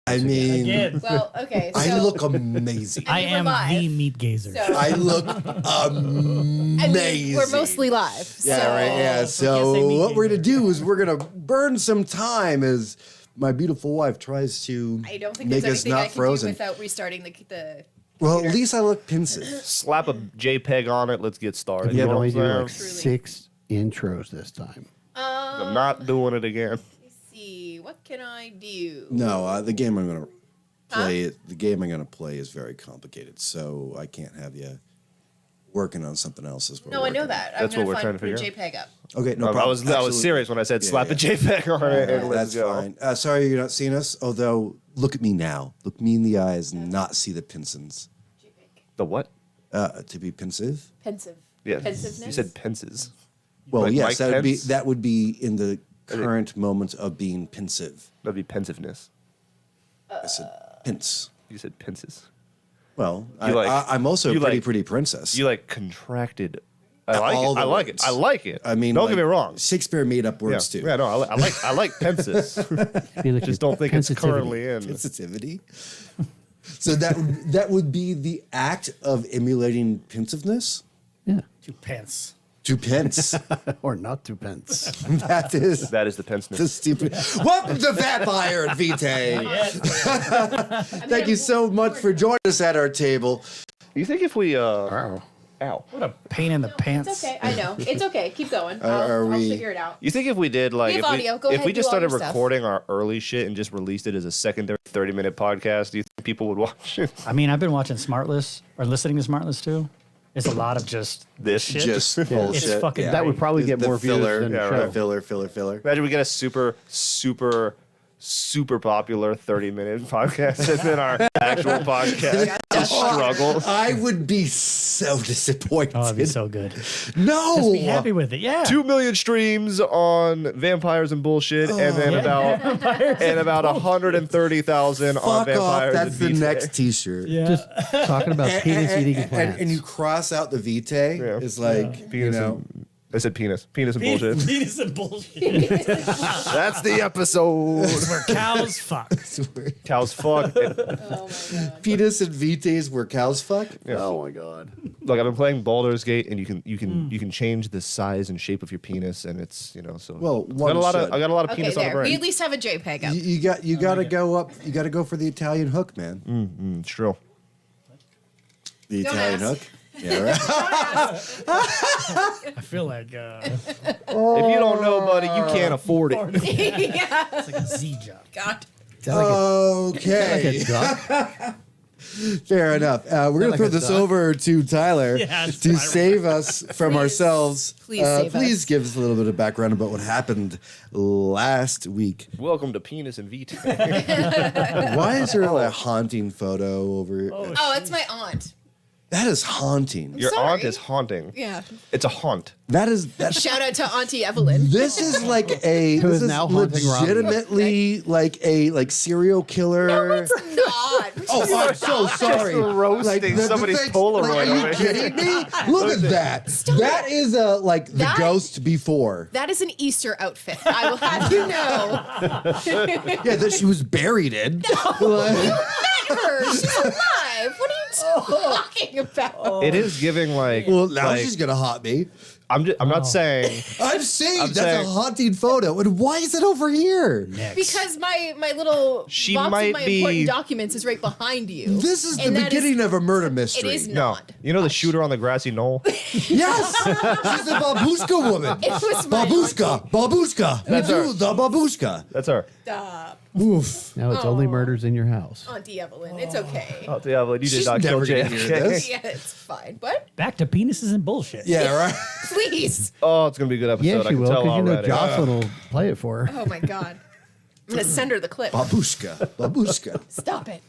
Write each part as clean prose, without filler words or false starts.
I mean, Again. Well, okay. So, I look amazing. I we're am live, the meat gazer. So, I look amazing. I mean, we're mostly live. Yeah, so. right. Yeah. can't say So meat what we're gonna gazer. do is we're gonna burn some time as my beautiful wife tries to I don't think make there's us anything I not can frozen. do without restarting the Well, at least I look pensive. Slap a JPEG on it. Let's get started. You You can know only what do I'm like saying? 6 intros this time. I'm not doing it again. Let's see. What can I do? No, the game I'm gonna play. The game I'm gonna play is very complicated, so I can't have you working on something else. As we're No, I know working. that. That's I'm what we're gonna trying to put a figure JPEG up. Okay, no I problem. was Absolutely. serious when I said Yeah, slap yeah. a JPEG on it and let's That's go. fine. Sorry you're not seeing us. Although, look at me now. Look me in the eyes and not see the pinsons. JPEG. The what? To be pensive. Pensive. Yeah. Pensiveness. You said pences. Well, Like yes, Mike that Pence? would be in the current moment of being pensive. That'd be pensiveness. I said pince. You said pences. Well, You like- I'm also a you pretty like- pretty princess. You like contracted. I like All it. the I like it. words. I like it. I mean, don't like, get me wrong. Shakespeare made up Yeah, words too. yeah, no, I like pences. Just don't think it's currently in. Sensitivity. So that would be the act of emulating pensiveness. Yeah. 2 pence. To pence. Or not 2 pence. That is That is the the penseness. stupid. Welcome to Vampire and Vitae. Thank you so much for joining us at our table. You think if we Wow. ow. What a pain in the pants. It's okay. I know. It's okay. Keep going. Are I'll we- figure it out. You think if we did like We have if audio. Go if ahead, we just do all started your stuff. recording our early shit and just released it as a secondary 30-minute podcast, do you think people would watch it? I mean, I've been watching Smartless or listening to Smartless too. It's a lot of just This shit. Just bullshit. It's fucking Yeah. That would probably The get more filler, views than yeah, the right. show. filler. Imagine we get a super popular 30-minute podcast and then our actual podcast just struggles. I would be so disappointed. Oh, it'd be so good. No. Just be happy with it. Yeah. 2 million streams on vampires and bullshit, and then about 130,000 on Fuck off. vampires. That's and the Vitae. next T-shirt. Yeah. Just talking about penis eating plants. And you cross out the Vitae. Yeah. It's like, you Penis know. and, I said penis and bullshit. Penis and bullshit. That's the episode. Where cows fuck. Cows fuck. Oh my god. Penis and Vitaes where cows fuck. Oh my god. Look, I've been playing Baldur's Gate, and you can change the size and shape of your penis, and it's so. Well, I one got should. I got a lot of Okay, penis on the there. We brain. at least have a JPEG up. You got to go up. You got to go for the Italian hook, man. It's true. The Don't Italian ask. hook. Yeah, right. I feel like If you don't know, buddy, you can't afford it. Yeah. it's like a Z job. God. Okay. Fair enough. We're going to throw this over to Tyler Yeah, to Tyler. save us from Please. ourselves. Please save please us. give us a little bit of background about what happened last week. Welcome to Penis and Vitae. Why is there a haunting photo over? Oh, it's my aunt. That is haunting. Your Sorry. aunt is haunting. Yeah. It's a haunt. That is that. Shout out to Auntie Evelyn. This is like a. Who This is is now haunting Robbie. legitimately like a serial killer. No, it's not. Oh, I'm so sorry. roasting somebody's things- Polaroid Like, are you over here. kidding me? Look at that. That is like the That- ghost before. That is an Easter outfit. I will have you know. Yeah, that she was buried in. Met her. She's alive. What are you talking about? It is giving like. Well, now like, she's gonna haunt me. I'm not saying. I'm saying I'm that's saying- a haunting photo. And why is it over here? Because my little She box might of my be- important documents is right behind you. This is And the that beginning of a murder mystery. It is No, not. you know the shooter on the grassy knoll. Yes, she's a babushka woman. It was my Babushka, babushka. That's her. You do the babushka. That's her. Stop. Oof. Now it's only murders in your house. Auntie Evelyn. It's okay. Oh, yeah, but you did She's not kill never gonna hear JFK. this. Yeah, it's fine. What? Back to penises and bullshit. Yeah, right. Please. Oh, it's gonna be a good episode. Yeah, I she can will, tell because you know already. Jocelyn will play it for her. Oh my god. I'm gonna send her the clip. Babushka, babushka. Stop it.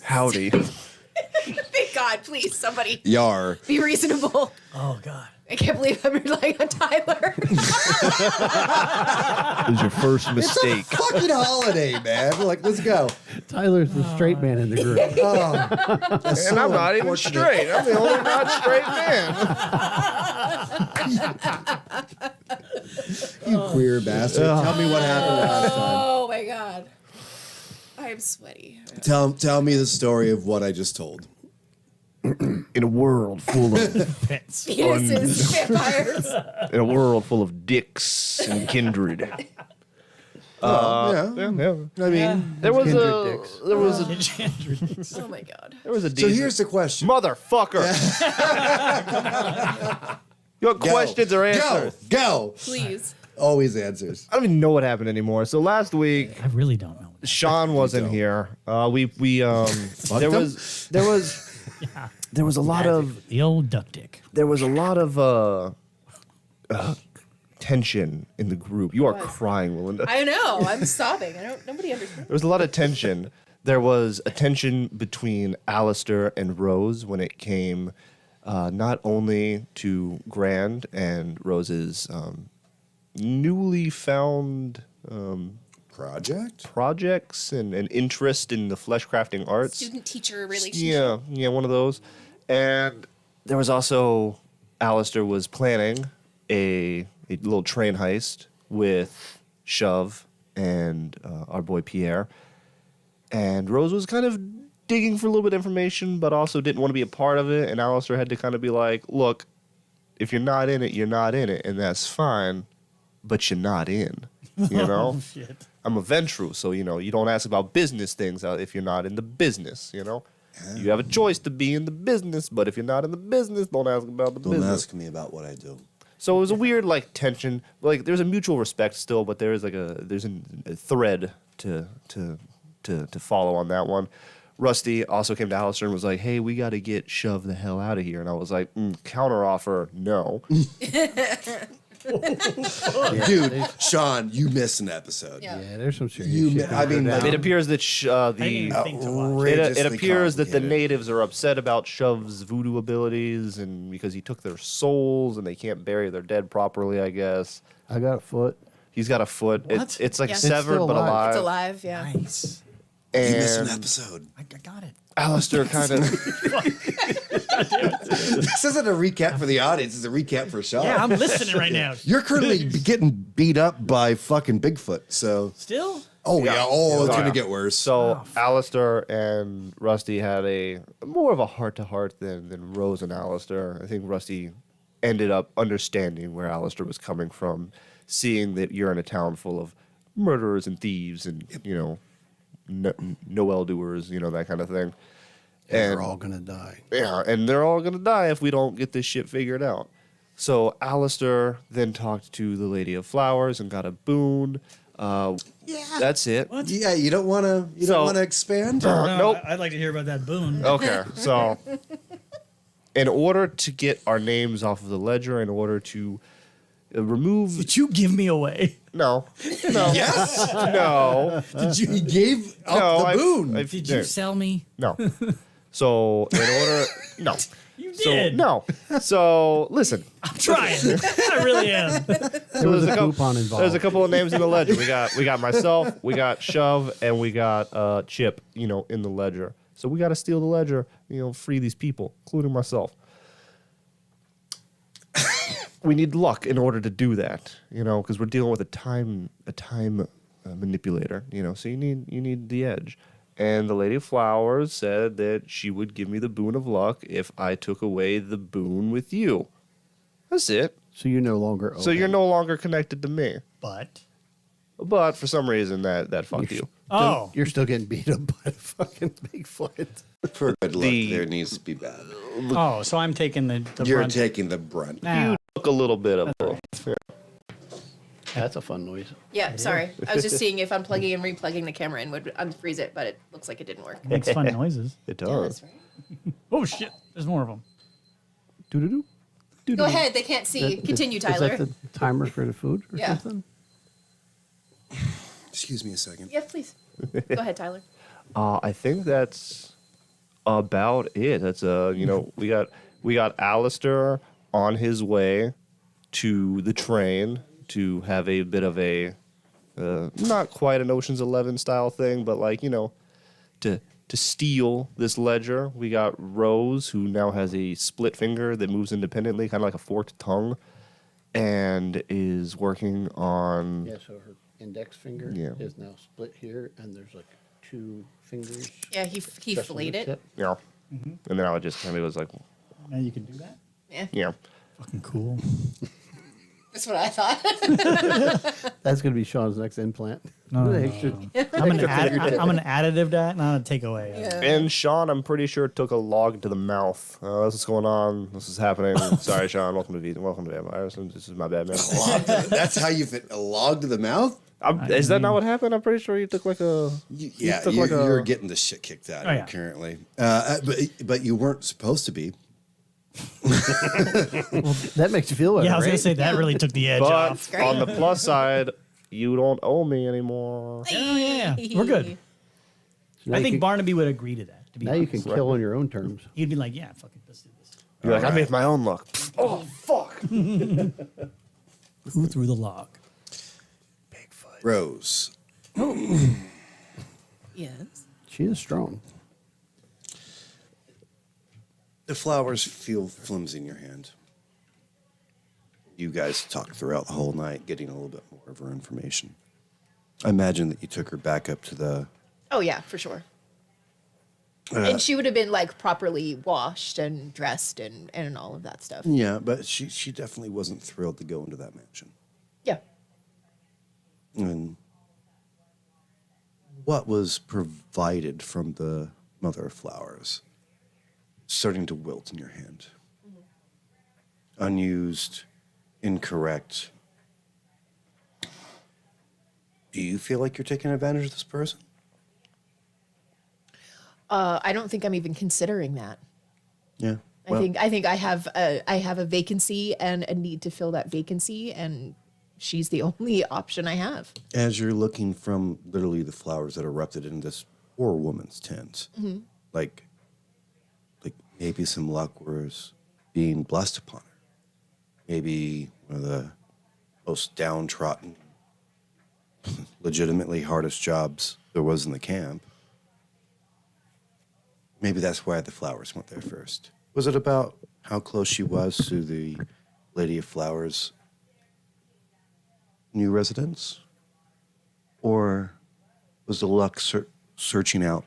Howdy. Thank God, please, somebody Yar. be reasonable. Oh god. I can't believe I'm relying on Tyler. It was your first mistake. Fucking holiday, man. Like, let's go. Tyler's the straight man in the group. That's And so I'm not even unfortunate. straight. I'm the only not straight man. You queer bastard. Tell me what happened last time. Oh my God. I'm sweaty. Tell me the story of what I just told. In a world full of Penises, vampires. in a world full of dicks and kindred. Yeah. Yeah. I mean, There was Kindred dicks. Oh my god. there was a so decent here's the question. motherfucker. Your questions are answers. Go. Please. Always answers. I don't even know what happened anymore. So last week, I really don't know. Sean wasn't here. We there him? was there was a lot of The old duck dick. there was a lot of tension in the group. You are crying, Melinda. I know. I'm sobbing. Nobody understands. There was a lot of tension. There was a tension between Alister and Rose when it came not only to Grand and Rose's newly found projects and interest in the flesh crafting arts. Student-teacher relationship. Yeah, one of those. And there was also Alister was planning a little train heist with Shove and our boy Pierre. And Rose was kind of digging for a little bit of information, but also didn't want to be a part of it. And Alister had to kind of be like, look, if you're not in it, you're not in it. And that's fine, but you're not in, you know? Shit. I'm a Ventru, so, you know, you don't ask about business things if you're not in the business, you know? You have a choice to be in the business, but if you're not in the business, don't ask about the Don't business. ask me about what I do. So it was a weird, like, tension. Like, there's a mutual respect still, but there's a thread to follow on that one. Rusty also came to Alistair and was like, hey, we got to get Shove the hell out of here. And I was like, counter offer, no. Dude, Sean, you missed an episode. Yeah. Yeah, there's some serious You shit. mi- I mean, going down. It appears that I didn't even think to watch. It outrageously appears that the complicated. natives are upset about Shove's voodoo abilities and because he took their souls and they can't bury their dead properly, I guess. I got a foot. He's got a foot. What? It's like Yeah. It's severed still but alive. alive. It's alive, yeah. Nice. You missed an And episode. I got it. Alistair kind of This isn't a recap for the audience. It's a recap for Sean. Yeah, I'm listening right now. You're currently getting beat up by fucking Bigfoot. So, Still? oh yeah, it's Yeah. gonna get worse. So Alistair and Rusty had a more of a heart-to-heart than Rose and Alistair. I think Rusty ended up understanding where Alistair was coming from, seeing that you're in a town full of murderers and thieves and, you know, Noel doers, you know, that kind of thing. They're all gonna die. Yeah, and they're all gonna die if we don't get this shit figured out. So Alistair then talked to the Lady of Flowers and got a boon. That's it. What? Yeah, you don't wanna expand? No, Nope. I'd like to hear about that boon. Okay, so in order to get our names off of the ledger, in order to remove Did you give me away? no, Yes. no, Did you? He gave up no, the I've- boon. I've- Did you sell me? no. So in order, no. You So did. no. So listen. I'm trying. I really am. There was a coupon involved. There's a couple of names in the ledger. We got myself, we got Shove, and we got Chip. You know, in the ledger. So we got to steal the ledger. You know, free these people, including myself. We need luck in order to do that. You know, because we're dealing with a time manipulator. You know, so you need the edge. And the Lady of Flowers said that she would give me the boon of luck if I took away the boon with you. That's it. So you no longer owe So you're him. no longer connected to me. But But for some reason that fucked you. oh, You're still getting beat up by a fucking Bigfoot. For good luck, The- there needs to be bad. oh, so I'm taking the You're brunt. taking the brunt. Nah. You took a little bit of both. That's a fun noise. Yeah, sorry. I was just seeing if unplugging and replugging the camera in would unfreeze it, but it looks like it didn't work. Makes fun noises. It Yeah, does. that's right. Oh shit! There's more of them. Doo-doo-doo. Go ahead. They can't see. Continue, Tyler. Is that the timer for the food or Yeah. something? Excuse me a second. Yeah, please. Go ahead, Tyler. I think that's about it. That's we got Alistair on his way to the train to have a bit of a not quite an Ocean's 11 style thing, but like, you know, to steal this ledger. We got Rose, who now has a split finger that moves independently, kind of like a forked tongue, and is working on Yeah, so her index finger Yeah. is now split here, and there's like 2 fingers. Yeah, he especially filleted the it. tip. Yeah. And then I would just kind of was like, Now you can do that. Yeah, yeah. Fucking cool. that's what I thought. That's going to be Sean's next implant. No, no, Extra- I'm an additive that, not a takeaway. Yeah. And Sean, I'm pretty sure, took a log to the mouth. This is going on. This is happening. Sorry, Sean. Welcome to Vampires. This is my bad, man. That's how you fit a log to the mouth? Is that not what happened? I'm pretty sure you took like a. Yeah, took like you're a- getting the shit kicked out Oh, of you yeah. currently. But you weren't supposed to be. That makes you feel better, Yeah, I was gonna right? say that really took the edge But off. Great. on the plus side, you don't owe me anymore. Oh yeah, we're good. So now I you think can- Barnaby would agree to that. To be Now you honest. can kill on your own terms. He'd be like, yeah, fucking let's do this. You're like, I Alright. made my own luck. Oh fuck. Who threw the log? Rose, Yes. She is strong. the flowers feel flimsy in your hand. You guys talked throughout the whole night, getting a little bit more of her information. I imagine that you took her back up to the. Oh yeah, for sure. And she would have been like properly washed and dressed and all of that stuff. Yeah, but she definitely wasn't thrilled to go into that mansion. Yeah. And what was provided from the mother of flowers starting to wilt in your hand. Unused, incorrect. Do you feel like you're taking advantage of this person? I don't think I'm even considering that. Yeah. I think I have a vacancy and a need to fill that vacancy, and she's the only option I have. As you're looking from literally the flowers that erupted in this poor woman's tent, like maybe some luck was being blessed upon her. Maybe one of the most downtrodden, legitimately hardest jobs there was in the camp. Maybe that's why the flowers went there first. Was it about how close she was to the Lady of Flowers' new residence? Or was the luck searching out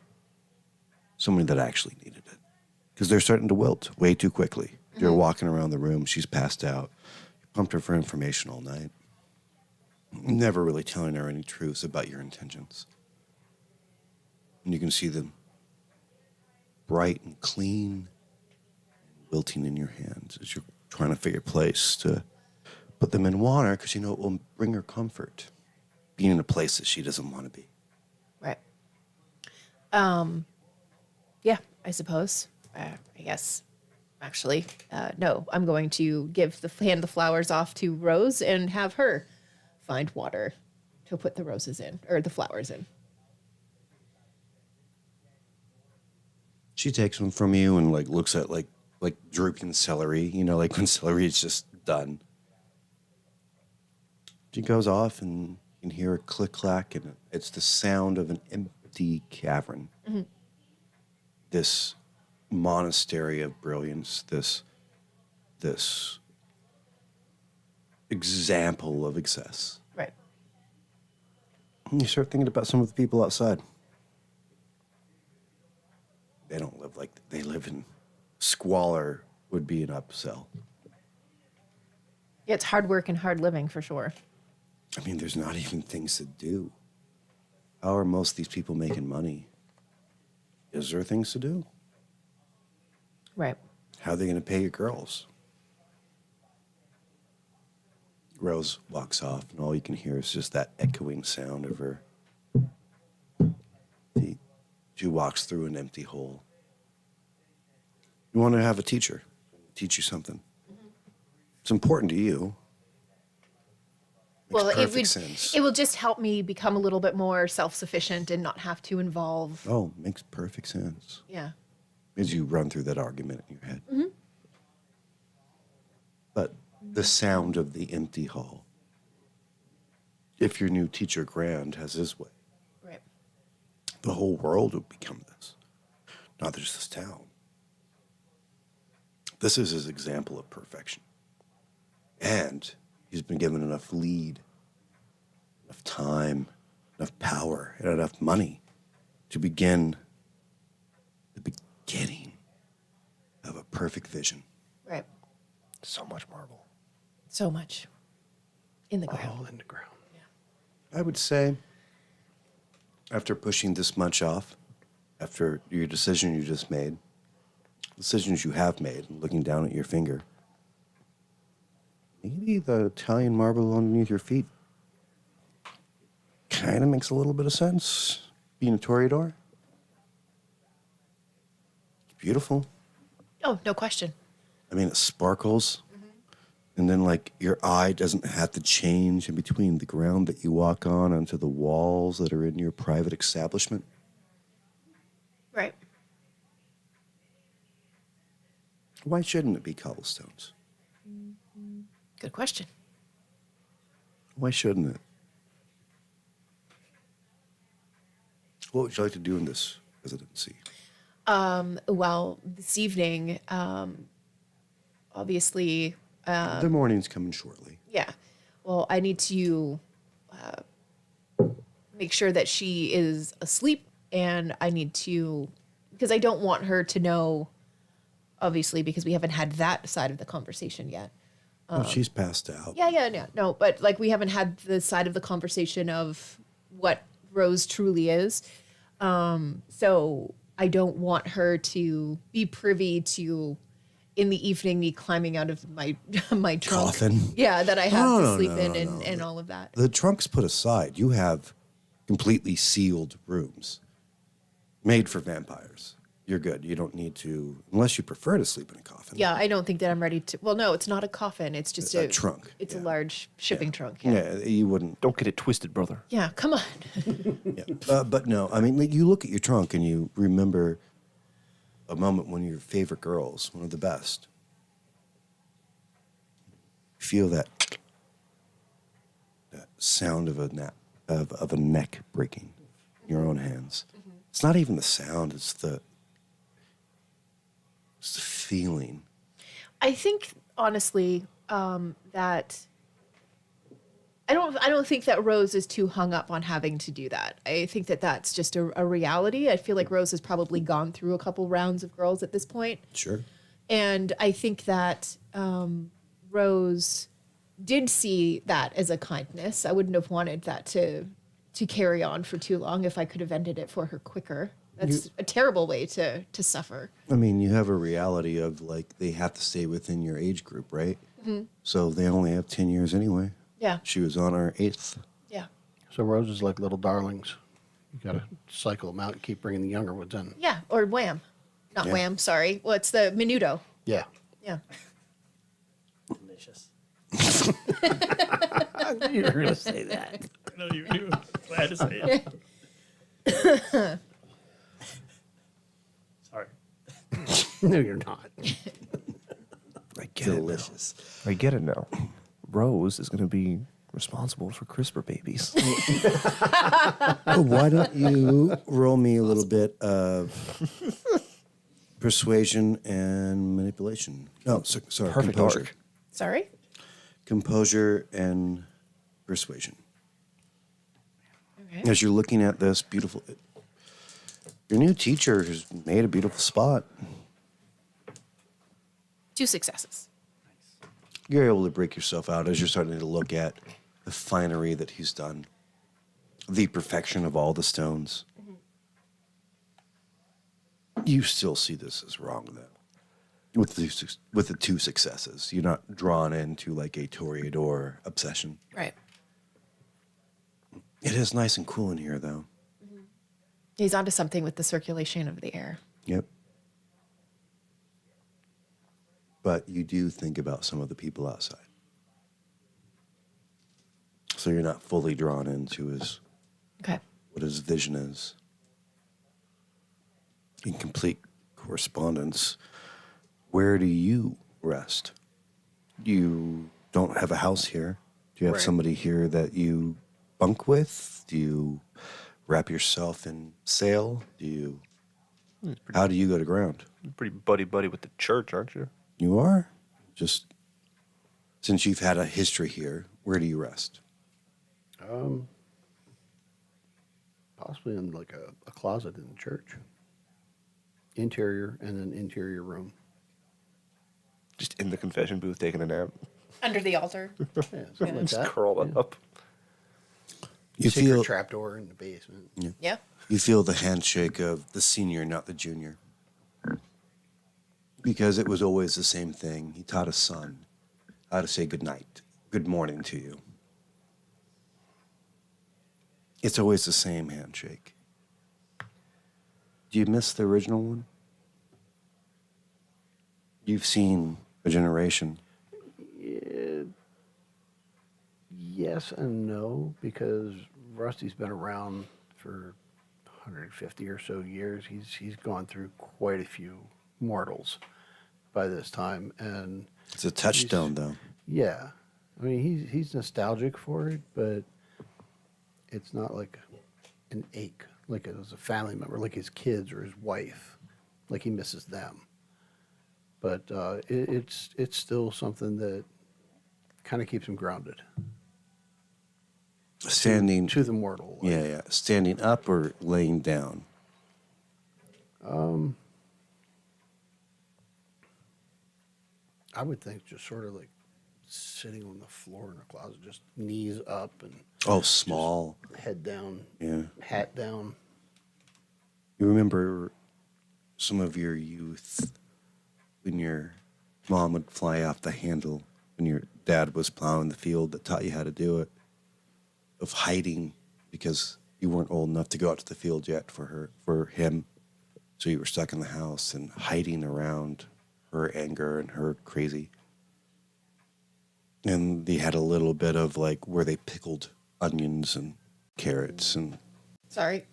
someone that actually needed it? Because they're starting to wilt way too quickly. You're walking around the room, she's passed out. You pumped her for information all night. Never really telling her any truths about your intentions. And you can see them bright and clean, wilting in your hands as you're trying to figure a place to put them in water because you know it will bring her comfort being in a place that she doesn't want to be. Right. Yeah, I suppose. I guess. Actually, no. I'm going to hand the flowers off to Rose and have her find water to put the roses in, or the flowers in. She takes them from you and looks at like drooping celery, you know, like when celery is just done. She goes off and you can hear a click clack, and it's the sound of an empty cavern. This monastery of brilliance, this example of excess. Right. And you start thinking about some of the people outside. They don't live like they live in squalor would be an upsell. Yeah, it's hard work and hard living for sure. I mean, there's not even things to do. How are most of these people making money? Is there things to do? Right. How are they going to pay your girls? Rose walks off, and all you can hear is just that echoing sound of her feet. She walks through an empty hole. You want to have a teacher, teach you something. It's important to you. Makes Well, perfect sense. it will just help me become a little bit more self-sufficient and not have to involve. Oh, makes perfect sense. Yeah. As you run through that argument in your head. But the sound of the empty hall. If your new teacher Grand has his way, Right. the whole world would become this, not just this town. This is his example of perfection. And he's been given enough lead, enough time, enough power, and enough money to begin the beginning of a perfect vision. Right. So much marble. So much in the ground. All in the ground. I would say, after pushing this much off, after your decision you just made, decisions you have made, and looking down at your finger, maybe the Italian marble underneath your feet kind of makes a little bit of sense. Being a toreador. It's beautiful. Oh, no question. I mean, it sparkles. And then, like, your eye doesn't have to change in between the ground that you walk on onto the walls that are in your private establishment. Right. Why shouldn't it be cobblestones? Good question. Why shouldn't it? What would you like to do in this residency? Well, this evening, obviously, The morning's coming shortly. yeah. Well, I need to make sure that she is asleep, and I need to, because I don't want her to know, obviously, because we haven't had that side of the conversation yet. Oh, she's passed out. Yeah. No, but like we haven't had the side of the conversation of what Rose truly is. So I don't want her to be privy to, in the evening, me climbing out of my my trunk. Coffin? Yeah, that I have No, to no, sleep no, in no, and all of that. The trunk's put aside. You have completely sealed rooms made for vampires. You're good. You don't need to, unless you prefer to sleep in a coffin. Yeah, I don't think that I'm ready to. Well, no, it's not a coffin. It's just A trunk, It's a yeah. large shipping trunk. Yeah, you wouldn't. Don't get it twisted, brother. Yeah, come on. Yeah. But no, I mean, like, you look at your trunk and you remember a moment when your favorite girls, one of the best. Feel that sound of a neck breaking in your own hands. It's not even the sound; it's the feeling. I think honestly that I don't think that Rose is too hung up on having to do that. I think that that's just a reality. I feel like Rose has probably gone through a couple rounds of girls at this point, Sure. and I think that Rose did see that as a kindness. I wouldn't have wanted that to carry on for too long if I could have ended it for her quicker. That's a terrible way to suffer. I mean, you have a reality of, like, they have to stay within your age group, right? So they only have 10 years anyway. Yeah. She was on her 8th. Yeah. So roses like little darlings. You got to cycle them out and keep bringing the younger ones in. Yeah. Or wham. Not Yeah. wham, sorry. Well, it's the menudo. Yeah. Yeah. Delicious. You were going to say that. No, you glad to say it. Sorry. No, you're not. I get Delicious. it now. I get it now. Rose is going to be responsible for CRISPR babies. Oh, why don't you roll me a little bit of persuasion and manipulation? No, sorry, Perfect composure. arc. Sorry? Composure and persuasion. Okay. As you're looking at this beautiful, your new teacher has made a beautiful spot. 2 successes. You're able to break yourself out as you're starting to look at the finery that he's done, the perfection of all the stones. You still see this as wrong, though. With the 2 successes, you're not drawn into like a toreador obsession. Right. It is nice and cool in here, though. He's onto something with the circulation of the air. Yep. But you do think about some of the people outside. So you're not fully drawn into Okay. what his vision is. In complete correspondence, where do you rest? You don't have a house here. Do you have Right. somebody here that you bunk with? Do you wrap yourself in sail? How do you go to ground? Pretty buddy-buddy with the church, aren't you? You are? Just since you've had a history here, where do you rest? Possibly in like a closet in the church. Interior and an interior room. Just in the confession booth taking a nap. Under the altar. Yeah, something like Just that. curled Yeah. up. You Secret feel trapdoor in the basement. Yeah. you feel the handshake of the senior, not the junior. Because it was always the same thing. He taught his son how to say good night, good morning to you. It's always the same handshake. Do you miss the original one? You've seen a generation. Yes and no, because Rusty's been around for 150 or so years. He's gone through quite a few mortals by this time, and It's a touchstone, though. yeah, I mean he's nostalgic for it, but it's not like an ache, like it was a family member, like his kids or his wife, like he misses them. But it's still something that kind of keeps him grounded Standing. to the mortal. Yeah, yeah. Standing up or laying down. I would think just sort of like sitting on the floor in a closet, just knees up and Oh, small. head down, Yeah. hat down. You remember some of your youth when your mom would fly off the handle when your dad was plowing the field that taught you how to do it, of hiding because you weren't old enough to go out to the field yet for him. So you were stuck in the house and hiding around her anger and her crazy. And they had a little bit of like where they pickled onions and carrots and Sorry.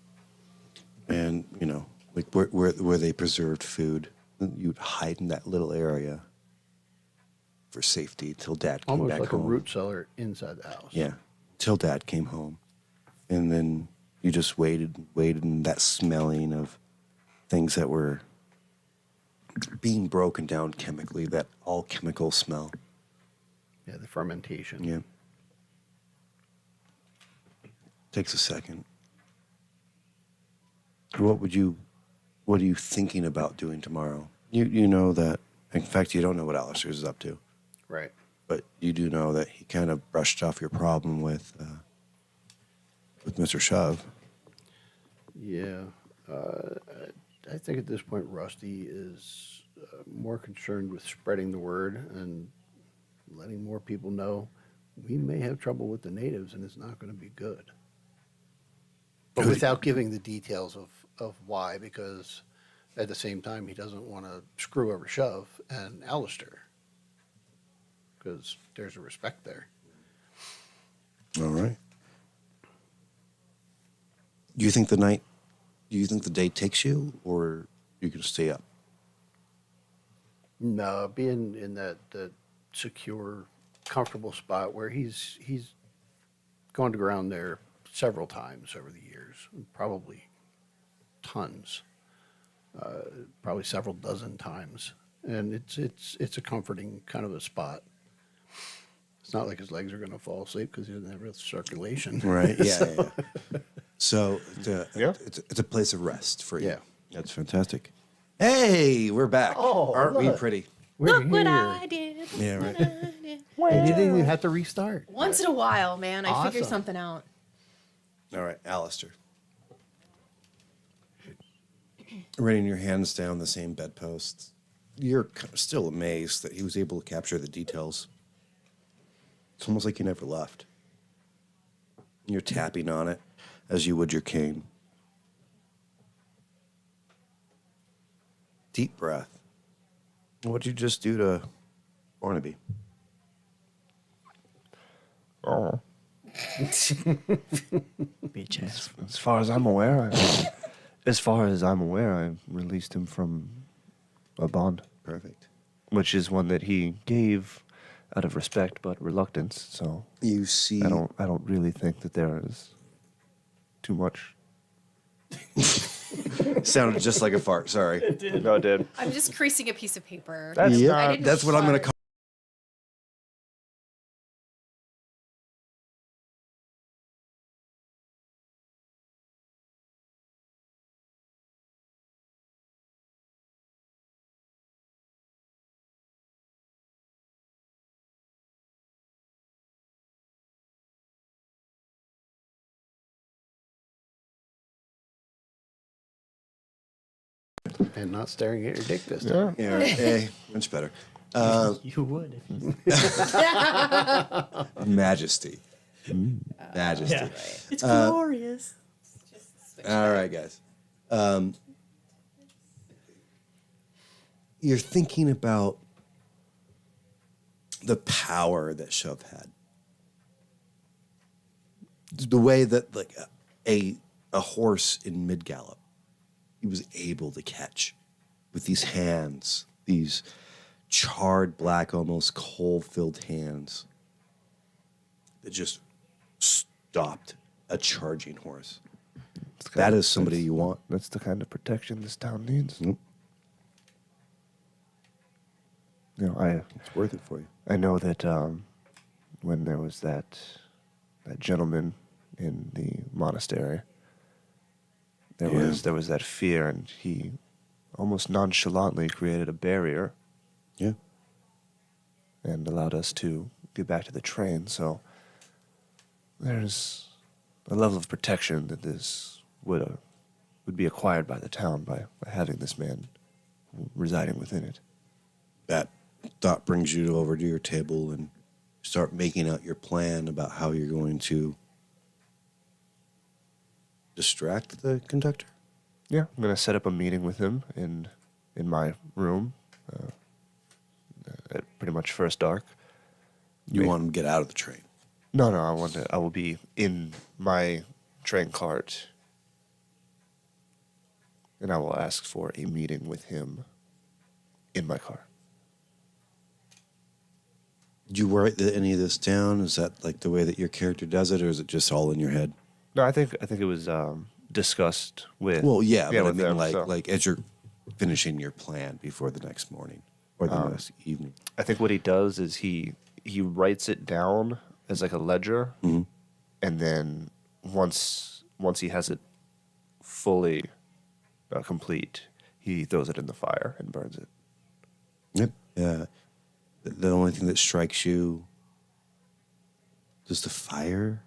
you know, like where they preserved food. You'd hide in that little area for safety till Dad came Almost back like home. a root cellar inside the house. Yeah, till Dad came home, and then you just waited, and that smelling of things that were being broken down chemically, that all chemical smell. Yeah, the fermentation. Yeah, takes a second. What are you thinking about doing tomorrow? You know that, in fact, you don't know what Alister is up to, Right. but you do know that he kind of brushed off your problem with Mr. Shove. Yeah. I think at this point, Rusty is more concerned with spreading the word and letting more people know we may have trouble with the natives and it's not going to be good. But without giving the details of why, because at the same time, he doesn't want to screw over Shove and Alister, because there's a respect there. All right. Do you think the day takes you, or you can stay up? No, being in that secure, comfortable spot where he's gone to ground there several times over the years, probably tons, probably several dozen times, and it's a comforting kind of a spot. It's not like his legs are going to fall asleep because he doesn't have real circulation. Right. Yeah. So Yeah. it's a place of rest for you. Yeah. That's fantastic. Hey, we're back. Oh, Aren't we look. pretty? We're Look what here. I did. Yeah, right. And you didn't even have to restart. Once in a while, man, I figure Awesome. something out. All right, Alister. Running your hands down the same bedposts. You're still amazed that he was able to capture the details. It's almost like you never left. You're tapping on it as you would your cane. Deep breath. What'd you just do to Barnaby? Oh. Beaches. As far as I'm aware, I released him from a bond, Perfect. which is one that he gave out of respect but reluctance. So You see. I don't really think that there is too much. Sounded just like a fart. Sorry. No, it did. I'm just creasing a piece of paper. That's Yep, I didn't that's what I'm going to fart. call. And not staring at your dick this time. Yeah. Yeah, much better. You would. If you, Majesty. Majesty. yeah. It's glorious. All right, guys. You're thinking about the power that Shove had. The way that like a horse in mid gallop, he was able to catch with these hands, these charred black, almost coal-filled hands that just stopped a charging horse. That is somebody you want. That's the kind of protection this town needs. Yep. You know, It's worth it for you. I know that when there was that gentleman in the monastery, there was that fear, and he almost nonchalantly created a barrier Yeah. and allowed us to get back to the train. So there's a level of protection that this would be acquired by the town by having this man residing within it. That thought brings you over to your table and start making out your plan about how you're going to distract the conductor. Yeah, I'm gonna set up a meeting with him in my room at pretty much first dark. You want him to get out of the train. No, I will be in my train cart, and I will ask for a meeting with him in my car. Did you write any of this down? Is that like the way that your character does it, or is it just all in your head? No, I think it was discussed with. Well, yeah, but I with mean, them, like, so. like as you're finishing your plan before the next morning or the next evening. I think what he does is he writes it down as like a ledger, and then once he has it fully complete, he throws it in the fire and burns it. Yep. Yeah. The only thing that strikes you, does the fire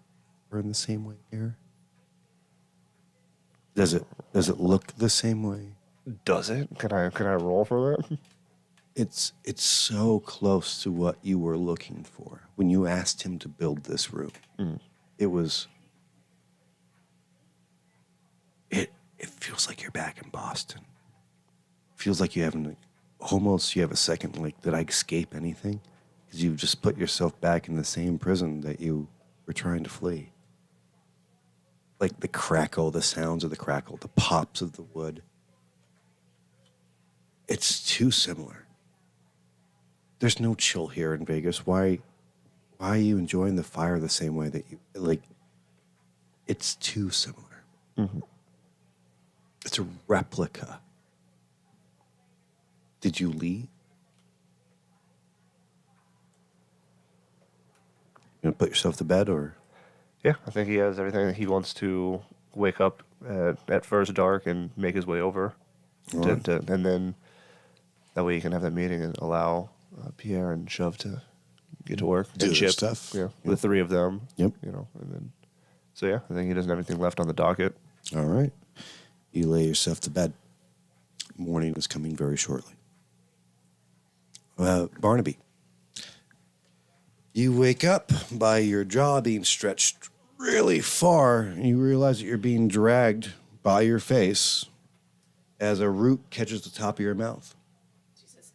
burn the same way here? Does it look the same way? Does it? Can I roll for that? It's so close to what you were looking for when you asked him to build this room. It was. It feels like you're back in Boston. Feels like you have a second. Like, did I escape anything? Because you've just put yourself back in the same prison that you were trying to flee. Like the crackle, the sounds of the crackle, the pops of the wood. It's too similar. There's no chill here in Vegas. Why are you enjoying the fire the same way that you like? It's too similar. It's a replica. Did you leave? You gonna put yourself to bed, or Yeah, I think he has everything. He wants to wake up at first dark and make his way over, Right. and then that way he can have that meeting and allow Pierre and Shove to get to work Do and their Chip, stuff. Yeah, the three of them. Yep. You know, and then so yeah, I think he doesn't have anything left on the docket. all right? You lay yourself to bed. Morning is coming very shortly. Barnaby, you wake up by your jaw being stretched really far, and you realize that you're being dragged by your face as a root catches the top of your mouth. Jesus.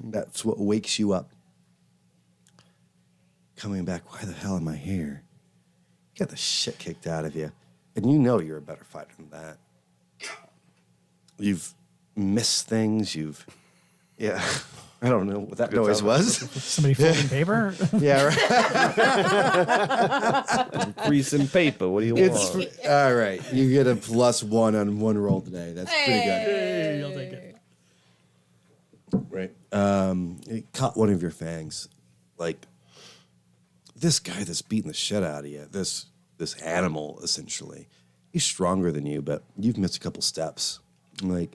That's what wakes you up. Coming back, why the hell am I here? You got the shit kicked out of you. And you know you're a better fighter than that. You've missed things, yeah. I don't know what that noise was. Somebody folding paper? Yeah, right. Grease and paper. What do you It's want? all right. You get a +1 on one roll today. That's pretty good. Hey, I'll take it. Right. It caught one of your fangs. Like, this guy that's beating the shit out of you, this animal, essentially, he's stronger than you, but you've missed a couple steps. Like,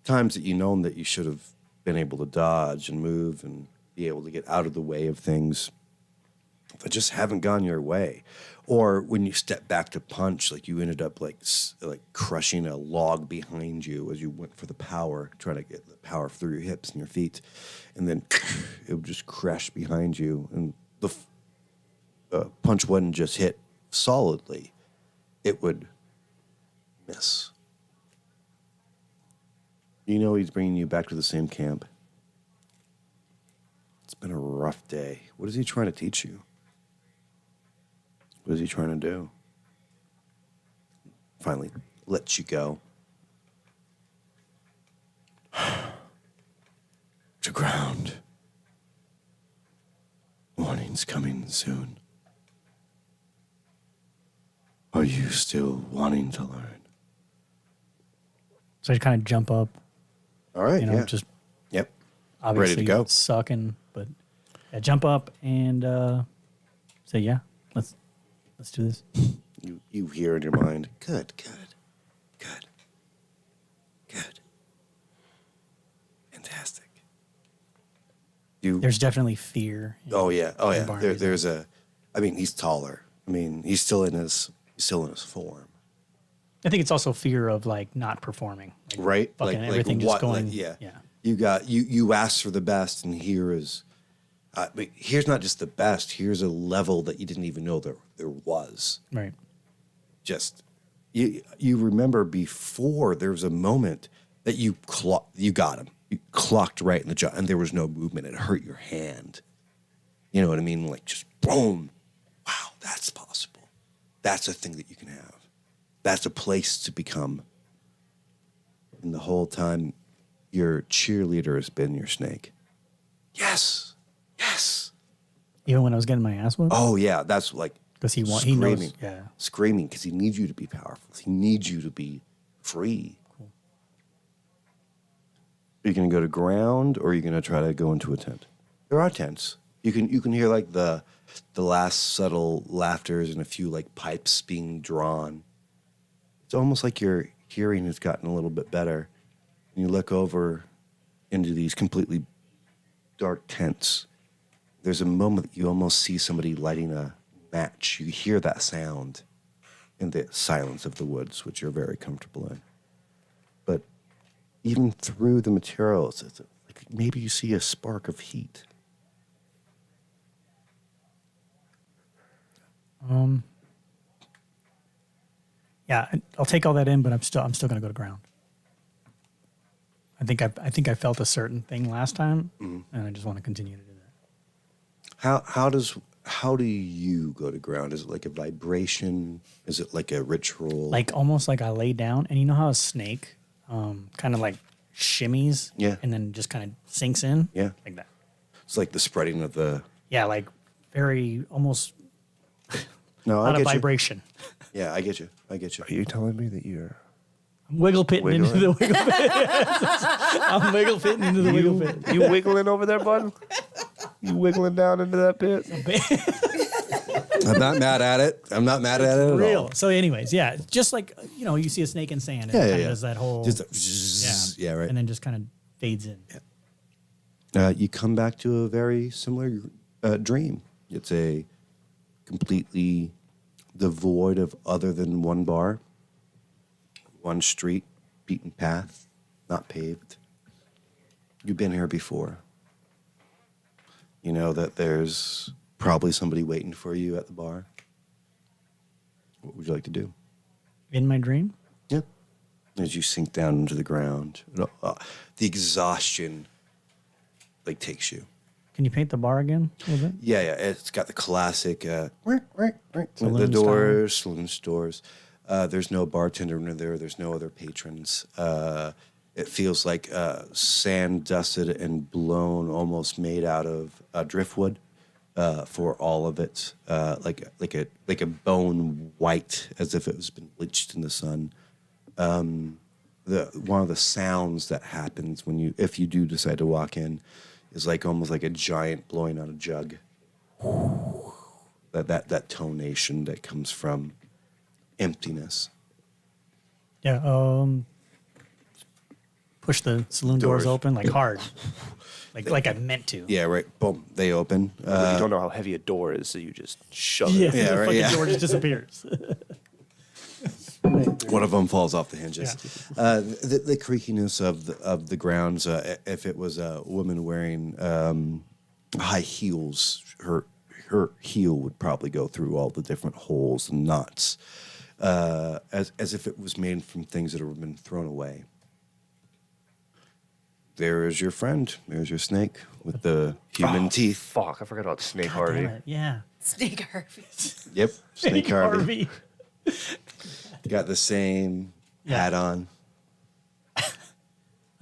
times that you known that you should have been able to dodge and move and be able to get out of the way of things that just haven't gone your way. Or when you step back to punch, like you ended up like crushing a log behind you as you went for the power, trying to get the power through your hips and your feet, and then it would just crash behind you, and the punch wouldn't just hit solidly; it would miss. You know he's bringing you back to the same camp. It's been a rough day. What is he trying to teach you? What is he trying to do? Finally lets you go. To ground. Morning's coming soon. Are you still wanting to learn? So I kind of jump up, All right, you know, yeah. just Yep. obviously Ready to go. sucking, but I jump up and say, yeah, let's do this. You hear in your mind, good. Fantastic. There's definitely fear. Oh yeah. Barney's There's I mean, he's taller. I mean, he's still in his form. I think it's also fear of like not performing, like, Right? Fucking Like everything what? just going. Like, Yeah. You asked for the best, and here is but here's not just the best. Here's a level that you didn't even know there was. Right. Just you remember before there was a moment that you got him. You clocked right in the jaw, and there was no movement. It hurt your hand. You know what I mean? Like just boom. Wow, that's possible. That's a thing that you can have. That's a place to become. And the whole time, your cheerleader has been your snake. Yes. Even when I was getting my ass whooped, Oh yeah, that's like because he screaming, knows. Yeah. screaming because he needs you to be powerful. He needs you to be free. Cool. Are you going to go to ground, or are you going to try to go into a tent? There are tents. You can hear like the last subtle laughters and a few like pipes being drawn. It's almost like your hearing has gotten a little bit better. And you look over into these completely dark tents. There's a moment that you almost see somebody lighting a match. You hear that sound in the silence of the woods, which you're very comfortable in. But even through the materials, it's like maybe you see a spark of heat. Yeah, I'll take all that in, but I'm still going to go to ground. I think I felt a certain thing last time, and I just want to continue to do that. How do you go to ground? Is it like a vibration? Is it like a ritual? Like almost like I lay down, and you know how a snake kind of like shimmies, Yeah. and then just kind of sinks in, Yeah. like that. It's like the spreading of the. Yeah, like very almost No, not I a get you. vibration. Yeah, I get you. Are you telling me that you're Wiggle pitting into the Wiggling? wiggle pit. I'm wiggle pitting into the wiggle pit. you wiggling over there, bud? You wiggling down into that pit? I'm not mad at it. I'm not mad at it at Real. all. So, anyways, yeah, just like you see a snake in sand, and Yeah, it yeah, kind of yeah. does that whole Just a yeah, right. and then just kind of fades in. You come back to a very similar dream. It's a completely devoid of other than one bar, one street, beaten path, not paved. You've been here before. You know that there's probably somebody waiting for you at the bar. What would you like to do? In my dream, Yeah. As you sink down into the ground, the exhaustion takes you. can you paint the bar again a little bit? Yeah. It's got the classic the Saloon doors, saloon stores. There's no bartender in there. There's no other patrons. It feels like sand dusted and blown, almost made out of driftwood for all of it, like a bone white, as if it was been bleached in the sun. One of the sounds that happens if you do decide to walk in is almost like a giant blowing on a jug. That tonation that comes from emptiness. Yeah. Push the saloon doors Doors. open like hard, like I meant to. Yeah, right. Boom. They open. you don't know how heavy a door is, so you just shove Yeah, it. Yeah, the right, fucking yeah. door just disappears. One of them falls off the hinges. The creakiness of the grounds. If it was a woman wearing high heels, her heel would probably go through all the different holes and knots, as if it was made from things that have been thrown away. There is your friend. There's your snake with the human teeth. Fuck, I forgot about Snake God Harvey. damn it. Yeah. Snake Harvey. Yep, Snake Harvey. Harvey. Got the same hat on.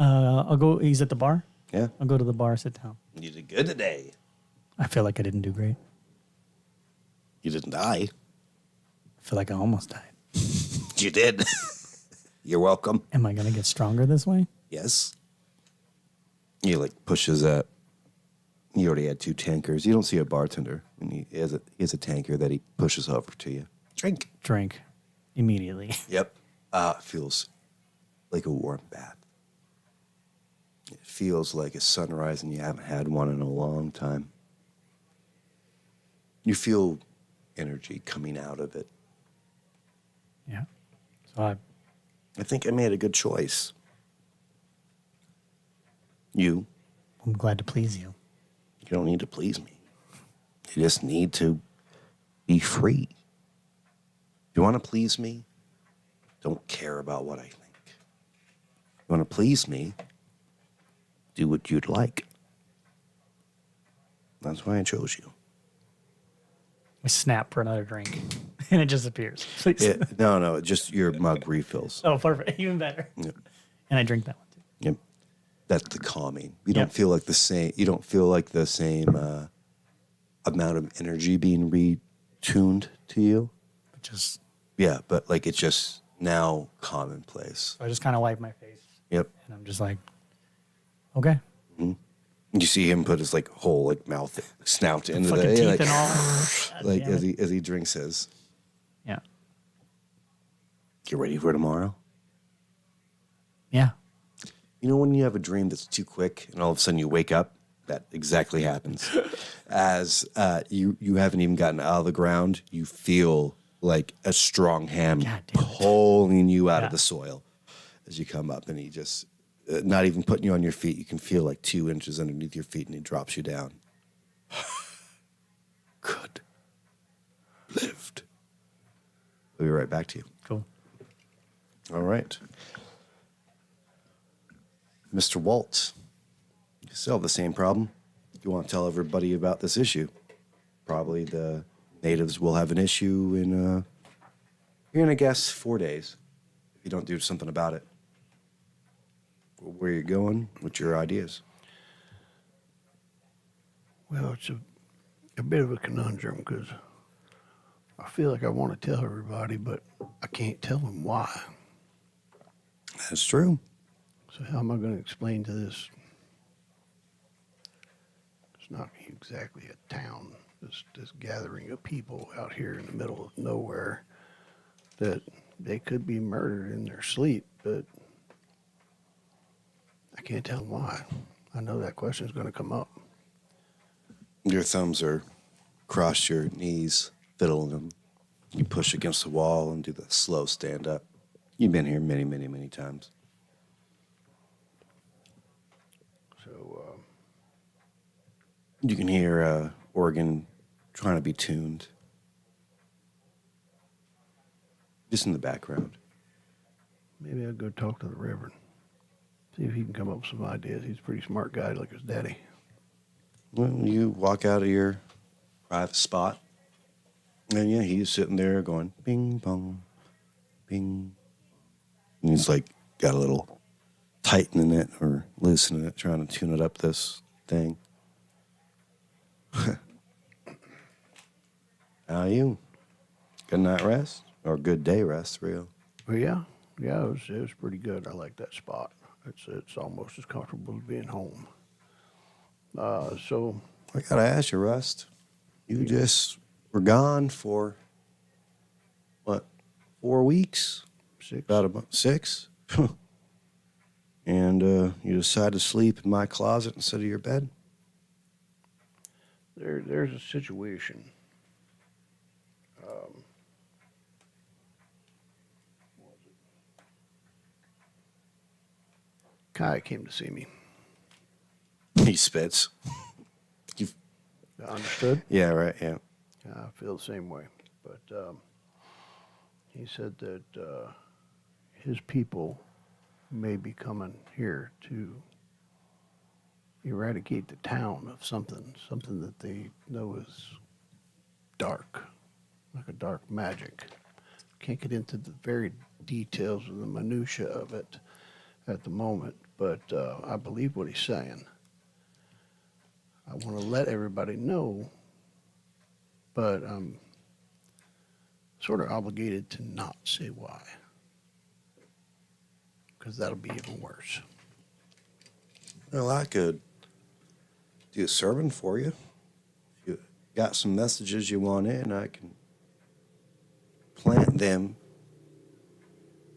I'll go. He's at the bar. Yeah, I'll go to the bar, sit down. you did good today. I feel like I didn't do great. You didn't die. I feel like I almost died. You did. You're welcome. Am I going to get stronger this way? Yes. He like pushes that. He already had 2 tankers. You don't see a bartender, and he has a tanker that he pushes over to you. Drink. Drink immediately. Yep. It feels like a warm bath. It feels like a sunrise, and you haven't had one in a long time. You feel energy coming out of it. Yeah. So I think I made a good choice. You I'm glad to please you. don't need to please me. You just need to be free. If you want to please me, don't care about what I think. You want to please me, do what you'd like. That's why I chose you. I snap for another drink, and it disappears. Please. No, just your mug refills. Oh, perfect. Even better. Yep. And I drink that one too. Yep. That's the calming. You Yep. don't feel like the same. You don't feel like the same amount of energy being retuned to you. Just Yeah, but like it's just now commonplace. I just kind of wipe my face, Yep. and I'm just like, okay. You see him put his like whole like mouth snout into Fucking the teeth like, and all. God like damn it. as he drinks his. Yeah. Get ready for tomorrow. Yeah. You know when you have a dream that's too quick and all of a sudden you wake up, that exactly happens. As you haven't even gotten out of the ground, you feel like a strong hand God damn it. pulling you out Yeah. of the soil as you come up, and he just not even putting you on your feet. You can feel like 2 inches underneath your feet, and he drops you down. Good. Lived. We'll be right back to you. Cool. All right. Mr. Walt, you still have the same problem. You want to tell everybody about this issue. Probably the natives will have an issue in, you're going to guess 4 days if you don't do something about it. Where you're going, what's your ideas? Well, it's a bit of a conundrum because I feel like I want to tell everybody, but I can't tell them why. That's true. So how am I going to explain to this? It's not exactly a town. It's this gathering of people out here in the middle of nowhere that they could be murdered in their sleep, but I can't tell them why. I know that question is going to come up. Your thumbs are crossed your knees, fiddling them. You push against the wall and do the slow stand up. You've been here many, many, many times. So, You can hear organ trying to be tuned. Just in the background. maybe I'll go talk to the Reverend. See if he can come up with some ideas. He's a pretty smart guy like his daddy. Well, you walk out of your private spot, and yeah, he's sitting there going bing bong, bing. And he's like got a little tightening it or loosening it, trying to tune it up this thing. How are you? Good night rest or good day rest, real? Well, yeah, it was pretty good. I like that spot. It's almost as comfortable as being home. So I gotta ask you, Rust. You just were gone for what? 4 weeks? 6. About a month? 6? and you decide to sleep in my closet instead of your bed. There's a situation. Kai came to see me. He spits. Understood? Yeah, right, yeah. I feel the same way. But he said that his people may be coming here to eradicate the town of something that they know is dark, like a dark magic. Can't get into the very details of the minutia of it at the moment, but I believe what he's saying. I want to let everybody know, but I'm sort of obligated to not say why, because that'll be even worse. Well, I could do a sermon for you. If you got some messages you want in, I can plant them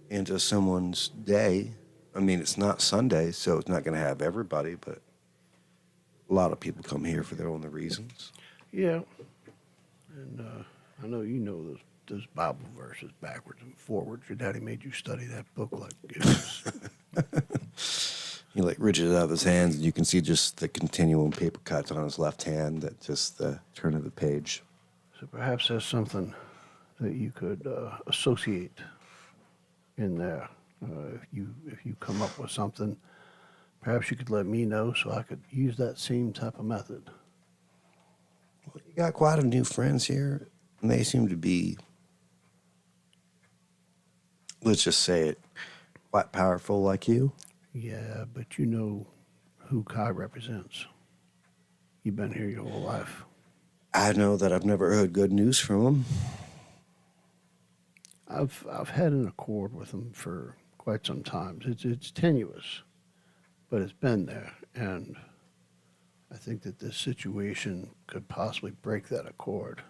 into someone's day. I mean, it's not Sunday, so it's not going to have everybody, but a lot of people come here for their own reasons. Yeah, and I know you know those Bible verses backwards and forwards. Your daddy made you study that book like it was. He like reaches out of his hands, and you can see just the continuum paper cuts on his left hand, that just the turn of the page. So perhaps there's something that you could associate in there. If you come up with something, perhaps you could let me know so I could use that same type of method. Well, you got quite a few friends here, and they seem to be, let's just say it, quite powerful like you. Yeah, but you know who Kai represents. You've been here your whole life. I know that I've never heard good news from him. I've had an accord with him for quite some time. It's tenuous, but it's been there, and I think that this situation could possibly break that accord,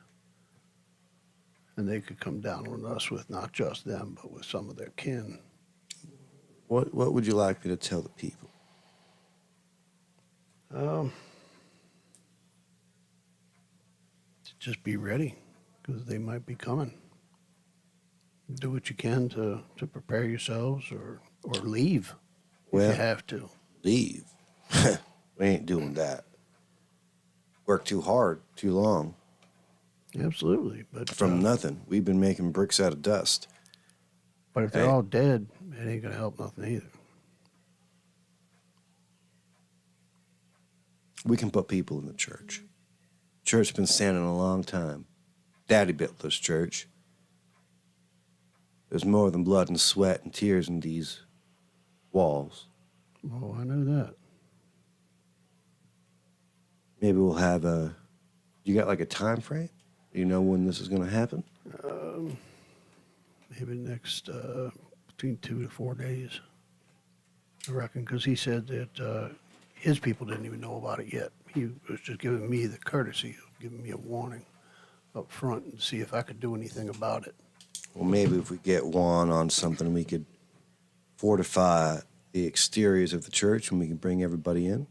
and they could come down on us with not just them, but with some of their kin. What would you like me to tell the people? Just be ready, because they might be coming. Do what you can to prepare yourselves, or leave if Well- you have to. Leave. We ain't doing that. Work too hard, too long, Absolutely, but from nothing. We've been making bricks out of dust. but if they're Hey. all dead, it ain't gonna help nothing either. We can put people in the church. Church has been standing a long time. Daddy built this church. There's more than blood and sweat and tears in these walls. Oh, I know that. Maybe we'll have you got like a time frame? You know when this is going to happen? Maybe next between 2 to 4 days, I reckon, because he said that his people didn't even know about it yet. He was just giving me the courtesy of giving me a warning up front and see if I could do anything about it. Well, maybe if we get Juan on something, we could fortify the exteriors of the church and we can bring everybody in.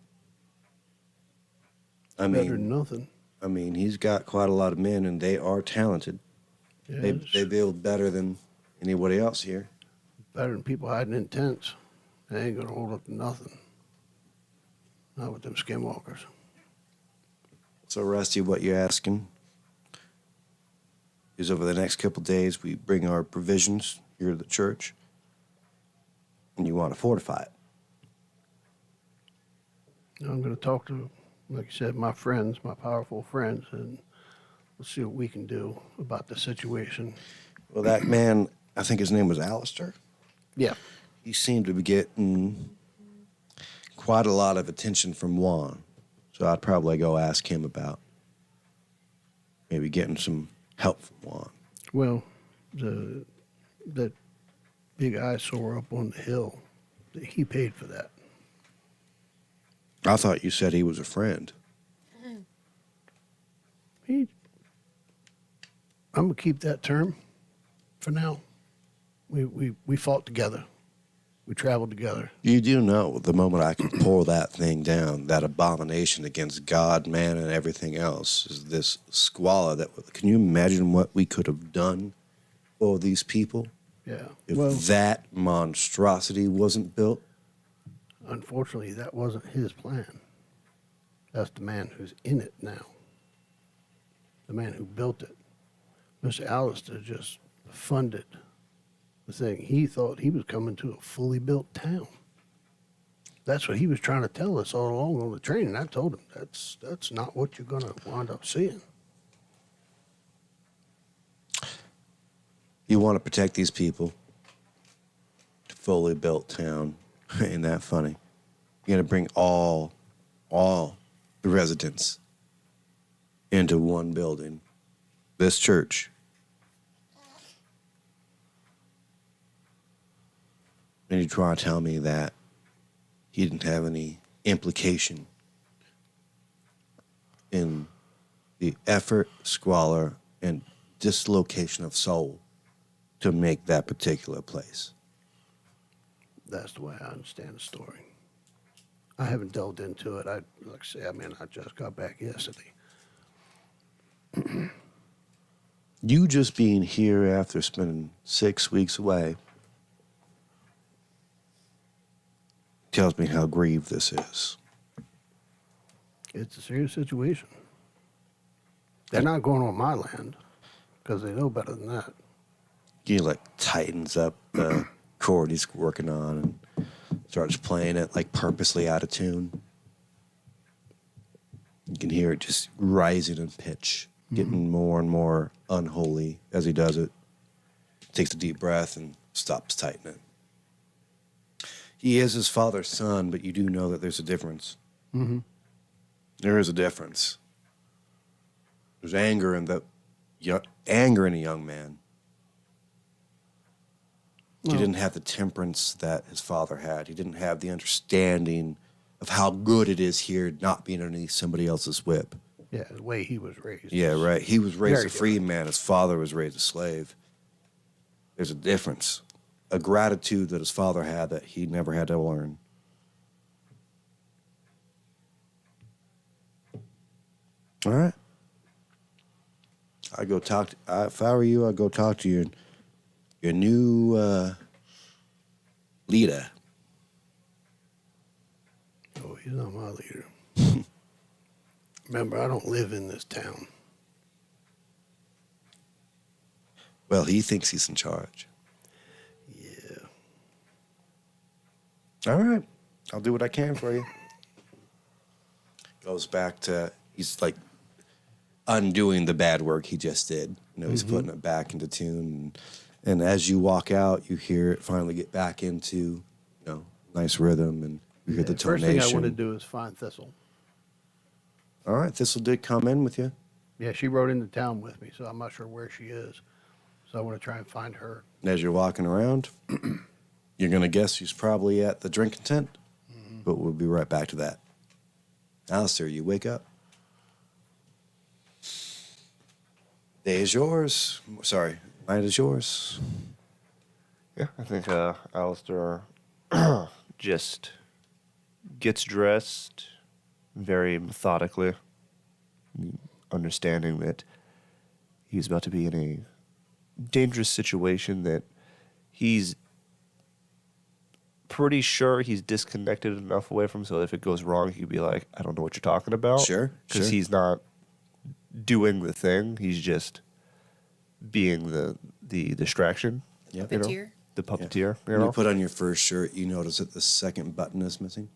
I Better than mean, nothing. he's got quite a lot of men, and they are talented. Yeah, They it's build better than anybody else here. better than people hiding in tents. They ain't gonna hold up to nothing. Not with them skinwalkers. So, Rusty, what you're asking is over the next couple of days, we bring our provisions here to the church, and you want to fortify it. I'm gonna talk to, like you said, my friends, my powerful friends, and we'll see what we can do about the situation. Well, that man, I think his name was Alister. Yeah. He seemed to be getting quite a lot of attention from Juan. So I'd probably go ask him about maybe getting some help from Juan. Well, that big eyesore up on the hill, he paid for that. I thought you said he was a friend. I'm gonna keep that term for now. We fought together. We traveled together. You do know the moment I can pour that thing down, that abomination against God, man, and everything else is this squalor. That can you imagine what we could have done for these people Yeah. if Well, that monstrosity wasn't built? unfortunately, that wasn't his plan. That's the man who's in it now. The man who built it. Mr. Alister just funded the thing. He thought he was coming to a fully built town. That's what he was trying to tell us all along on the train, and I told him that's not what you're going to wind up seeing. You want to protect these people. Fully built town. Ain't that funny? You're going to bring all the residents into one building. This church. And you try to tell me that he didn't have any implication in the effort, squalor, and dislocation of soul to make that particular place. That's the way I understand the story. I haven't delved into it. Like I say, I just got back yesterday. You just being here after spending 6 weeks away tells me how grieved this is. It's a serious situation. They're not going on my land because they know better than that. He like tightens up the chord he's working on and starts playing it like purposely out of tune. You can hear it just rising in pitch, getting more and more unholy as he does it. Takes a deep breath and stops tightening. He is his father's son, but you do know that there's a difference. Mm-hmm. There is a difference. There's anger in a young man. He Well- didn't have the temperance that his father had. He didn't have the understanding of how good it is here not being underneath somebody else's whip. Yeah, the way he was raised. Yeah, is right. He was raised very a free man. His father was raised a slave. There's a difference. A gratitude that his father had that he never had to learn. All right. I go talk. If I were you, I'd go talk to your new leader. Oh, he's not my leader. Remember, I don't live in this town. Well, he thinks he's in charge. Yeah. All right. I'll do what I can for you. Goes back to, he's like undoing the bad work he just did. You know, he's putting it back into tune. And as you walk out, you hear it finally get back into, you know, nice rhythm, and you hear the First tonation. thing I want to do is find Thistle. All right. Thistle did come in with you. Yeah, she rode into town with me, so I'm not sure where she is. So I want to try and find her. And as you're walking around, you're going to guess she's probably at the drinking tent, but we'll be right back to that. Alistair, you wake up. Day is yours. Sorry, night is yours. Yeah, I think Alistair just gets dressed very methodically, understanding that he's about to be in a dangerous situation that he's pretty sure he's disconnected enough away from, so if it goes wrong, he could be like, I don't know what you're talking about. Sure, Because sure. he's not doing the thing. He's just being the distraction. Yep. you know? Puppeteer? The puppeteer, you When know? you put on your first shirt, you notice that the second button is missing.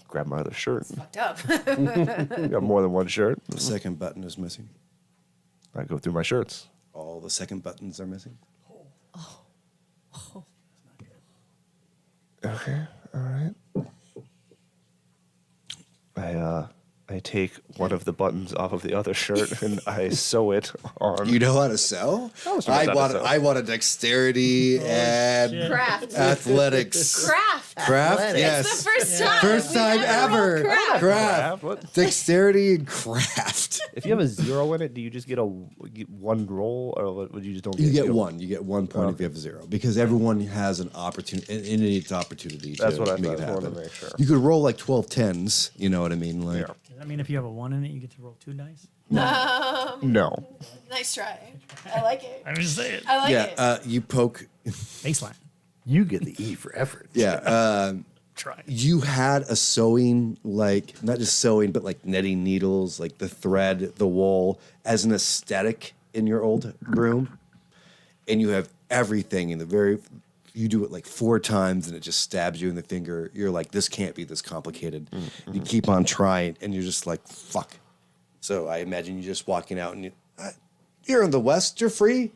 Grab my other shirt. Fucked up. I got more than one shirt. The second button is missing. I go through my shirts. All the second buttons are missing. Okay, all right. I take one of the buttons off of the other shirt and I sew it on. You know how to sew? I want I want a dexterity and Craft. athletics. Craft. Craft, Athletics. yes. It's the first time. First time ever. Craft. Craft. What? Dexterity and craft. If you have a 0 in it, do you just get one roll, or would you just don't? You get zero? one. You get 1 point if you have a 0, because everyone has an opportunity, an innate opportunity That's to what I make thought. it I wanted happen. to make sure. You could roll like 12 10s. You know what I mean? Like, Yeah. Does that mean if you have a 1 in it, you get to roll 2 dice? No. Nice try. I like it. I'm just saying. I like it. you poke. Baseline. You get the E for effort. Yeah. Try. You had a sewing, like, not just sewing, but like netting needles, like the thread, the wool, as an aesthetic in your old room. And you have everything in the very, you do it like 4 times and it just stabs you in the finger. You're like, this can't be this complicated. You keep on trying and you're just like, fuck. So I imagine you just walking out and you're in the West, you're free.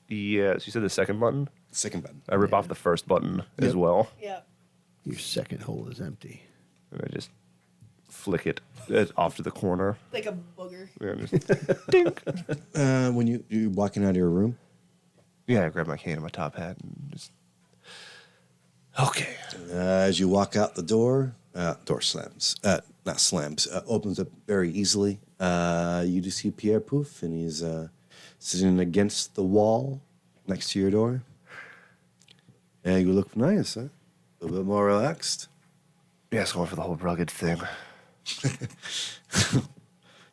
Yes, you said the second button. Second button. I rip off the first button as Yep. well, Yeah. Your second hole is empty. and I just flick it off to the corner. Like a booger. Yeah, just, When you're walking out of your room, yeah, I grab my cane and my top hat and just. Okay. as you walk out the door, door slams. Not slams. Opens up very easily. You just see Pierre Pouf, and he's sitting against the wall next to your door. And you look nice, huh? A little bit more relaxed. Yeah, it's going for the whole rugged thing.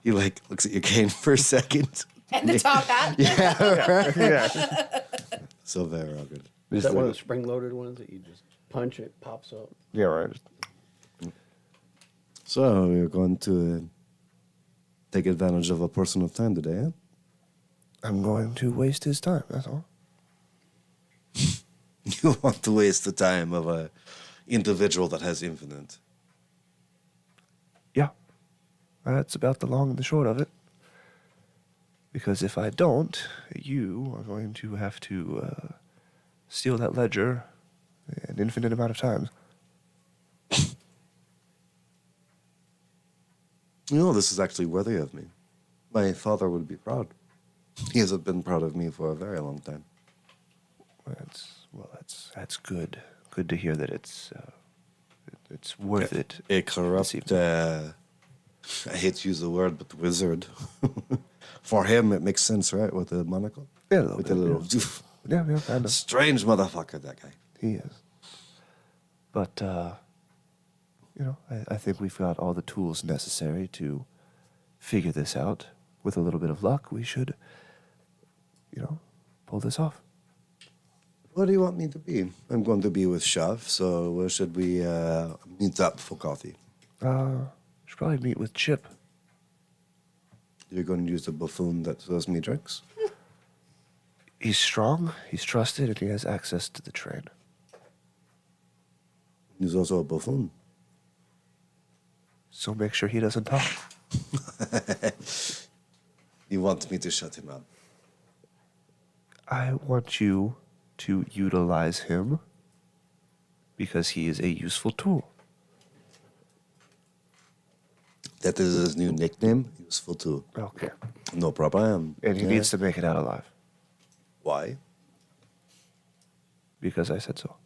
He like looks at your cane for a second. And the top hat. Yeah. So very rugged. Is that one of the spring-loaded ones that you just punch, it pops up? Yeah, right. So you're going to take advantage of a personal time today, huh? I'm going to waste his time, that's all. You want to waste the time of a individual that has infinite. Yeah. That's about the long and the short of it. Because if I don't, you are going to have to steal that ledger an infinite amount of times. You know, this is actually worthy of me. My father would be proud. He hasn't been proud of me for a very long time. That's good. Good to hear that it's worth it. A corrupt, I hate to use the word, but wizard. For him, it makes sense, right? With the monocle? Yeah, a little With bit, the little... Yeah, kind of. Strange motherfucker, that guy. He is. But, I think we've got all the tools necessary to figure this out. With a little bit of luck, we should, pull this off. What do you want me to be? I'm going to be with Shav, so where should we meet up for coffee? Should probably meet with Chip. You're going to use the buffoon that serves me drinks? He's strong, he's trusted, and he has access to the train. He's also a buffoon. So make sure he doesn't talk. You want me to shut him up? I want you to utilize him because he is a useful tool. That is his new nickname. Useful too. Okay. No problem. And he needs to make it out alive Why? because I said so.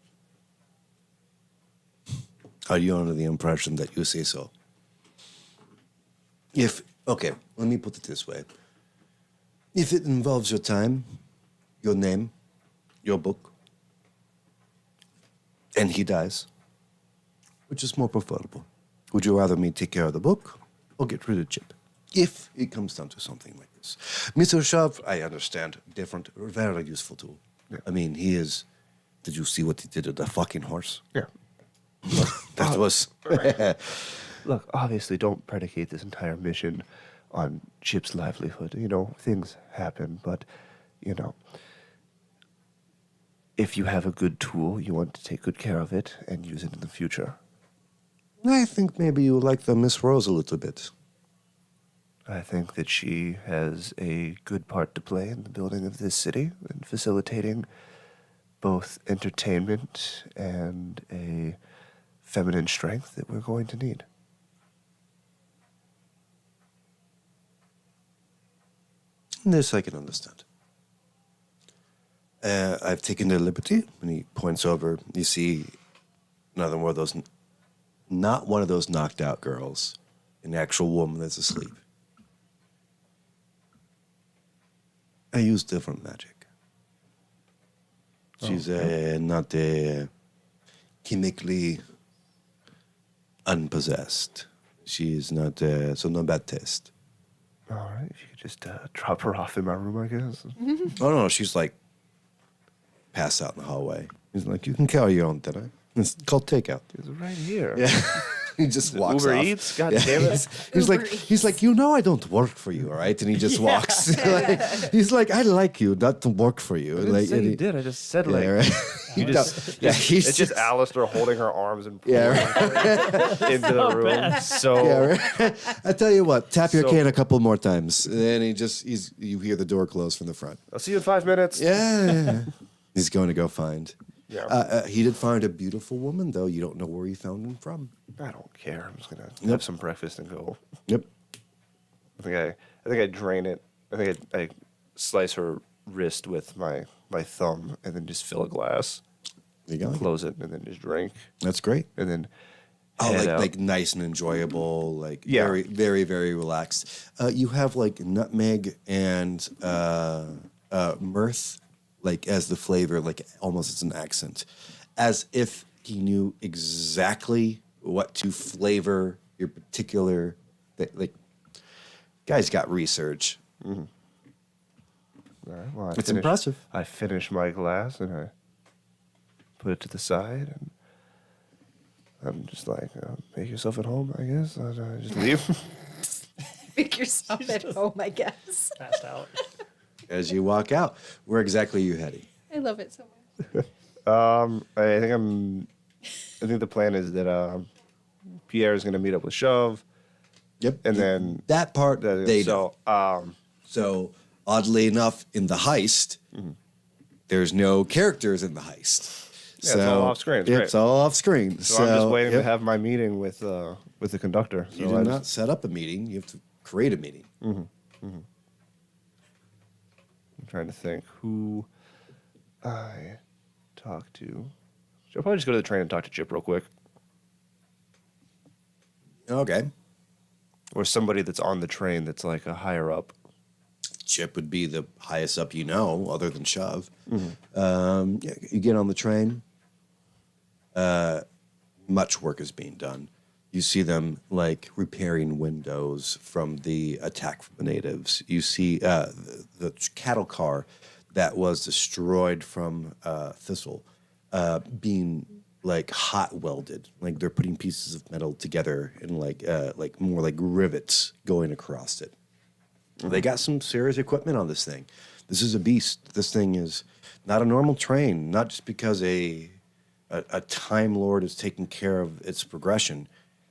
Are you under the impression that you say so? Okay, let me put it this way. If it involves your time, your name, your book, and he dies, which is more preferable? Would you rather me take care of the book or get rid of Chip? If it comes down to something like this. Mr. Shav, I understand, different, very useful tool. Yeah. I mean, he is... Did you see what he did to the fucking horse? Yeah. That was... Look, obviously, don't predicate this entire mission on Chip's livelihood. Things happen, but, if you have a good tool, you want to take good care of it and use it in the future. I think maybe you like the Miss Rose a little bit. I think that she has a good part to play in the building of this city and facilitating both entertainment and a feminine strength that we're going to need. This I can understand. I've taken the liberty, and he points over. You see Another one of those, not one of those knocked out girls, an actual woman that's asleep. I use different magic. She's not chemically unpossessed. She is not, so no bad taste. All right, if you could just drop her off in my room, I guess. Oh, no, she's like passed out in the hallway. He's like, you can carry your own dinner. It's called takeout. It's right here. Yeah. He just walks Uber off. Eats? God damn it. He's like, you know, I don't work for you, all right? And he just walks. He's like, I like you, not to work for you. I didn't Like, say and you he- did. I just said, Yeah, like, right. you just, Yeah, he's it's just Alistair holding her arms and pulling Yeah, her into the room. So, Yeah, right. I tell you what, tap your So- can a couple more times. And then you hear the door close from the front. I'll see you in 5 minutes. Yeah. He's going to go find. Yeah. He did find a beautiful woman, though. You don't know where he found them from. I don't care. I'm just gonna Yep. have some breakfast and go. Yep. I think I drain it. I think I slice her wrist with my thumb and then just fill a glass, There you go. close it, and then just drink, That's great. and then Oh, head out. like nice and enjoyable, like Yeah. very, very, very relaxed. You have like nutmeg and mirth, like as the flavor, like almost as an accent, as if he knew exactly what to flavor your particular. Like, guy's got research. All right, well, It's impressive. I finish my glass and I put it to the side, and I'm just like, make yourself at home, I guess. I just leave. Make yourself at home, I guess. Passed out. As you walk out, where exactly are you heading? I love it so much. I think the plan is that Pierre is going to meet up with Shove, Yep. and then that part they know. so So, oddly enough, in the heist, there's no characters in the heist. Yeah, it's all off screen. It's It's all off screen. So I'm just waiting to yep. have my meeting with the conductor. You So do I not just- set up a meeting. You have to create a meeting. I'm trying to think who I talk to. Should I probably just go to the train and talk to Chip real quick, Okay. or somebody that's on the train that's like a higher up. Chip would be the highest up you know, other than Shove. Yeah, you get on the train. Much work is being done. You see them like repairing windows from the attack from the natives. You see the cattle car that was destroyed from Thistle being like hot welded. Like they're putting pieces of metal together and like more like rivets going across it. They got some serious equipment on this thing. This is a beast. This thing is not a normal train, not just because a Time Lord is taking care of its progression.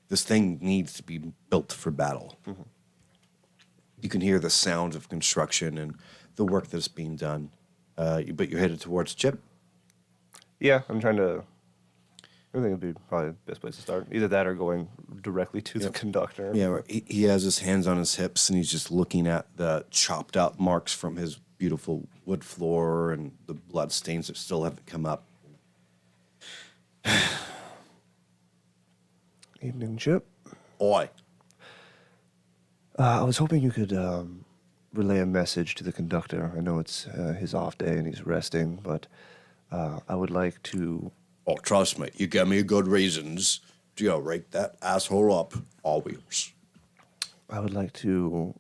This thing needs to be built for battle. You can hear the sound of construction and the work that's being done. But you're headed towards Chip. Yeah, I'm trying to. I think it'd be probably the best place to start. Either that or going directly to the conductor. Yeah, right. He has his hands on his hips and he's just looking at the chopped out marks from his beautiful wood floor and the blood stains that still haven't come up. Evening, Chip. Oi. I was hoping you could relay a message to the conductor. I know it's his off day and he's resting, but I would like to. Oh, trust me, you give me good reasons to rake that asshole up. Always. I would like to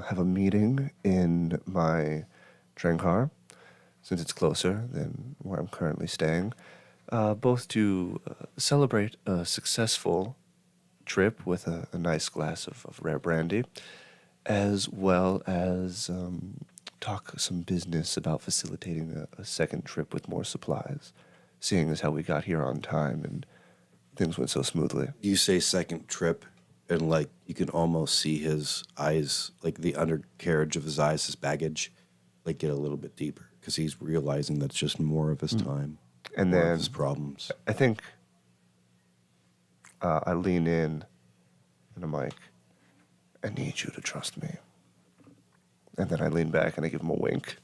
have a meeting in my train car, since it's closer than where I'm currently staying, both to celebrate a successful trip with a nice glass of rare brandy, as well as talk some business about facilitating a second trip with more supplies, seeing as how we got here on time and things went so smoothly. You say second trip, and like you can almost see his eyes, like the undercarriage of his eyes, his baggage, like get a little bit deeper because he's realizing that's just more of his time, And more then of his problems. I think I lean in and I'm like, I need you to trust me. And then I lean back and I give him a wink.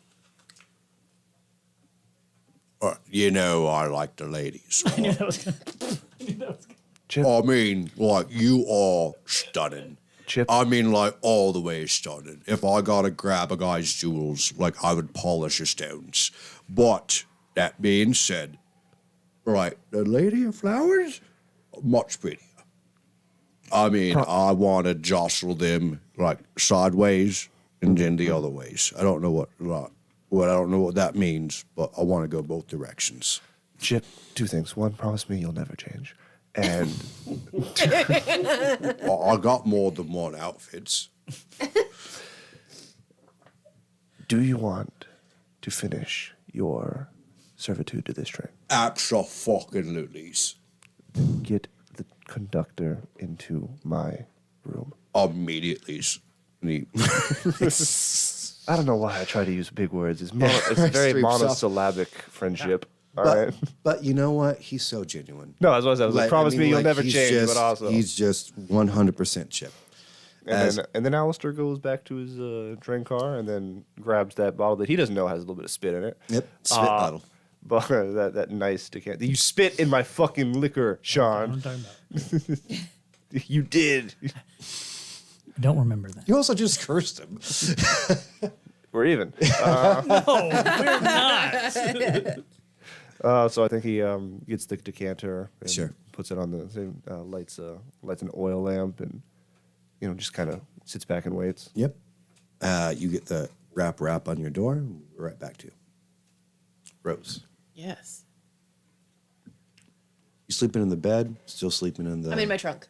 You know, I like the ladies. I knew that was gonna. I knew that was gonna. Chip. I mean, like, you are stunning. Chip. I mean, like, all the way stunning. If I gotta grab a guy's jewels, like, I would polish his stones. But, that being said, right, the Lady of Flowers, much prettier. I mean, I want to jostle them, like, sideways and then the other ways. I don't know I don't know what that means, but I want to go both directions. Chip, two things. One, promise me you'll never change. And I got more than one outfits. do you want to finish your servitude to this train? Abso-fucking-lutely. Get the conductor into my room. Immediately. I don't know why I try to use big words. It's a very Extreme self. monosyllabic friendship. All right. But you know what? He's so genuine. No, that's what I said. I was like, promise me you'll never he's change, just, but also. He's just 100% Chip. And then Alistair goes back to his train car and then grabs that bottle that he doesn't know has a little bit of spit in it. Yep, spit bottle. But that nice decanter. You spit in my fucking liquor, Sean. I'm talking about. You did. I don't remember that. You also just cursed him. We're even. No, we're not. So I think he gets the decanter and Sure. puts it on the thing, lights an oil lamp and just kind of sits back and waits. Yep. You get the rap on your door, and we're right back to you. Rose. Yes. You sleeping in the bed? Still sleeping in the... I'm in my trunk.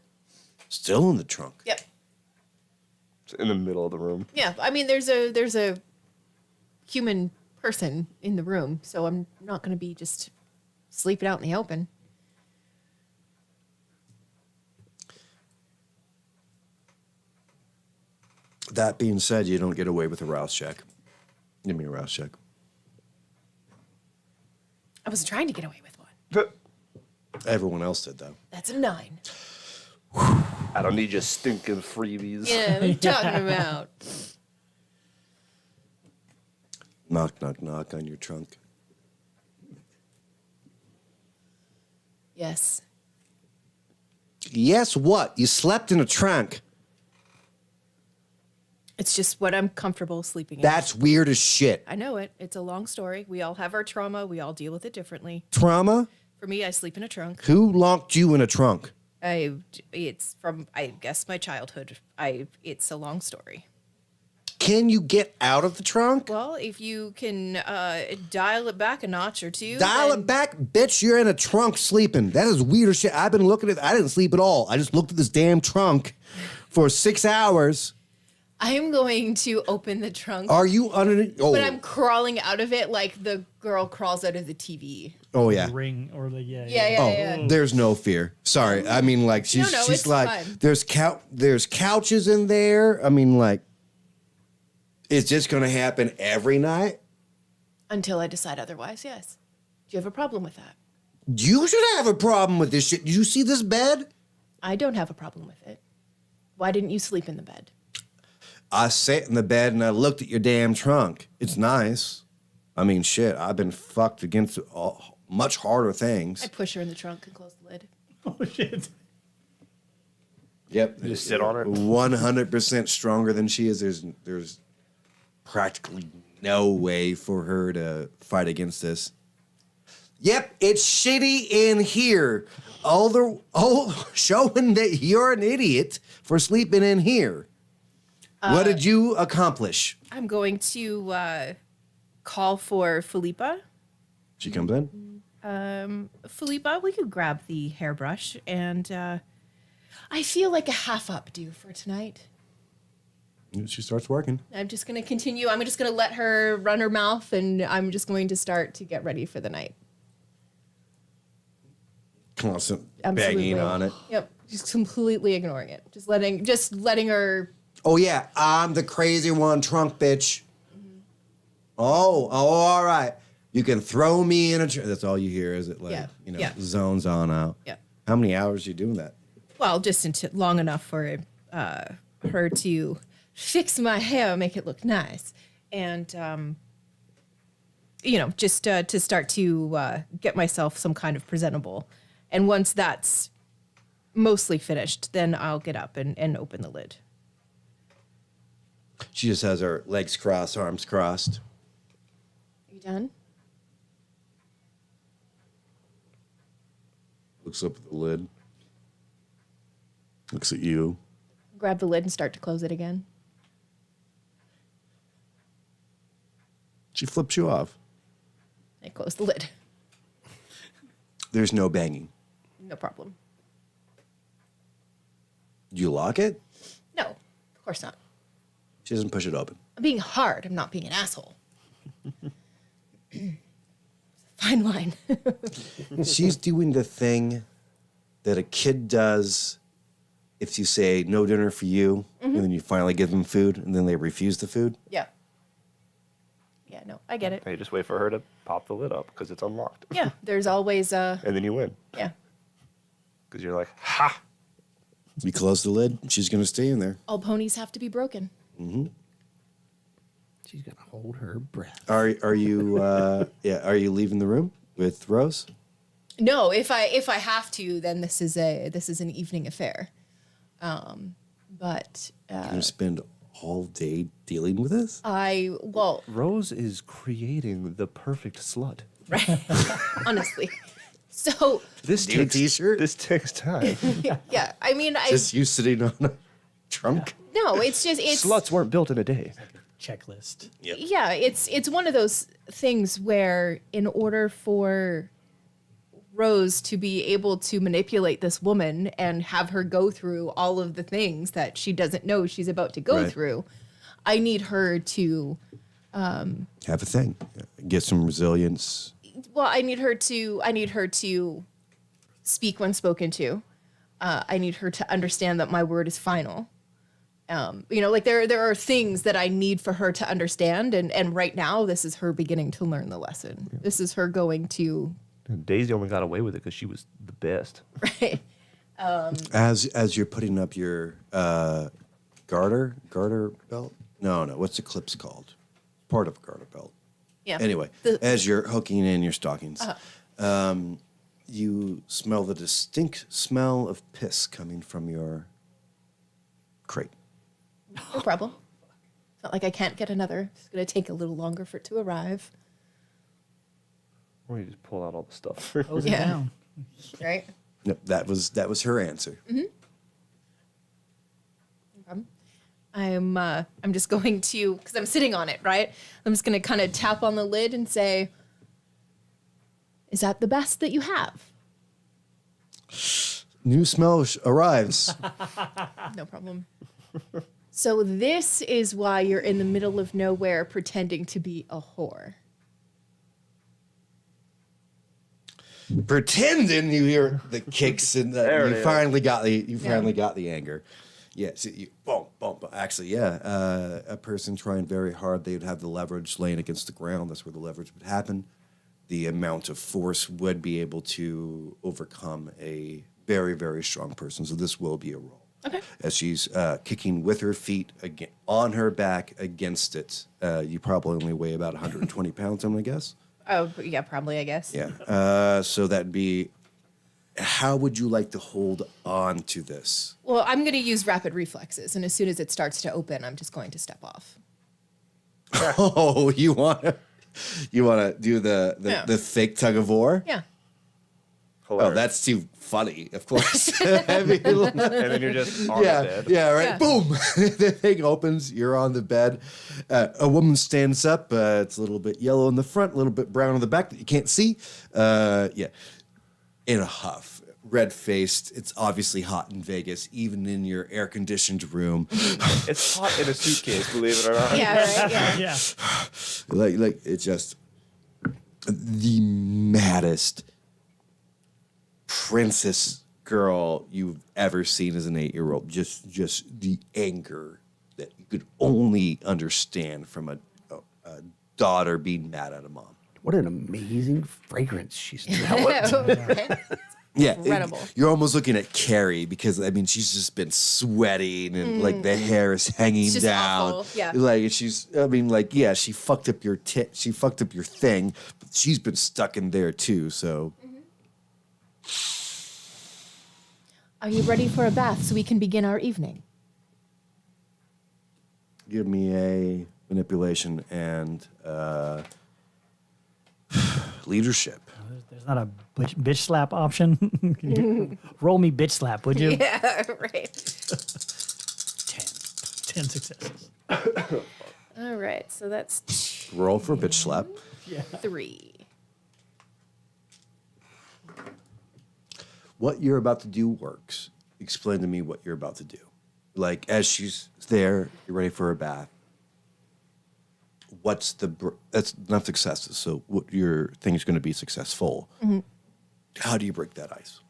Still in the trunk? Yep. It's in the middle of the room. Yeah. I mean, there's a human person in the room, so I'm not going to be just sleeping out in the open. That being said, you don't get away with a rouse check. Give me a rouse check. I was trying to get away with one. Everyone else did, though. That's a 9. I don't need your stinking freebies. Yeah, what are you talking about? Knock, knock, knock on your trunk. Yes. Yes, what? You slept in a trunk. It's just what I'm comfortable sleeping in. That's weird as shit. I know it. It's a long story. We all have our trauma. We all deal with it differently. Trauma? For me, I sleep in a trunk. Who locked you in a trunk? It's from, I guess, my childhood. It's a long story. Can you get out of the trunk? Well, if you can dial it back a notch or two. Dial then- it back, bitch. You're in a trunk sleeping. That is weird as shit. I've been looking at I didn't sleep at all. I just looked at this damn trunk for 6 hours. I am going to open the trunk. Are you underneath? Oh, But I'm crawling out of it like the girl crawls out of the TV. oh yeah. Ring or the Yeah. There's no fear. Sorry. I mean, like she's No, she's it's like fine. there's couches in there. I mean, like, it's just gonna happen every night. Until I decide otherwise, yes. Do you have a problem with that? You should have a problem with this shit. Did you see this bed? I don't have a problem with it. Why didn't you sleep in the bed? I sat in the bed and I looked at your damn trunk. It's nice. I mean, shit. I've been fucked against much harder things. I push her in the trunk and close the lid. Oh shit. Yep. Just sit on it. 100% stronger than she is. There's practically no way for her to fight against this. Yep, it's shitty in here. Showing that you're an idiot for sleeping in here. What did you accomplish? I'm going to call for Felipa. She comes in. Felipa, will you grab the hairbrush? And I feel like a half up due for tonight. She starts working. I'm just going to continue. I'm just going to let her run her mouth, and I'm just going to start to get ready for the night. Constant Absolutely. banging on it. Yep. Just completely ignoring it. Just letting her. Oh, yeah, I'm the crazy one, trunk bitch. Oh, all right. You can throw me in a trunk. That's all you hear, is it? Like, Yeah. zones on out. Yeah. How many hours are you doing that? Well, just long enough for her to fix my hair, make it look nice, and just to start to get myself some kind of presentable. And once that's mostly finished, then I'll get up and open the lid. She just has her legs crossed, arms crossed. You done? Looks up at the lid. Looks at you. Grab the lid and start to close it again. She flips you off. I close the lid. There's no banging. No problem. Do you lock it? No, of course not. She doesn't push it open. I'm being hard. I'm not being an asshole. Fine line. She's doing the thing that a kid does if you say no dinner for you, and then you finally give them food, and then they refuse the food. Yeah. Yeah, no, I get it. You just wait for her to pop the lid up because it's unlocked. Yeah, there's always And then you win yeah. because you're like, ha! You close the lid, she's going to stay in there. All ponies have to be broken. She's gonna hold her breath. Are you are you leaving the room with Rose? No, if I have to, then this is an evening affair. But You're going to spend all day dealing with this? Rose is creating the perfect slut. Honestly. So This New t-shirt? This takes time. yeah, I mean, Just you sitting on a trunk? no, it's Sluts weren't built in a day. Checklist. yeah, it's one of those things where in order for Rose to be able to manipulate this woman and have her go through all of the things that she doesn't know she's about to go Right. through, I need her to Have a thing. Get some resilience. well, I need her to speak when spoken to. I need her to understand that my word is final. Like there are things that I need for her to understand, and right now this is her beginning to learn the lesson. Yeah. This is her going to Daisy only got away with it because she was the best. right. As you're putting up your garter belt? No, what's the clips called? Part of a garter belt. Yeah. Anyway, as you're hooking in your stockings, you smell the distinct smell of piss coming from your crate. No problem. It's not like I can't get another. It's going to take a little longer for it to arrive. Or you just pull out all the stuff. Close it Yeah. down. Right? No, that was her answer. No problem. I'm just going to, because I'm sitting on it, right? I'm just going to kind of tap on the lid and say, is that the best that you have? New smell arrives. No problem. So this is why you're in the middle of nowhere pretending to be a whore. Pretending you hear the kicks and There it you is. finally got the anger. Yeah, so you boom, boom, boom. Actually, yeah, a person trying very hard, they would have the leverage laying against the ground. That's where the leverage would happen. The amount of force would be able to overcome a very, very strong person. So this will be a roll. Okay. As she's kicking with her feet on her back against it. You probably only weigh about 120 pounds, I'm going to guess. Oh, yeah, probably, I guess. Yeah. So that'd be, how would you like to hold on to this? Well, I'm going to use rapid reflexes, and as soon as it starts to open, I'm just going to step off. Oh, you want to do the Yeah. the fake tug of war? Yeah. Oh, that's too funny, of course. I mean, And then you're just on the bed. yeah, right. Yeah. Boom! The thing opens. You're on the bed. A woman stands up. It's a little bit yellow in the front, a little bit brown in the back that you can't see. Yeah, in a huff, red-faced. It's obviously hot in Vegas, even in your air-conditioned room. It's hot in a suitcase, believe it or not. Yeah, right, yeah. Yeah. like it's just the maddest princess girl you've ever seen as an 8-year-old. Just the anger that you could only understand from a daughter being mad at a mom. What an amazing fragrance she's developed. Right? Yeah, incredible. you're almost looking at Carrie because I mean she's just been sweating and like the hair is hanging It's just down. awful, yeah. Like she's, I mean, like yeah, she fucked up your she fucked up your thing, but she's been stuck in there too. So Are you ready for a bath so we can begin our evening? give me a manipulation and leadership. There's not a bitch slap option. Can you roll me bitch slap, would you? Yeah, right. 10 successes. All right, so that's Roll for bitch slap. 3. What you're about to do works. Explain to me what you're about to do. Like as she's there, you're ready for a bath. What's that's not successes. So what your thing is going to be successful. How do you break that ice?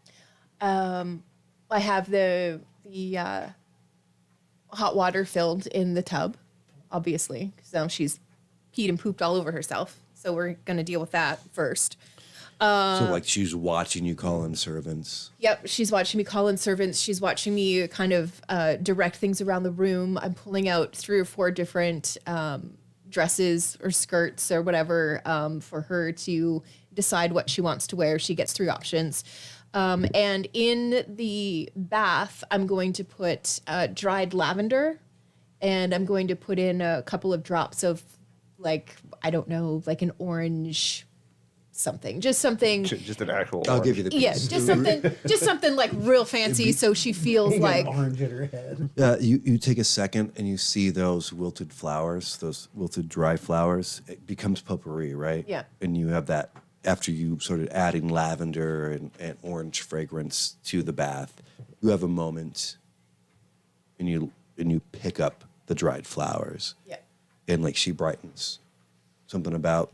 I have the hot water filled in the tub, obviously, because now she's peed and pooped all over herself. So we're going to deal with that first. So like she's watching you call in servants. Yep, she's watching me call in servants. She's watching me kind of direct things around the room. I'm pulling out 3 or 4 different dresses or skirts or whatever for her to decide what she wants to wear. She gets 3 options. And in the bath, I'm going to put dried lavender, and I'm going to put in a couple of drops of, like, I don't know, like an orange something. Just something. Just an actual. I'll give you the piece. Yeah, just something like real fancy, so she feels like orange at her head. You take a second and you see those wilted flowers, those wilted dry flowers. It becomes potpourri, right? Yeah. And you have that after you started adding lavender and orange fragrance to the bath. You have a moment, and you pick up the dried flowers. yeah. And like she brightens. Something about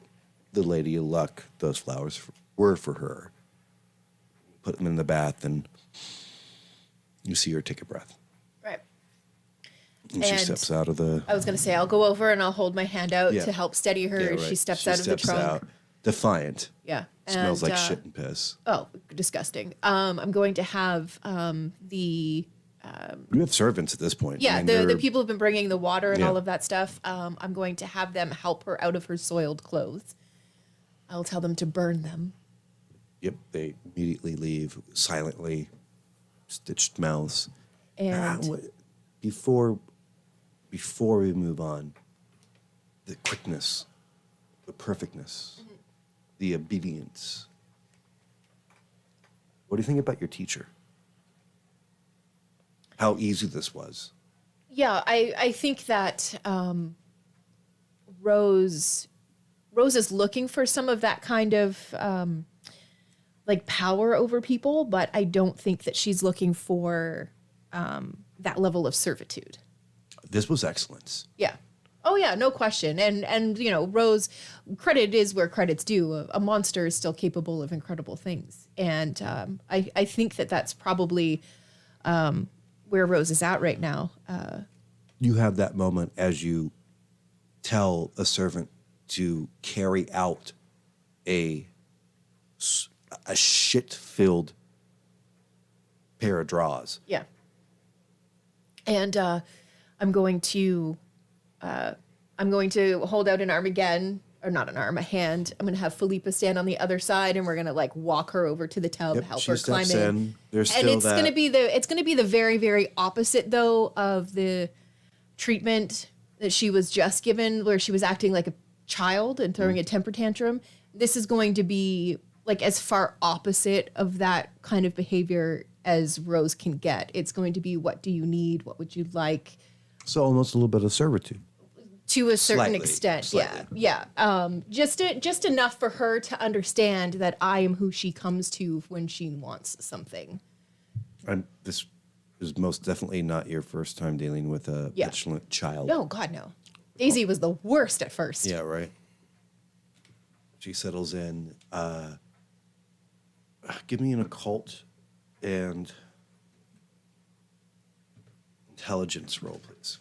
the Lady of Luck, those flowers were for her. Put them in the bath, and you see her take a breath. Right. And she And steps out of the. I was gonna say I'll go over and I'll hold my hand out Yeah. to help steady her Yeah, as she right. steps out of the trunk. out, defiant. Yeah. Smells And, like shit and piss. Oh, disgusting. I'm going to have the You have servants at this point. yeah, I mean, the they're- people who've been bringing the water and Yeah. all of that stuff. I'm going to have them help her out of her soiled clothes. I'll tell them to burn them. Yep, they immediately leave silently, stitched mouths. And Before we move on, the quickness, the perfectness, the obedience. What do you think about your teacher? How easy this was? yeah, I think that Rose is looking for some of that kind of like power over people, but I don't think that she's looking for that level of servitude. This was excellence. Yeah. Oh yeah, no question. And you know, Rose, credit is where credit's due. A monster is still capable of incredible things, and I think that that's probably where Rose is at right now. You have that moment as you tell a servant to carry out a shit-filled pair of drawers. Yeah. And I'm going to hold out an arm again, or not an arm, a hand. I'm going to have Philippa stand on the other side, and we're going to like walk her over to the tub, Yep, help she her climb steps in. in. There's And still it's that. going to be the very, very opposite though of the treatment that she was just given, where she was acting like a child and throwing a temper tantrum. This is going to be like as far opposite of that kind of behavior as Rose can get. It's going to be, what do you need? What would you like? So almost a little bit of servitude. To a certain Slightly, extent, slightly. yeah. Just enough for her to understand that I am who she comes to when she wants something. And this is most definitely not your first time dealing with a Yeah. petulant child. No, God, no. Daisy was the worst at first. Yeah, right. She settles in. Give me an occult and intelligence roll, please.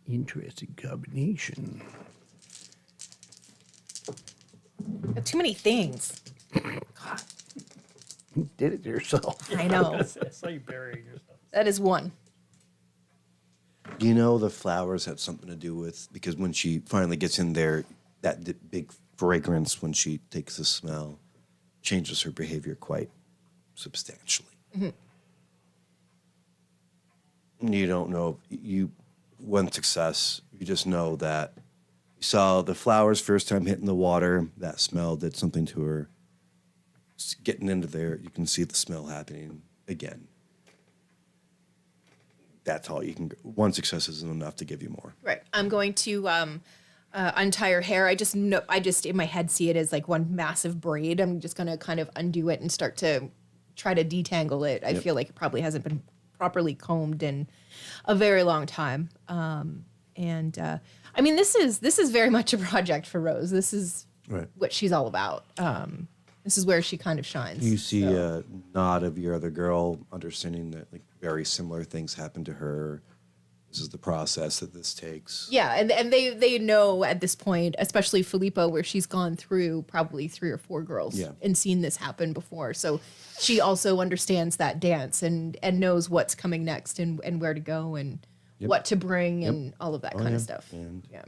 Interesting combination. Got too many things. God, You did it to yourself. I know. I saw you burying yourself. That is one. You know, the flowers had something to do with, because when she finally gets in there, that big fragrance, when she takes the smell, changes her behavior quite substantially. You don't know, one success, you just know that you saw the flowers first time hitting the water, that smell did something to her. Getting into there, you can see the smell happening again. That's all you can. One success isn't enough to give you more. Right. I'm going to untie her hair. I just know. I just in my head see it as like one massive braid. I'm just going to kind of undo it and start to try to detangle it. I feel like it probably hasn't been properly combed in a very long time. I mean, this is very much a project for Rose. This is Right. what she's all about. This is where she kind of shines. You see So- a nod of your other girl, understanding that like very similar things happen to her. This is the process that this takes. Yeah, and they know at this point, especially Filippo, where she's gone through probably 3 or 4 girls Yeah. and seen this happen before. So she also understands that dance and knows what's coming next and where to go and what to bring and all of that kind yeah. of stuff. And- yeah.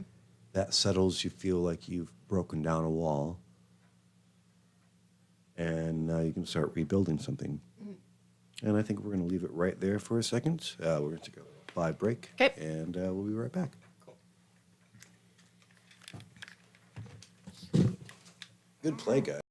That settles. You feel like you've broken down a wall, and now you can start rebuilding something. And I think we're going to leave it right there for a second. We're going to go 5 break, 'Kay. and we'll be right back. Good play, guys.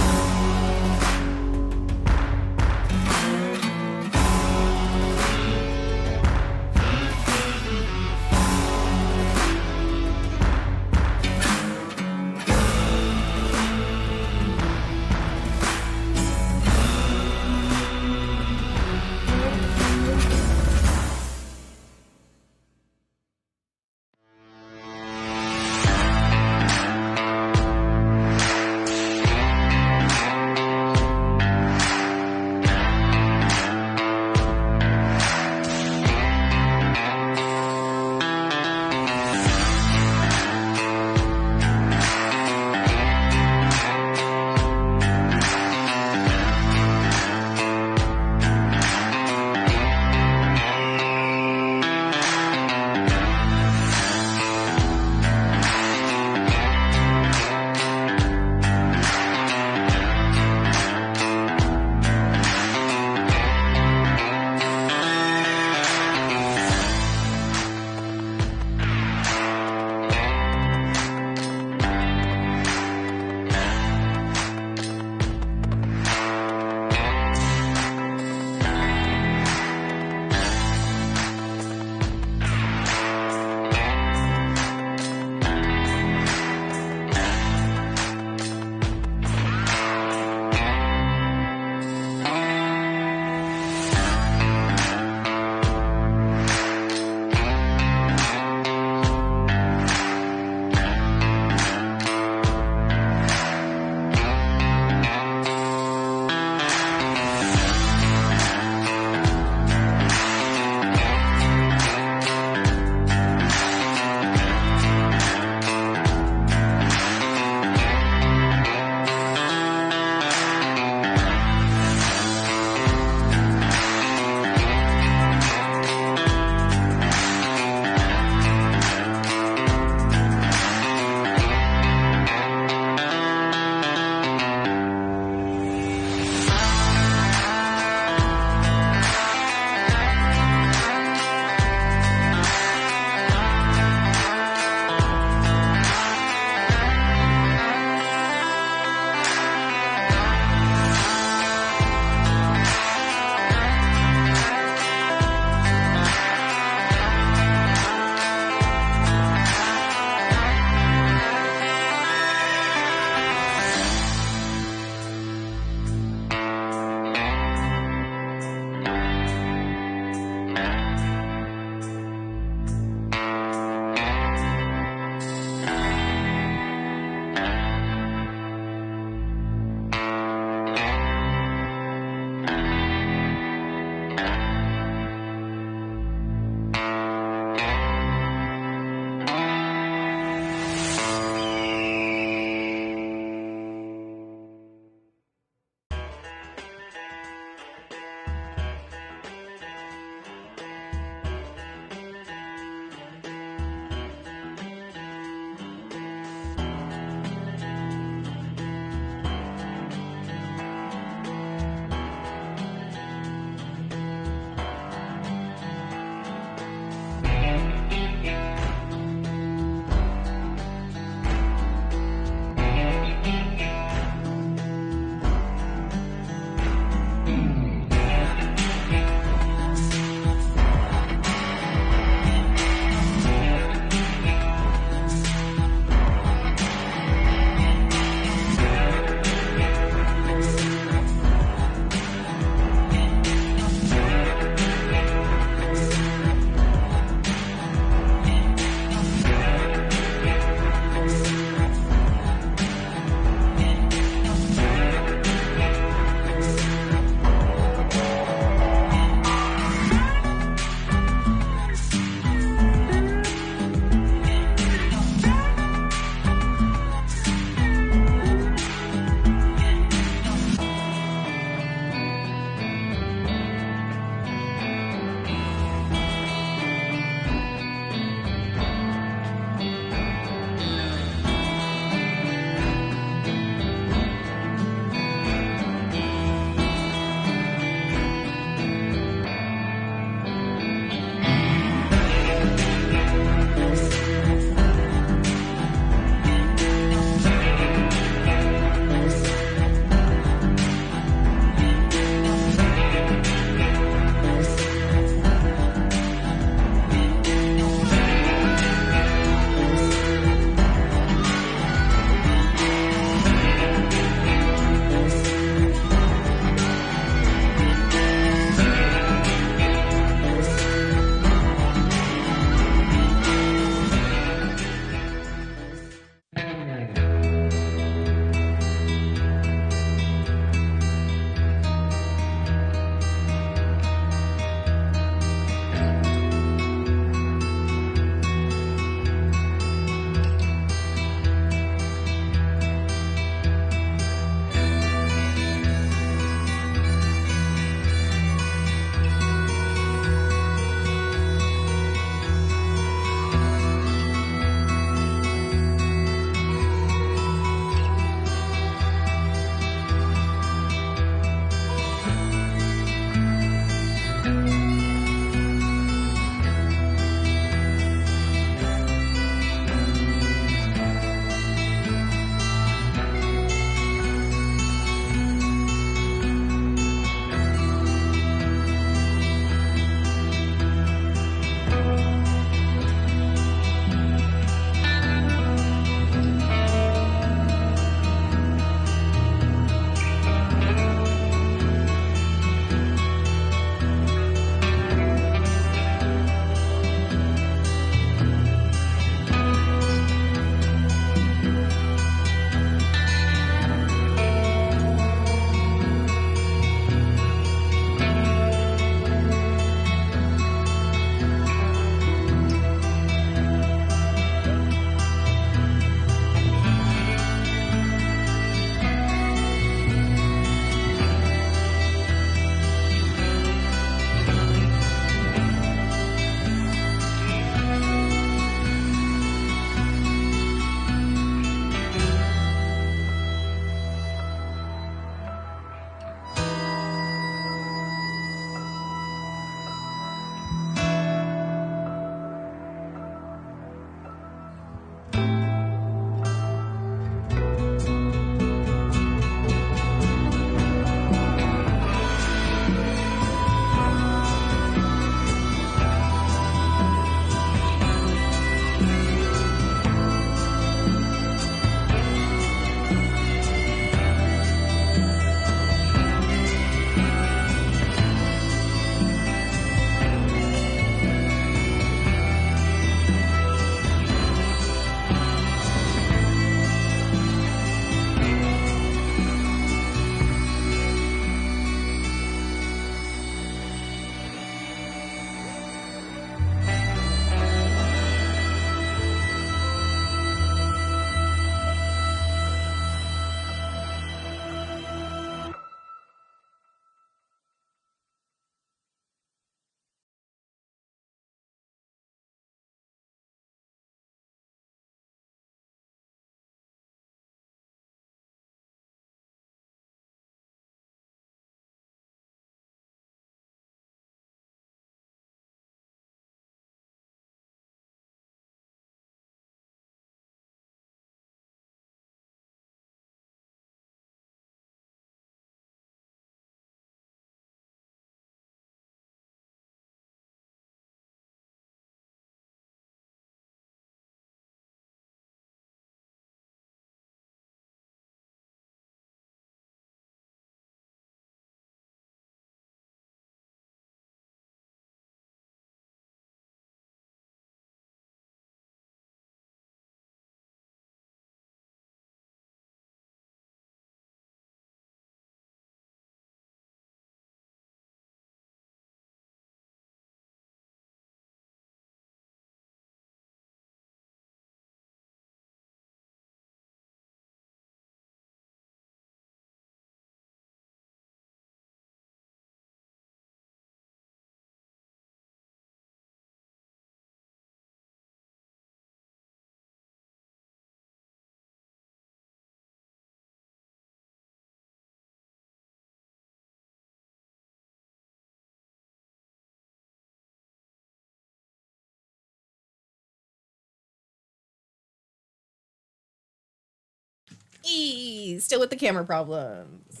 Still with the camera problems.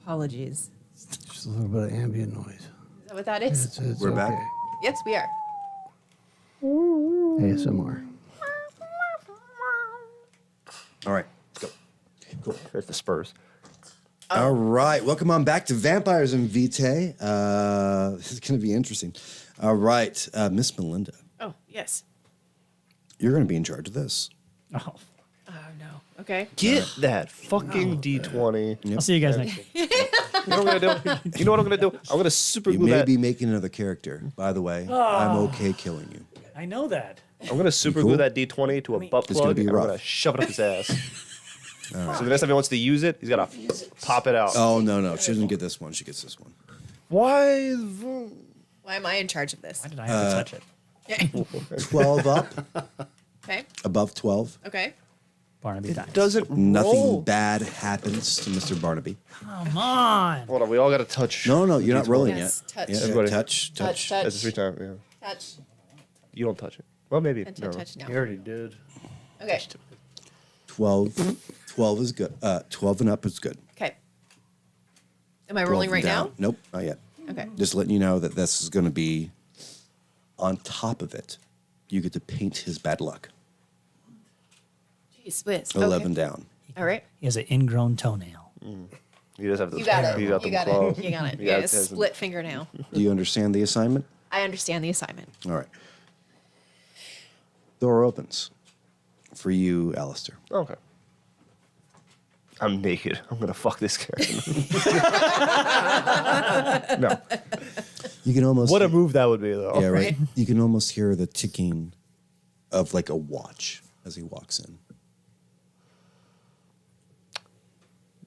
Apologies. Just a little bit of ambient noise. Is that what that is? It's We're back. okay. Yes, we are. ASMR. All right, let's go. Cool. There's the Spurs. All right, welcome on back to Vampires and Vitae. This is going to be interesting. All right, Miss Melinda, Oh, yes. you're going to be in charge of this. Oh, Oh, no. Okay. Get that fucking D20. I'll see you guys next week. You know what I'm gonna do? You know what I'm gonna do? I'm gonna super You glue may that. be making another character. By the way, I'm okay killing you. I know that. I'm gonna super glue that D20 to a butt It's gonna plug, be and I'm rough. gonna shove it up his ass. So the next time he wants to use it, he's gotta pop it out. Oh no, she doesn't get this one. She gets this one. Why? Why am I in charge of this? Why did I have to touch it? 12 up, Okay. above 12. Okay. Barnaby dies. Doesn't Nothing roll. bad happens to Mr. Barnaby. Come on. Hold on, we all gotta touch. No, you're not rolling Yes, yet. touch. Yeah, Everybody. touch. Touch. That's a 3 times. Yeah. Touch. You don't touch it. Well, maybe. Touch. No. Touch now. You already did. Okay. 12 is good. 12 and up is good. Okay. Am I 12 rolling and right down. now? Nope, not yet. Okay. Just letting you know that this is going to be on top of it. You get to paint his bad luck. Jeez whiz. 11 Okay. down. All right. He has an ingrown toenail. He does have those. You got it. He got You them got claws. it. You got it. He Yeah, has them. split fingernail. Do you understand the assignment? I understand the assignment. All right. Door opens for you, Alistair. Okay. I'm naked. I'm gonna fuck this character. No. You can almost What a move that would be, though. Yeah, right. Right. You can almost hear the ticking of like a watch as he walks in.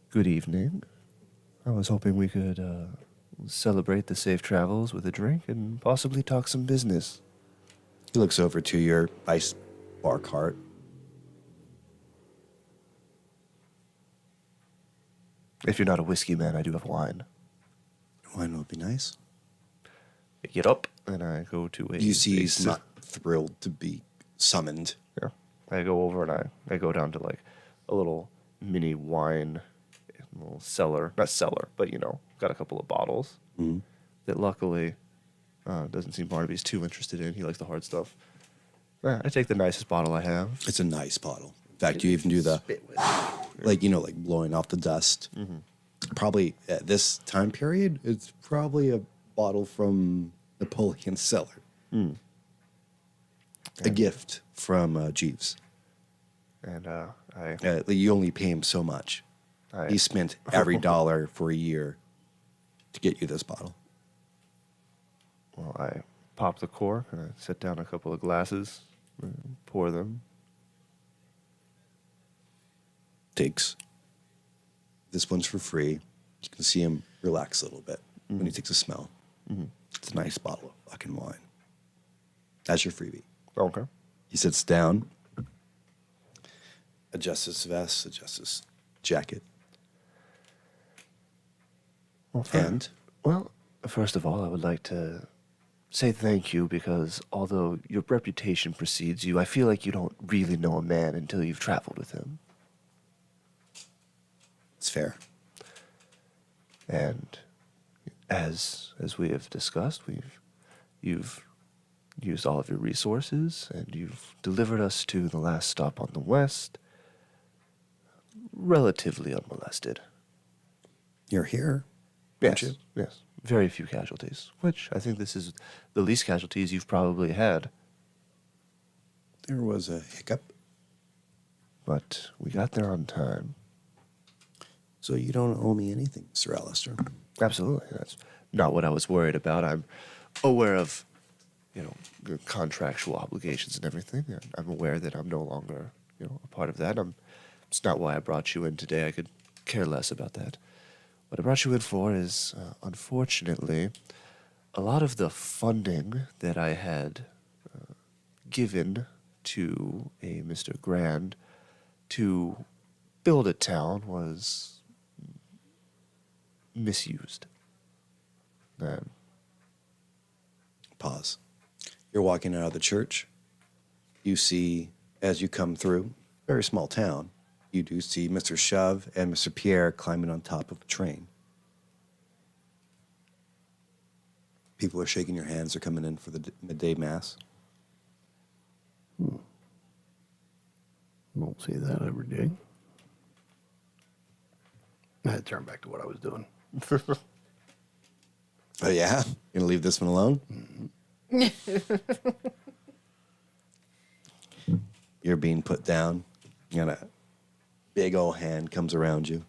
Good evening. I was hoping we could celebrate the safe travels with a drink and possibly talk some business. He looks over to your ice bar cart. If you're not a whiskey man, I do have wine. Wine would be nice. I get up and I go to a. You see, a he's si- not thrilled to be summoned. Yeah. I go over and I go down to like a little mini wine, little cellar. Not cellar, but you know, got a couple of bottles that luckily doesn't seem Barnaby's too interested in. He likes the hard stuff. I take the nicest bottle I have. It's a nice bottle. In fact, you even do the like like blowing off the dust. Probably at this time period, it's probably a bottle from Napoleon's cellar. A gift from Jeeves. And I You only pay him so much. He spent every dollar for a year to get you this bottle. Well, I pop the cork and I set down a couple of glasses, pour them. Takes. This one's for free. You can see him relax a little bit when he takes a smell. It's a nice bottle of fucking wine. That's your freebie. Okay. He sits down, adjusts his vest, adjusts his jacket, Well, and well, first of all, I would like to say thank you because although your reputation precedes you, I feel like you don't really know a man until you've traveled with him. it's fair. And as we have discussed, you've used all of your resources and you've delivered us to the last stop on the west relatively unmolested. You're here. aren't Yes, you? yes. Very few casualties, which I think this is the least casualties you've probably had. There was a hiccup, But we got there on time. so you don't owe me anything, Sir Alistair. Absolutely. That's not what I was worried about. I'm aware of, your contractual obligations and everything. And I'm aware that I'm no longer, a part of that. It's not why I brought you in today. I could care less about that. What I brought you in for is, unfortunately, a lot of the funding that I had given to a Mr. Grand to build a town was misused. And Pause. You're walking out of the church. you see, as you come through, very small town, you do see Mr. Shove and Mr. Pierre climbing on top of a train. People are shaking your hands. They're coming in for the midday mass. Won't see that every day. I had to turn back to what I was doing. Oh, yeah? You're going to leave this one alone? You're being put down. And a big old hand comes around you,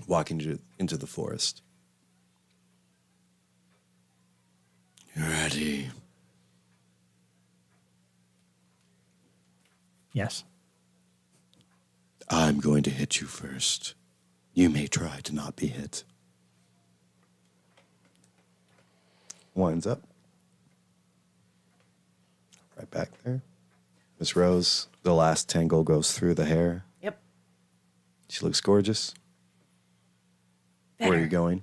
walking you into the forest. You're ready. Yes. I'm going to hit you first. You may try to not be hit. Winds up. Right back there. Miss Rose, the last tangle goes through the hair. Yep. She looks gorgeous. Where are you going?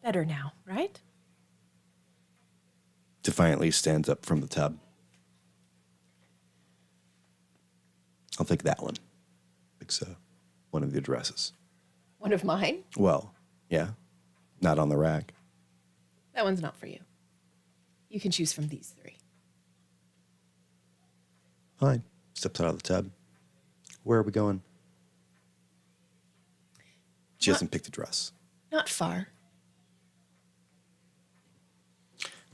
Better now, right? Defiantly stands up from the tub. I'll take that one. Picks one of the dresses. One of mine? Well, yeah. Not on the rack. That one's not for you. You can choose from these three. Fine. Steps out of the tub. Where are we going? She hasn't picked a dress. Not far.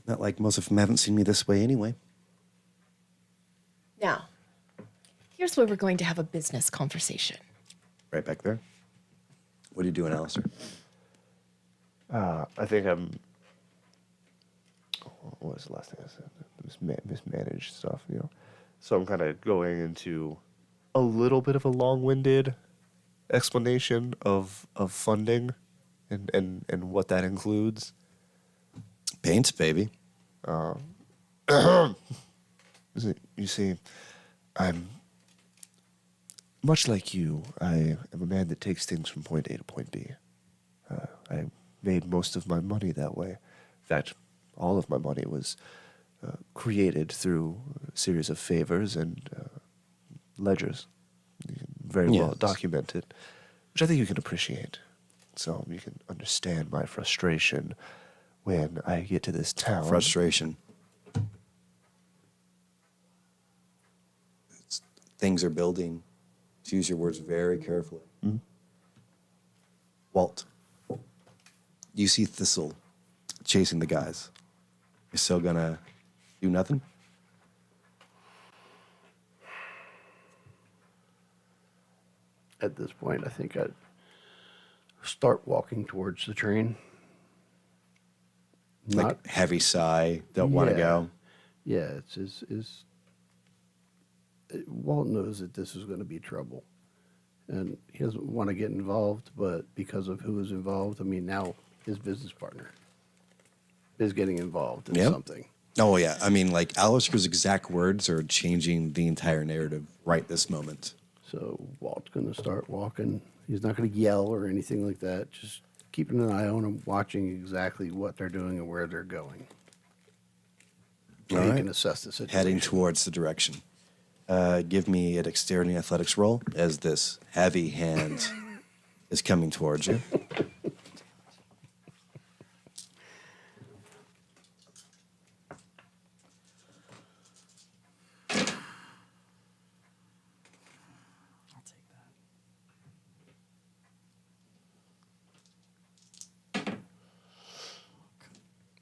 Not like most of them haven't seen me this way anyway. Now, here's where we're going to have a business conversation. Right back there. What are you doing, Alister? I think I'm. What was the last thing I said? Mismanaged stuff, you know. So I'm kind of going into a little bit of a long-winded explanation of funding and what that includes. Paint, baby. You see, I'm much like you. I am a man that takes things from point A to point B. I made most of my money that way. In fact, all of my money was created through a series of favors and ledgers, very well Yes. documented, which I think you can appreciate. So you can understand my frustration when I get to this town. Frustration. Things are building. To use your words very carefully. Mm-hmm. Walt, you see Thistle chasing the guys. You're still gonna do nothing? At this point, I think I'd start walking towards the train. Like heavy sigh, don't want to Yeah. go. Yeah, Walt knows that this is going to be trouble, and he doesn't want to get involved. But because of who is involved, I mean, now his business partner is getting involved in Yep. something. Oh yeah, I mean, like Alister's exact words are changing the entire narrative right this moment. So Walt's going to start walking. He's not going to yell or anything like that. Just keeping an eye on him, watching exactly what they're doing and where they're going. So All he right. can assess the situation. Heading towards the direction. Give me a dexterity and athletics roll as this heavy hand is coming towards you. I'll take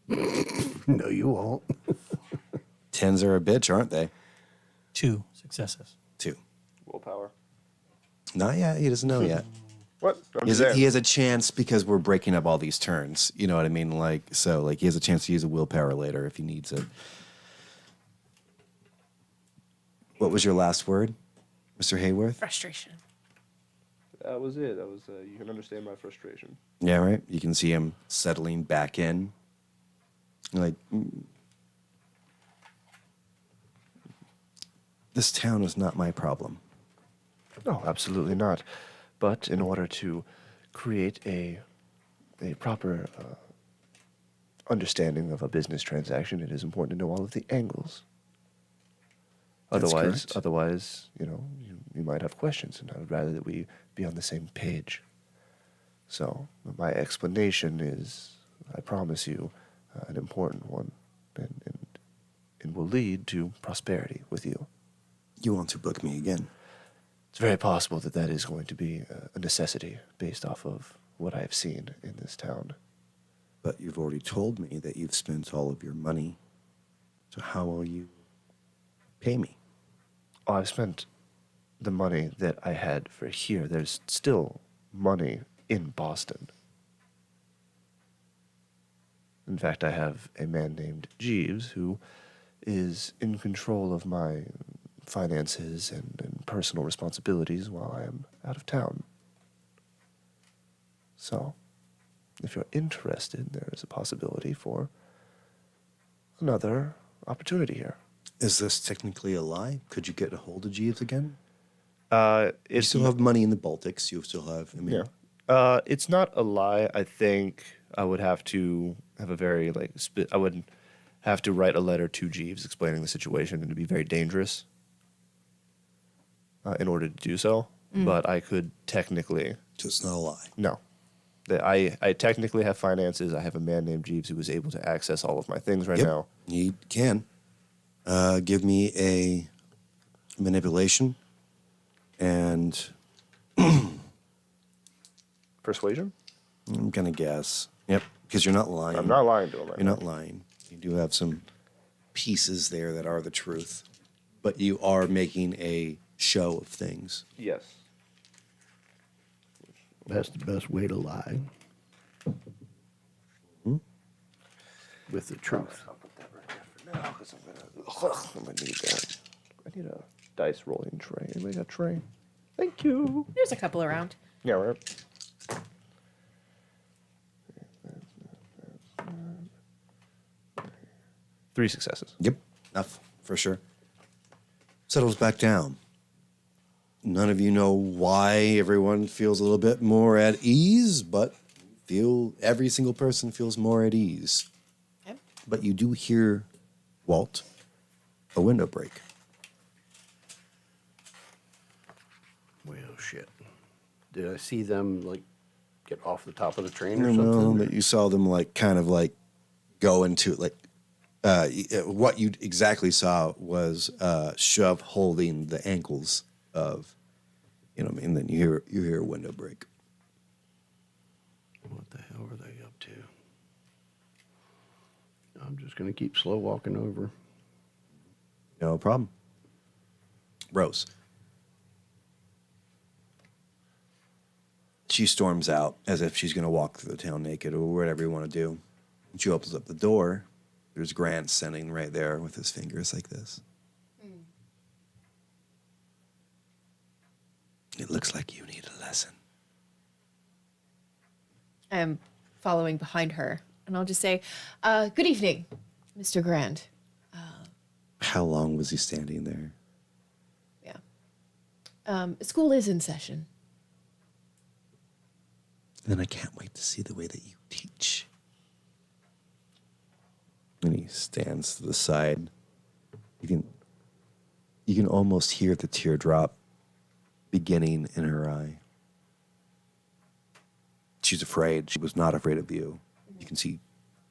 that. No, you won't. Tens are a bitch, aren't they? 2 successes. 2. Willpower. Not yet. He doesn't know yet. What? I'm He has a chance because we're breaking up all these turns. You know what I mean? Like, so, like, he has a chance to use a willpower later if he needs it. What was your last word, Mr. Hayworth? Frustration. That was it. That was. You can understand my frustration. Yeah, right. You can see him settling back in. Like, this town is not my problem. No, absolutely not. But in order to create a proper understanding of a business transaction, it is important to know all of the angles. That's Otherwise, correct. otherwise, you might have questions, and I would rather that we be on the same page. So my explanation is, I promise you, an important one, and will lead to prosperity with you. You want to book me again? It's very possible that that is going to be a necessity based off of what I have seen in this town. But you've already told me that you've spent all of your money. So how will you pay me? Oh, I've spent the money that I had for here. There's still money in Boston. In fact, I have a man named Jeeves who is in control of my finances and personal responsibilities while I am out of town. So, if you're interested, there is a possibility for another opportunity here. Is this technically a lie? Could you get a hold of Jeeves again? You It's still have money in the Baltics. You still have, It's not a lie. I think I would have to have a very I would have to write a letter to Jeeves explaining the situation, and it'd be very dangerous in order to do so. But I could technically so it's not a lie. no. That I technically have finances. I have a man named Jeeves who is able to access all of my things right now. You can. Give me a manipulation and Persuasion? I'm going to guess. Yep, because you're not lying. I'm not lying to him right You're now. not lying. You do have some pieces there that are the truth, but you are making a show of things. Yes. That's the best way to lie. With the truth. I'll put that right there for now because I'm gonna need that. I need a dice rolling tray. Anybody got a tray? Thank you. There's a couple around. Yeah, right. 3 successes. Yep, enough for sure. Settles back down. None of you know why everyone feels a little bit more at ease, but every single person feels more at ease. Okay. But you do hear, Walt, a window break. Well, shit. Did I see them, get off the top of the train or No, something? but you saw them go into what you exactly saw was Shove holding the ankles of, and then you hear a window break. What the hell were they up to? I'm just going to keep slow walking over. No problem. Rose. She storms out as if she's going to walk through the town naked or whatever you want to do. When she opens up the door, there's Grant standing right there with his fingers like this. It looks like you need a lesson. I'm following behind her, and I'll just say, good evening, Mr. Grant. How long was he standing there? Yeah. School is in session. Then I can't wait to see the way that you teach. And he stands to the side. You can almost hear the teardrop beginning in her eye. She's afraid. She was not afraid of you. You can see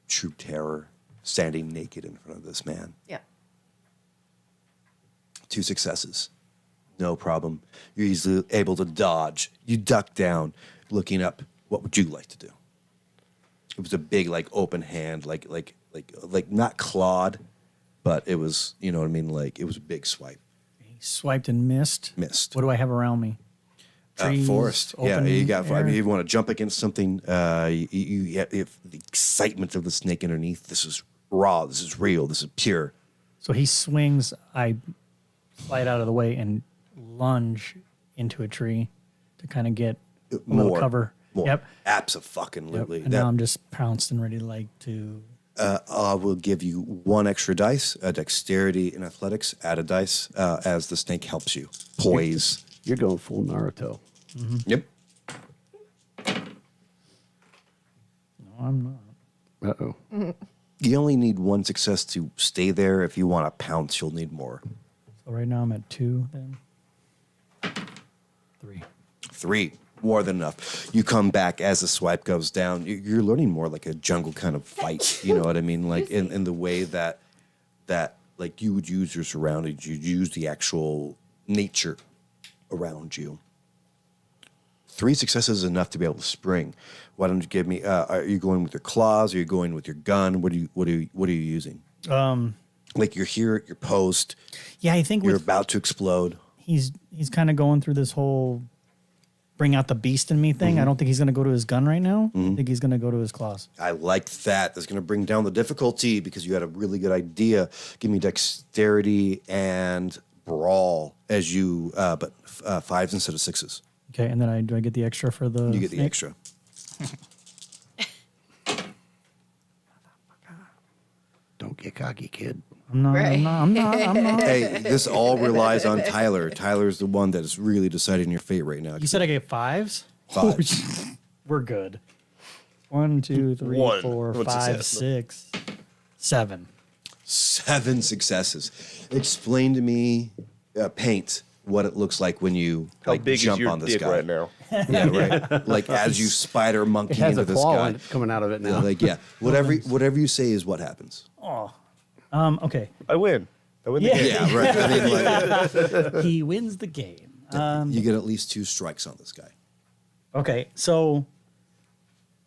true terror standing naked in front of this man. Yeah. 2 successes. No problem. You're easily able to dodge. You duck down, looking up. What would you like to do? It was a big, open hand, like not clawed, but it was, you know what I mean? It was a big swipe. He swiped and missed. Missed. What do I have around me? Trees, Forest. Yeah, open you got. I air? mean, you want to jump against something. If the excitement of the snake underneath. This is raw. This is real. This is pure. So he swings. I slide out of the way and lunge into a tree to kind of get a little More. cover. More. Yep. Absolutely. And now I'm just pounced and ready to. I will give you 1 extra dice, dexterity and athletics. Add a dice as the snake helps you poise. You're going full Naruto. Yep. No, I'm not. Uh-oh. You only need 1 success to stay there. If you want to pounce, you'll need more. So right now I'm at 2 then. 3. 3, more than enough. You come back as the swipe goes down. You're learning more like a jungle kind of fight. You know what I mean? Like in the way that like you would use your surroundings, you'd use the actual nature around you. 3 successes is enough to be able to spring. Why don't you give me? Are you going with your claws? Are you going with your gun? What are you using? Like you're here at your post. Yeah, I think You're with about to explode. he's kind of going through this whole bring out the beast in me thing. I don't think he's going to go to his gun right now. I think he's going to go to his claws. I like that. That's going to bring down the difficulty because you had a really good idea. Give me dexterity and brawl as you, but 5s instead of 6s. Okay, and then do I get the extra for the You get the snake? extra. Don't get cocky, kid. I'm not. Right. I'm not. Hey, this all relies on Tyler. Tyler's the one that is really deciding your fate right now. You said I get 5s? 5s. We're good. 1, 2, 3, One. 4, One 5, success. 6, 7. 7 successes. Explain to me, paint what it looks like when you How like big jump is your on this dick guy right now? Yeah, right. Like as you spider monkey It has into a this claw guy. in it coming out of it now. Like whatever you say is what happens. Okay. I win. I win the Yeah. game. Yeah, right. I mean, like, He wins the game. you get at least 2 strikes on this guy. Okay, so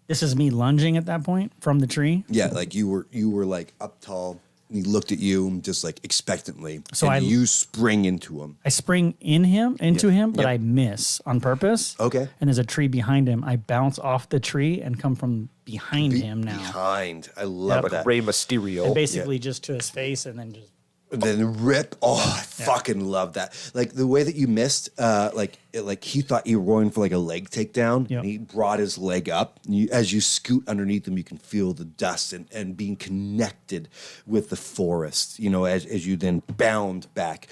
this is me lunging at that point from the tree. Yeah, like you were like up tall. And he looked at you just like expectantly. So and I- you spring into him. I spring into him, but Yep. I miss on purpose. Okay. And there's a tree behind him. I bounce off the tree and come from behind him now. Behind. I love Yep. that. Rey Mysterio. And basically just to his face and then just Then rip. Oh, I fucking love that. Like the way that you missed. Like he thought you were going for like a leg takedown. Yep. And he brought his leg up. And as you scoot underneath him, you can feel the dust and being connected with the forest. You know, as you then bound back.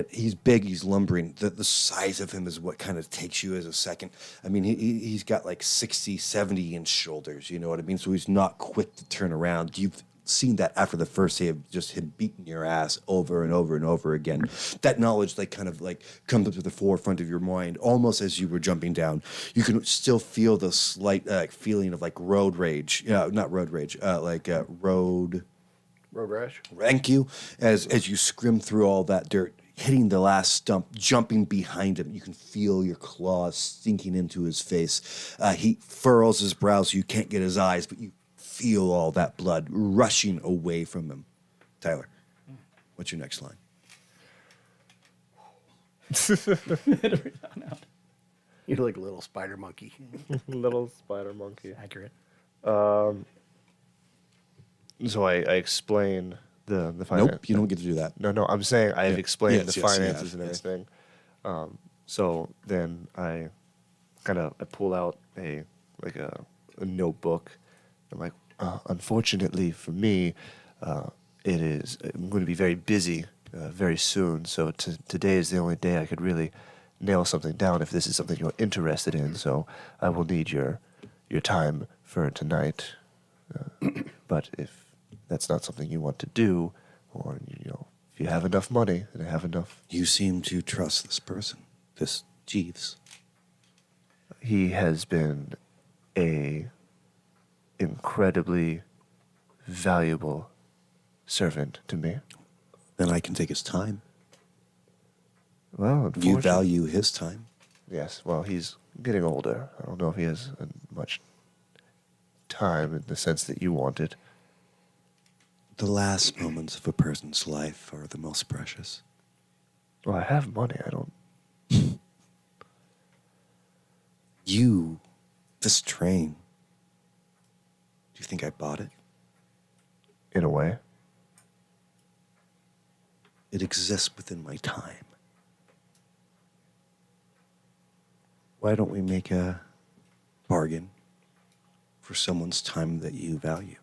He's big. He's lumbering. The size of him is what kind of takes you as a second. I mean, he's got like 60, 70 inch shoulders. You know what I mean? So he's not quick to turn around. You've seen that after the first day of just him beating your ass over and over and over again. That knowledge like kind of like comes up to the forefront of your mind almost as you were jumping down. You can still feel the slight feeling of like road rage. Not road rage, road. Road rash. Thank you. As you scrim through all that dirt, hitting the last stump, jumping behind him, you can feel your claws sinking into his face. He furrows his brows. You can't get his eyes, but you feel all that blood rushing away from him. Tyler, what's your next line? You're like a little spider monkey. Little spider monkey. accurate. So I explain the finance. Nope, you don't get to do that. No, I'm saying I've Yeah. explained Yes, the yes, you finances have, and yes. everything. So then I pull out a notebook. I'm like, unfortunately for me, I'm going to be very busy very soon. So today is the only day I could really nail something down if this is something you're interested in. So I will need your time for tonight. But if that's not something you want to do, or if you have enough money and have enough, You seem to trust this person, this Jeeves. he has been a incredibly valuable servant to me. Then I can take his time. Well, You unfortunately, value his time. yes. Well, he's getting older. I don't know if he has much time in the sense that you want it. The last moments of a person's life are the most precious. Well, I have money. I don't. This train. Do you think I bought it? In a way. It exists within my time. Why don't we make a bargain for someone's time that you value?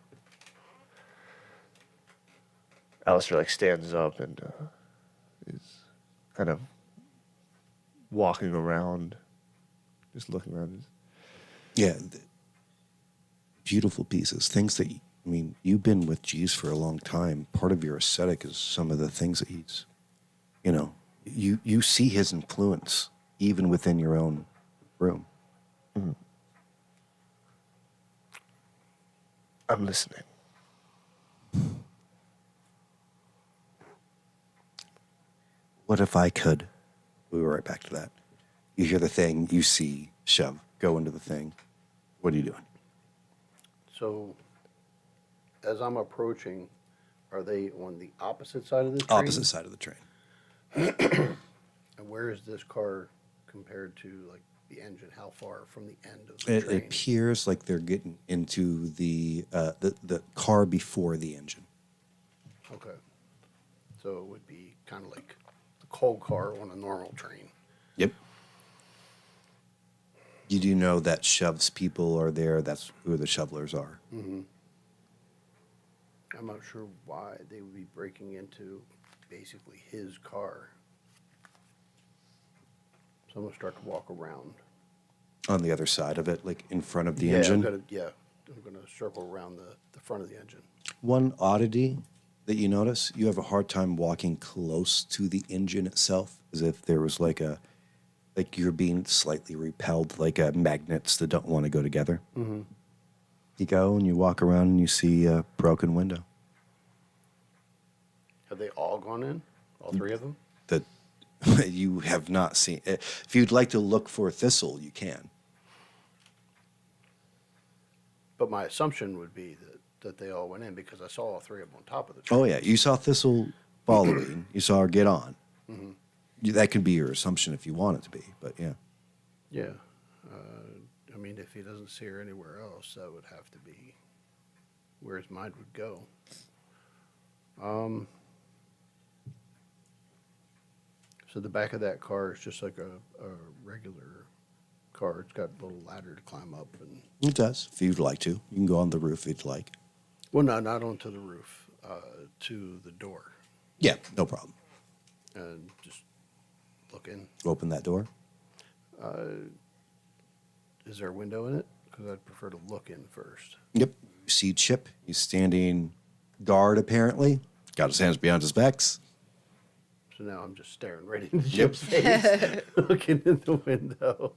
Alistair stands up and is kind of walking around, just looking around. Yeah, beautiful pieces, things that, you've been with Jeeves for a long time. Part of your aesthetic is some of the things that he's You know, you see his influence even within your own room. I'm listening. What if I could? We were right back to that. You hear the thing, you see Shove go into the thing. What are you doing? So, as I'm approaching, are they on the opposite side of the train? Opposite side of the train. And where is this car compared to like the engine? How far from the end of the It train? appears like they're getting into the car before the engine. Okay. So it would be kind of like the coal car on a normal train. Yep. You do know that Shove's people are there. That's who the shovelers are. I'm not sure why they would be breaking into basically his car. So I'm gonna start to walk around. On the other side of it, like in front of the I'm engine. gonna circle around the front of the engine. One oddity that you notice, you have a hard time walking close to the engine itself, as if there was like you're being slightly repelled, like magnets that don't want to go together. Mm-hmm. You go and you walk around and you see a broken window. Have they all gone in? All three of them? That you have not seen. If you'd like to look for Thistle, you can. But my assumption would be that they all went in because I saw all three of them on top of the train. Oh yeah, you saw Thistle following. You saw her get on. Mm-hmm. That could be your assumption if you want it to be, but yeah. Yeah. I mean, if he doesn't see her anywhere else, that would have to be where his mind would go. So the back of that car is just like a regular car. It's got a little ladder to climb up. And It does, if you'd like to. You can go on the roof if you'd like. well, no, not onto the roof, to the door. Yeah, no problem. And just look in. Open that door. Is there a window in it? Because I'd prefer to look in first. Yep. You see Chip. He's standing guard, apparently. Got his hands behind his backs. So now I'm just staring right into Chip's face, looking in the window.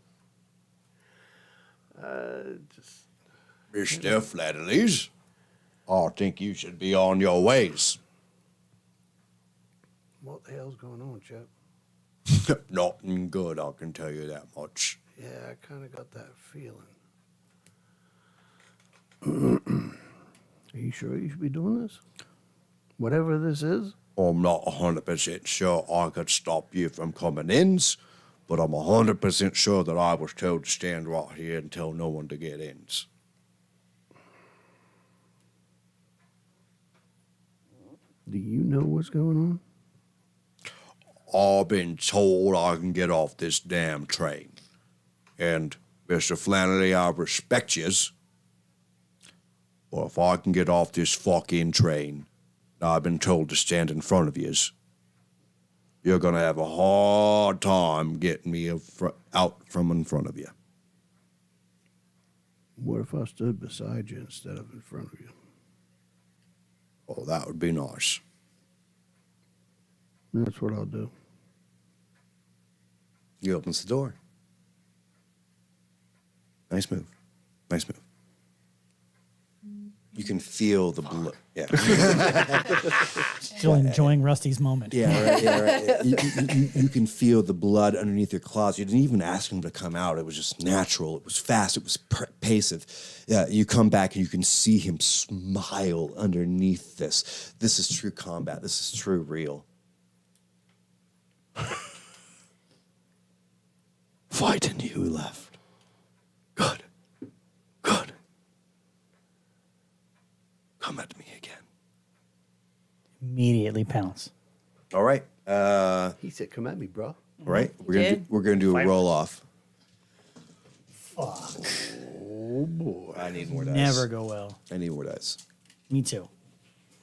Just Mr. Flatterleys, I think you should be on your ways. what the hell's going on, Chip? Nothing good, I can tell you that much. Yeah, I kind of got that feeling. Are you sure you should be doing this? Whatever this is? I'm not 100% sure I could stop you from coming in, but I'm 100% sure that I was told to stand right here and tell no one to get in. Do you know what's going on? I've been told I can get off this damn train. And, Mr. Flannery, I respect yous. But if I can get off this fucking train, and I've been told to stand in front of yous, you're gonna have a hard time getting me out from in front of you. What if I stood beside you instead of in front of you? Oh, that would be nice. That's what I'll do. He opens the door. Nice move. Nice move. You can feel the blood. Yeah. Still enjoying Rusty's moment. Yeah, right. Yeah, right. You can feel the blood underneath your claws. You didn't even ask him to come out. It was just natural. It was fast. It was passive. Yeah, you come back and you can see him smile underneath this. This is true combat. This is true real. Why didn't you left? Good. Good. Come at me again. Immediately pounce. All right. He said, come at me, bro. All right. Did. We're gonna do a roll off. Fuck. Oh, boy. I need more dice. Never go well. I need more dice. Me too.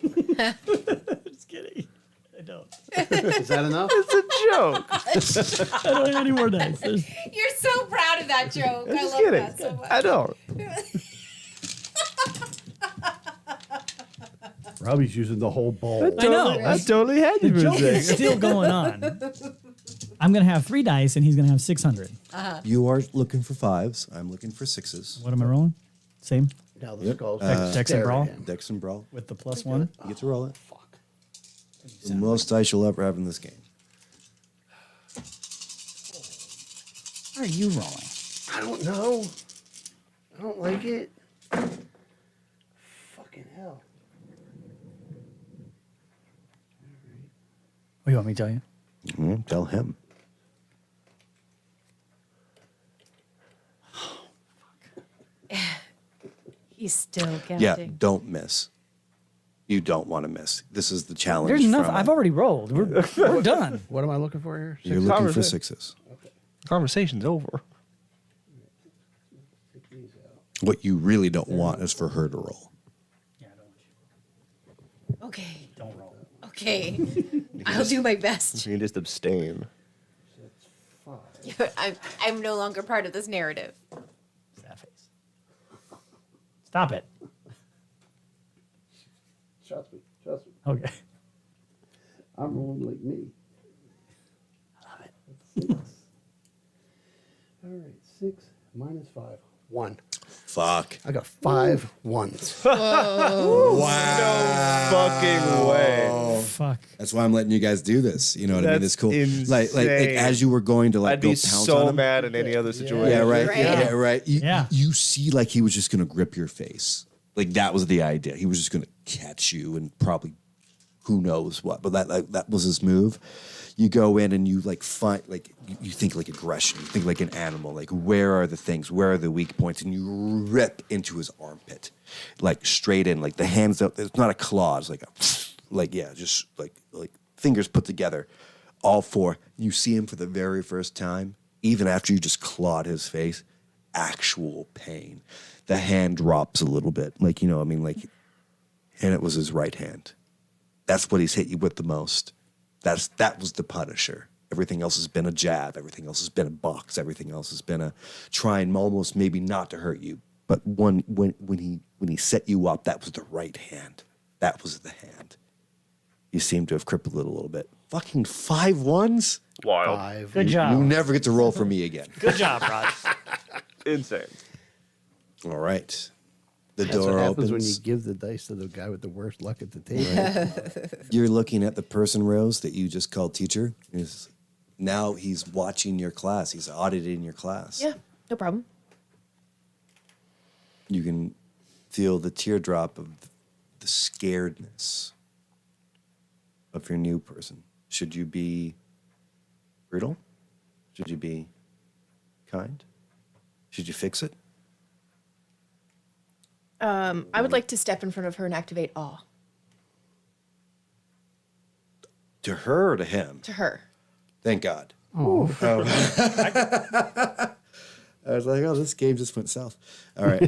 Just kidding. I don't. Is that enough? I don't have any more dice. You're so proud of that joke. I love kidding. that so much. I don't. Robbie's using the whole bowl. I know. I totally had you The for a joke is second. still going on. I'm going to have 3 dice, and he's going to have 600. You are looking for 5s. I'm looking for 6s. What am I rolling? Same Now the skulls. Dex and Brawl? Dex and Brawl. with the +1. You get to roll it. Fuck. The most dice you'll ever have in this game. What are you rolling? I don't know. I don't like it. Fucking hell. What do you want me to tell you? Tell him. He's still counting. Yeah, don't miss. You don't want to miss. This is the challenge. There's enough. from I've it. already rolled. We're done. What am I looking for here? You're looking for Conversation. 6s. Conversation's over. Take these out. What you really don't want is for her to roll. Yeah, I don't want you. Okay. Don't roll. Okay. I'll do my best. You can just abstain. That's 5. I'm no longer part of this narrative. That face. Stop it. Trust me. Trust me. Okay. I'm rolling like me. I love it. 6. All right, 6 minus 5. 1. Fuck. I got 5 ones. Fucking way. Fuck. That's why I'm letting you guys do this. You know what I mean? That's It's cool. Like insane. as you were going to I'd go be pounce on so him. mad in any other situation. Yeah, right. Right. Yeah, right. You, Yeah. you see, like he was just gonna grip your face. Like that was the idea. He was just gonna catch you and probably who knows what. But that was his move. You go in and you like find like you think like aggression. You think like an animal. Like where are the things? Where are the weak points? And you rip into his armpit, like straight in. Like the hands out. It's not a claw. It's like just like fingers put together, all 4. You see him for the very first time, even after you just clawed his face. Actual pain. The hand drops a little bit, and it was his right hand. That's what he's hit you with the most. That was the Punisher. Everything else has been a jab. Everything else has been a box. Everything else has been a trying almost maybe not to hurt you. But when he set you up, that was the right hand. That was the hand. You seem to have crippled it a little bit. Fucking 5 ones? Wild. 5. Good You job. never get to roll for me again. Good job, Rod. Insane. All right. The That's door what happens when you opens. give the dice to the guy with the worst luck at the table. You're looking at the person, Rose, that you just called teacher. Now he's watching your class. He's auditing your class. Yeah, no problem. You can feel the teardrop of the scaredness of your new person. Should you be brutal? Should you be kind? Should you fix it? I would like to step in front of her and activate awe To her or to him? to her. Thank God. Oh, I was like, oh, this game just went south. All right.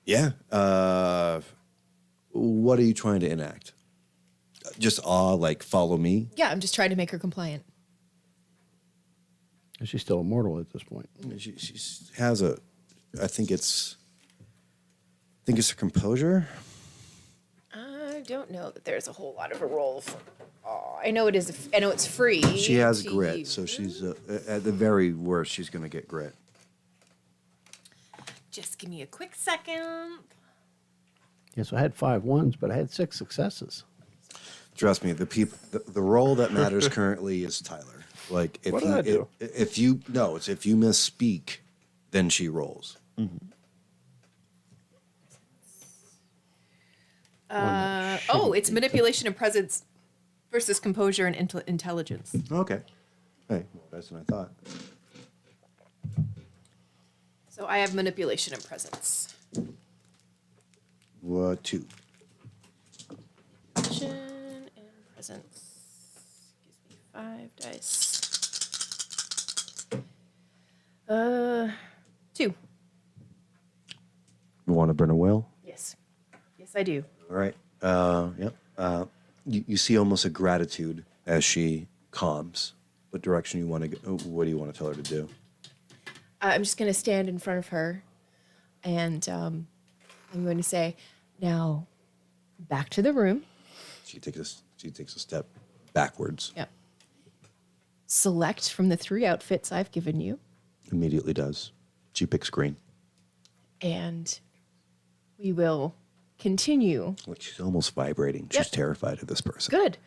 Yeah. What are you trying to enact? Just awe, like follow me? Yeah, I'm just trying to make her compliant. she's still immortal at this point. She has a, I think it's her composure. I don't know that there's a whole lot of a role for awe. I know it is. I know it's free. She has to grit, use. so she's at the very worst, she's going to get grit. Just give me a quick second. Yes, I had 5 ones, but I had 6 successes. Trust me, the role that matters currently is Tyler. Like if What did I do? if you misspeak, then she rolls. It's manipulation and presence versus composure and intelligence. Okay. Hey, more dice than I thought. So I have manipulation and presence. What 2? Manipulation and presence. Gives me 5 dice. 2. You want to burn a whale? Yes. Yes, I do. All right. Yep. You see almost a gratitude as she calms. What direction you want to go? What do you want to tell her to do? I'm just going to stand in front of her and I'm going to say, Now, back to the room. She takes a step backwards. Yeah. Select from the 3 outfits I've given you, Immediately does. She picks green. and we will continue. Like she's almost vibrating. She's Yep. terrified of this person. Good.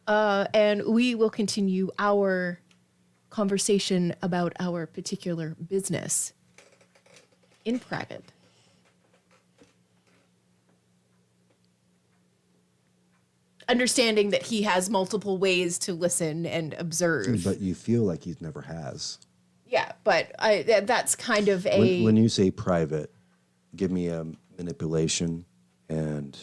And we will continue our conversation about our particular business in private. Understanding that he has multiple ways to listen and observe. But you feel like he never has. Yeah, but that's kind of When you say private, give me a manipulation and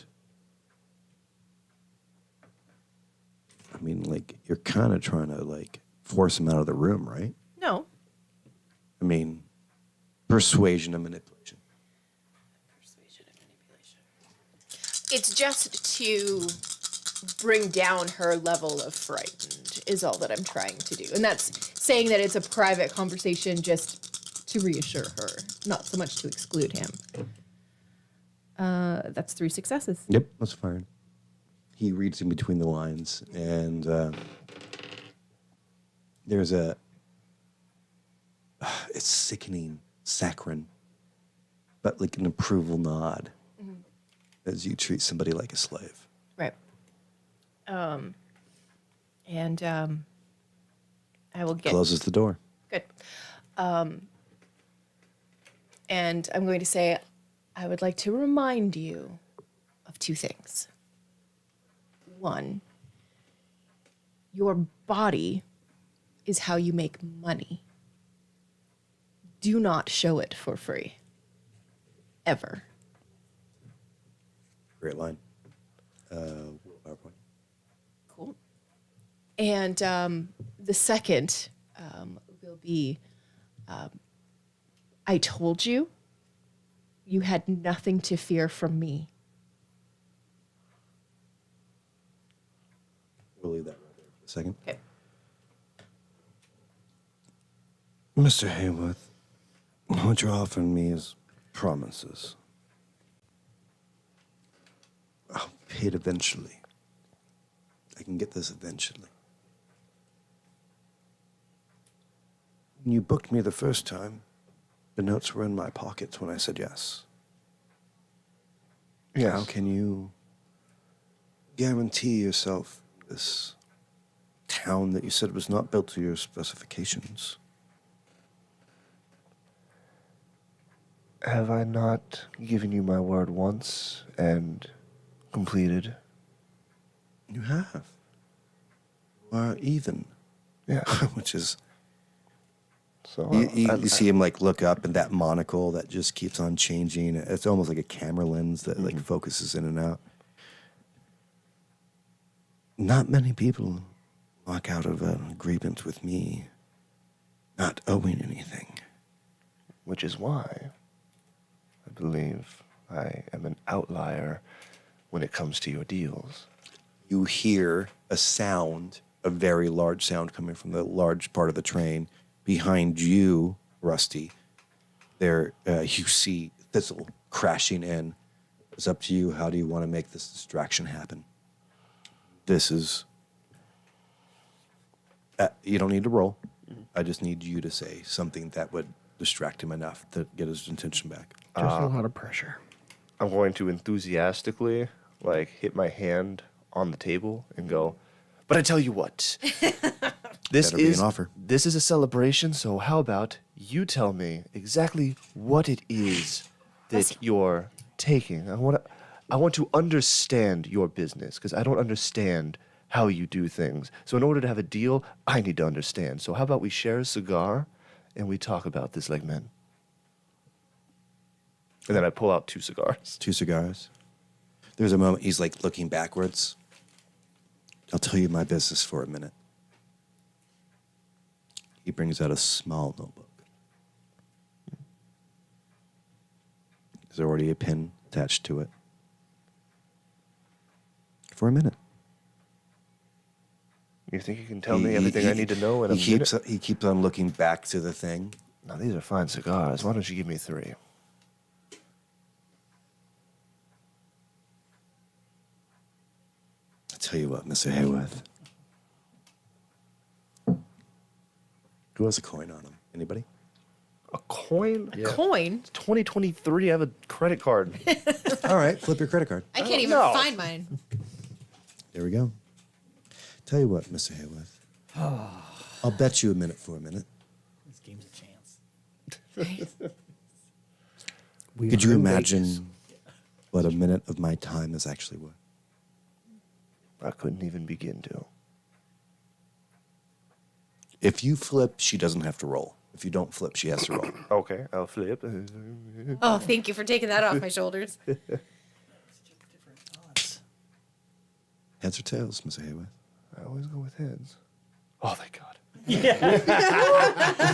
I mean, like, you're kind of trying to, like, force him out of the room, right? No. I mean, persuasion and manipulation. Persuasion and manipulation. It's just to bring down her level of frightened is all that I'm trying to do. And that's saying that it's a private conversation just to reassure her, not so much to exclude him. That's 3 successes. Yep, that's fine. He reads in between the lines, and there's it's sickening, saccharine, but like an approval nod as you treat somebody like a slave. Right. And I will get Closes the door. good. And I'm going to say, I would like to remind you of 2 things. 1, your body is how you make money. Do not show it for free. Ever. Great line. PowerPoint. Cool. And the second will be, I told you, you had nothing to fear from me. We'll leave that right there for a second. Okay. Mr. Hayworth, what you're offering me is promises. I'll pay it eventually. I can get this eventually. When you booked me the first time, the notes were in my pockets when I said yes. Yes. How can you guarantee yourself this town that you said was not built to your specifications? Have I not given you my word once and completed? You have. You are even. Yeah. Which is, So you see him like look up, and that monocle that just keeps on changing. It's almost like a camera lens that like focuses in and out. Not many people walk out of an agreement with me not owing anything. which is why I believe I am an outlier when it comes to your deals. You hear a sound, a very large sound coming from the large part of the train. Behind you, Rusty, there you see Thistle crashing in. It's up to you. How do you want to make this distraction happen? This is... you don't need to roll. I just need you to say something that would distract him enough to get his attention back. Just a lot of pressure. I'm going to enthusiastically like hit my hand on the table and go, but I tell you what, this Better be an offer. This is a celebration. So how about you tell me exactly what it is that you're taking? I want to understand your business because I don't understand how you do things. So in order to have a deal, I need to understand. So how about we share a cigar and we talk about this like men? And then I pull out 2 cigars. 2 cigars. There's a moment he's like looking backwards. I'll tell you my business for a minute. He brings out a small notebook. There's already a pen attached to it. For a minute. You think you can tell me everything I need to know in a he minute? he keeps on looking back to the thing. Now, these are fine cigars. Why don't you give me 3? Tell you what, Mr. Hayworth. Who has a coin on him? Anybody? A coin? Yeah. Coin? It's 2023. I have a credit card. All right, flip your credit card. I can't even know. find mine. There we go. Tell you what, Mr. Hayworth. I'll bet you a minute for a minute. This game's a chance. We Could are you in imagine Vegas. what a minute of my time is actually worth? I couldn't even begin to. If you flip, she doesn't have to roll. If you don't flip, she has to roll. Okay, I'll flip. Oh, thank you for taking that off my shoulders. Heads or tails, Mr. Hayworth? I always go with heads. Oh, thank God.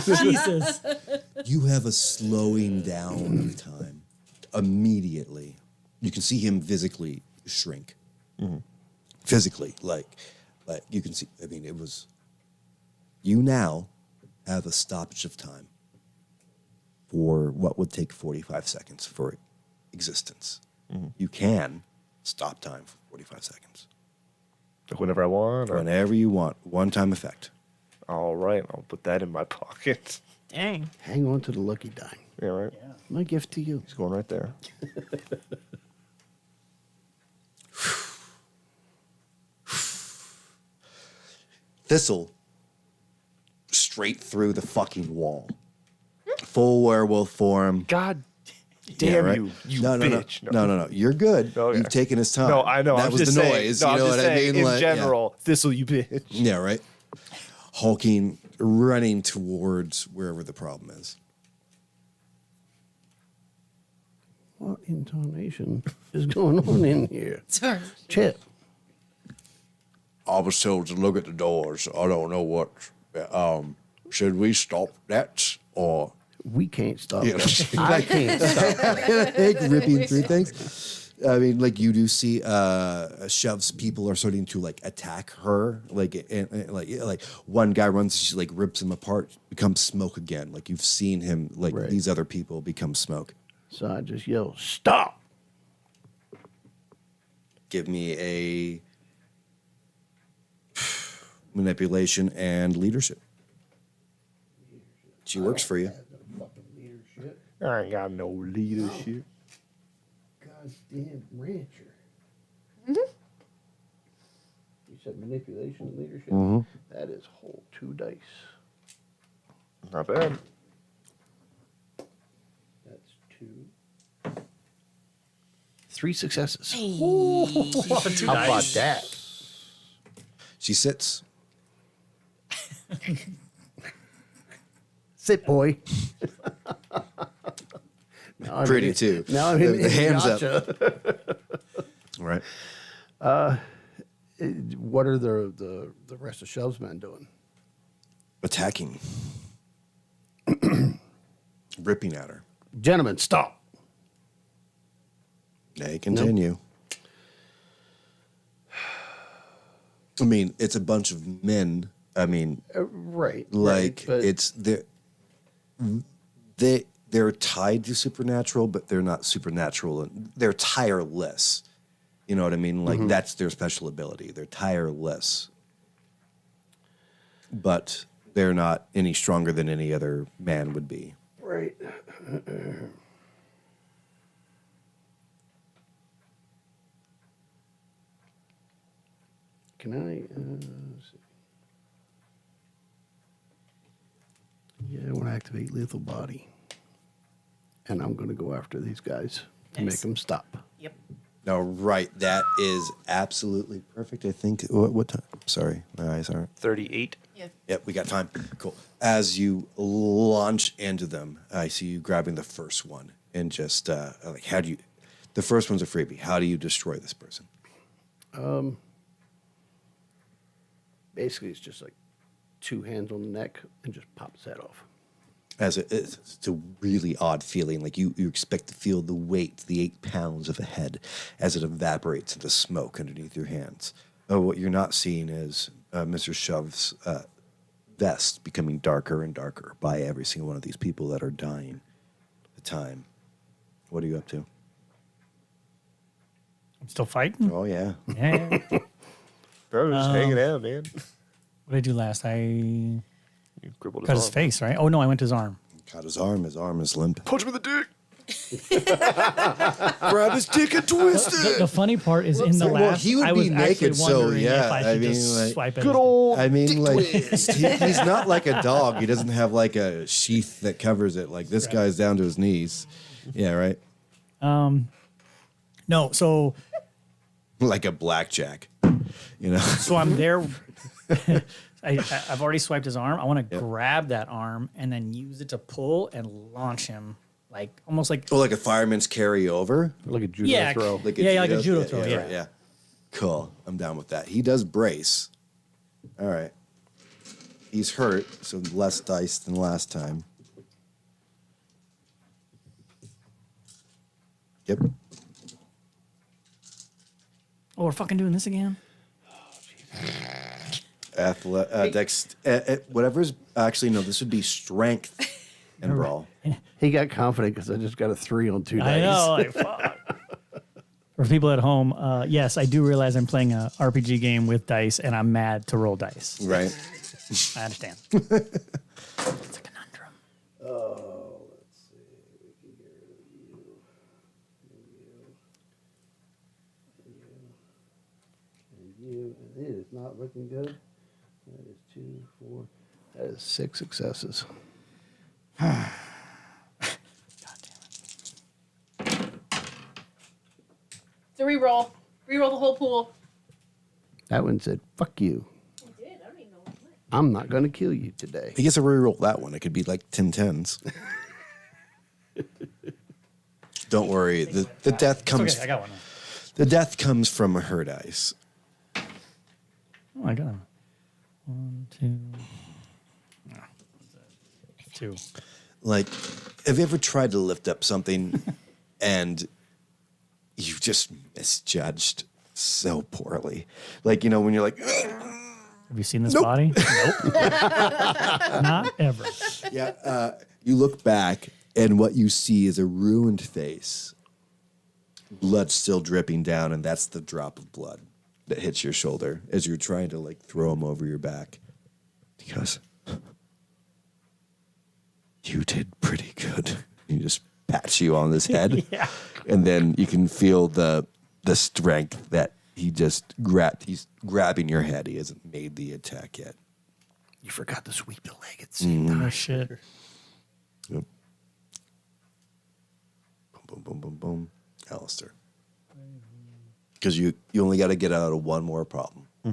Jesus. You have a slowing down of time immediately. You can see him physically shrink. Physically, like you can see. I mean, it was. You now have a stoppage of time for what would take 45 seconds for existence. You can stop time for 45 seconds Like whenever I want. Or... whenever you want. One-time effect. All right, I'll put that in my pocket. Dang. Hang on to the lucky dime. Yeah, right. My gift to you. He's going right there. Thistle straight through the fucking wall. Full werewolf form. God Yeah, damn right? you no, bitch. No. You're good. Okay. You've taken his time. No, I know. That I'm was just the saying, noise. No, you I'm know just what I saying, mean? in Like, yeah. general, Thistle, you bitch. Yeah, right. Hulking, running towards wherever the problem is. What intonation is going on in here? Sorry. Chip. I was told to look at the doors. I don't know what. Should we stop that or? We can't stop Yeah. that. I can't stop. Like ripping through things. I mean, like you do see Shov's people are starting to like attack her. Like, and, like one guy runs, she like rips him apart, becomes smoke again. Like you've seen him, like Right. these other people become smoke. So I just yell, stop. Give me a manipulation and leadership. She works for you. I ain't got no leadership. Goddamn rancher. Mm-hmm. You said manipulation and leadership? That is whole 2 dice. Not bad. That's 2. 3 successes. Two How about dice. that? She sits. Sit, boy. Now I'm Pretty in- too. Now I'm The in hands up. gotcha. Right. What are the rest of Shov's men doing? Attacking. Ripping at her. Gentlemen, stop. They continue. I mean, it's a bunch of men. I mean, Right. like but it's they're tied to supernatural, but they're not supernatural, and they're tireless. You know what I mean? Like that's their special ability. They're tireless, but they're not any stronger than any other man would be. right. Can I? Let's see. Yeah, I want to activate lethal body, and I'm going to go after these guys to make Nice. them stop. Yep. No, right. That is absolutely perfect. I think. What time? Sorry, my eyes aren't. 38. Yeah. Yep, we got time. Cool. As you launch into them, I see you grabbing the first one and just like, how do you? The first one's a freebie. How do you destroy this person? Basically, it's just like 2 hands on the neck and just pop his head off. It's a really odd feeling. Like you expect to feel the weight, the 8 pounds of a head, as it evaporates into smoke underneath your hands. Oh, what you're not seeing is Mr. Shov's vest becoming darker and darker by every single one of these people that are dying. The time. What are you up to? I'm still fighting. Oh yeah. Yeah. Bro, just hanging out, man. What did I do last? I You crippled cut his arm. face, right? Oh no, I went to his arm. Caught his arm. His arm is limp. Punch him in the dick. Grab his dick and twist it. The funny part is in the Well, last. he would I was be actually naked, so, wondering yeah, if I I should mean, just like, swipe it. Good old. I mean, like, he's not like a dog. He doesn't have like a sheath that covers it. Like this guy's down to his knees. Yeah, right. No, so Like a blackjack. You know. so I'm there. I've already swiped his arm. I want to grab that arm and then use it to pull and launch him, like almost like Oh, like a fireman's carryover. Like a judo yeah, throw. Like yeah, like a judo throw. Yeah, right, yeah. Cool. I'm down with that. He does brace. All right. He's hurt, so less dice than last time. Yep. Oh, we're fucking doing this again. Whatever's actually no. This would be strength and brawl. He got confident because I just got a 3 on 2 dice. I know. Like, fuck. For people at home, yes, I do realize I'm playing a RPG game with dice, and I'm mad to roll dice. Right. I understand. It's a conundrum. Oh, let's see. We can get rid of you. And you. And it is not looking good. That is 2, 4. That is 6 successes. God damn it. So reroll. Reroll the whole pool. That one said, fuck you. I did. I don't even know what went. I'm not going to kill you today. He gets to reroll that one. It could be like 10 tens. Don't worry. The death comes. Okay, I got one. The death comes from her dice. Oh, I got him. 1, 2. No. 2. Like, have you ever tried to lift up something and you just misjudged so poorly? Like, you know, when you're like, Have you seen this Nope. body? Nope. Not ever. yeah, you look back and what you see is a ruined face, blood still dripping down, and that's the drop of blood that hits your shoulder as you're trying to like throw him over your back. Because you did pretty good. He just pats you on his head, Yeah. and then you can feel the strength that he just grabbed. He's grabbing your head. He hasn't made the attack yet. You forgot to sweep the leg at the same time. Oh, shit. Yep. Boom, boom, boom, boom, boom. Alister. Because you only got to get out of one more problem. You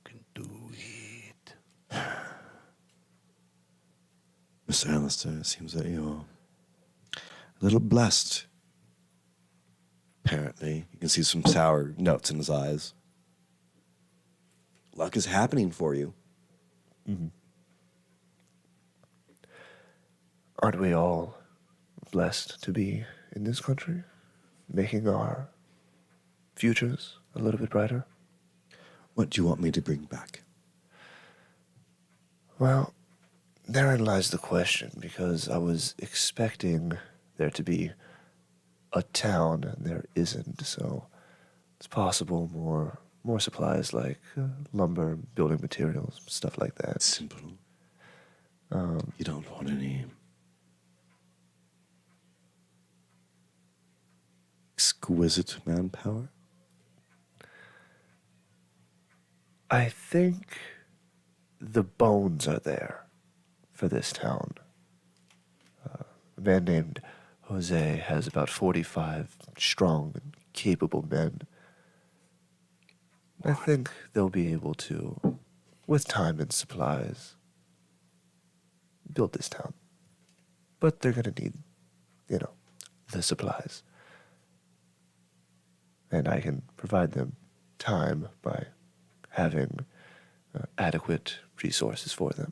can do it. Mr. Alister, it seems that you're a little blessed. Apparently. You can see some sour notes in his eyes. Luck is happening for you. Aren't we all blessed to be in this country, making our futures a little bit brighter? What do you want me to bring back? Well, therein lies the question, because I was expecting there to be a town, and there isn't, so it's possible more supplies like lumber, building materials, stuff like that. Simple. You don't want any exquisite manpower? I think the bones are there for this town. A man named Jose has about 45 strong and capable men. I think they'll be able to, with time and supplies, build this town. But they're going to need, the supplies. And I can provide them time by having adequate resources for them.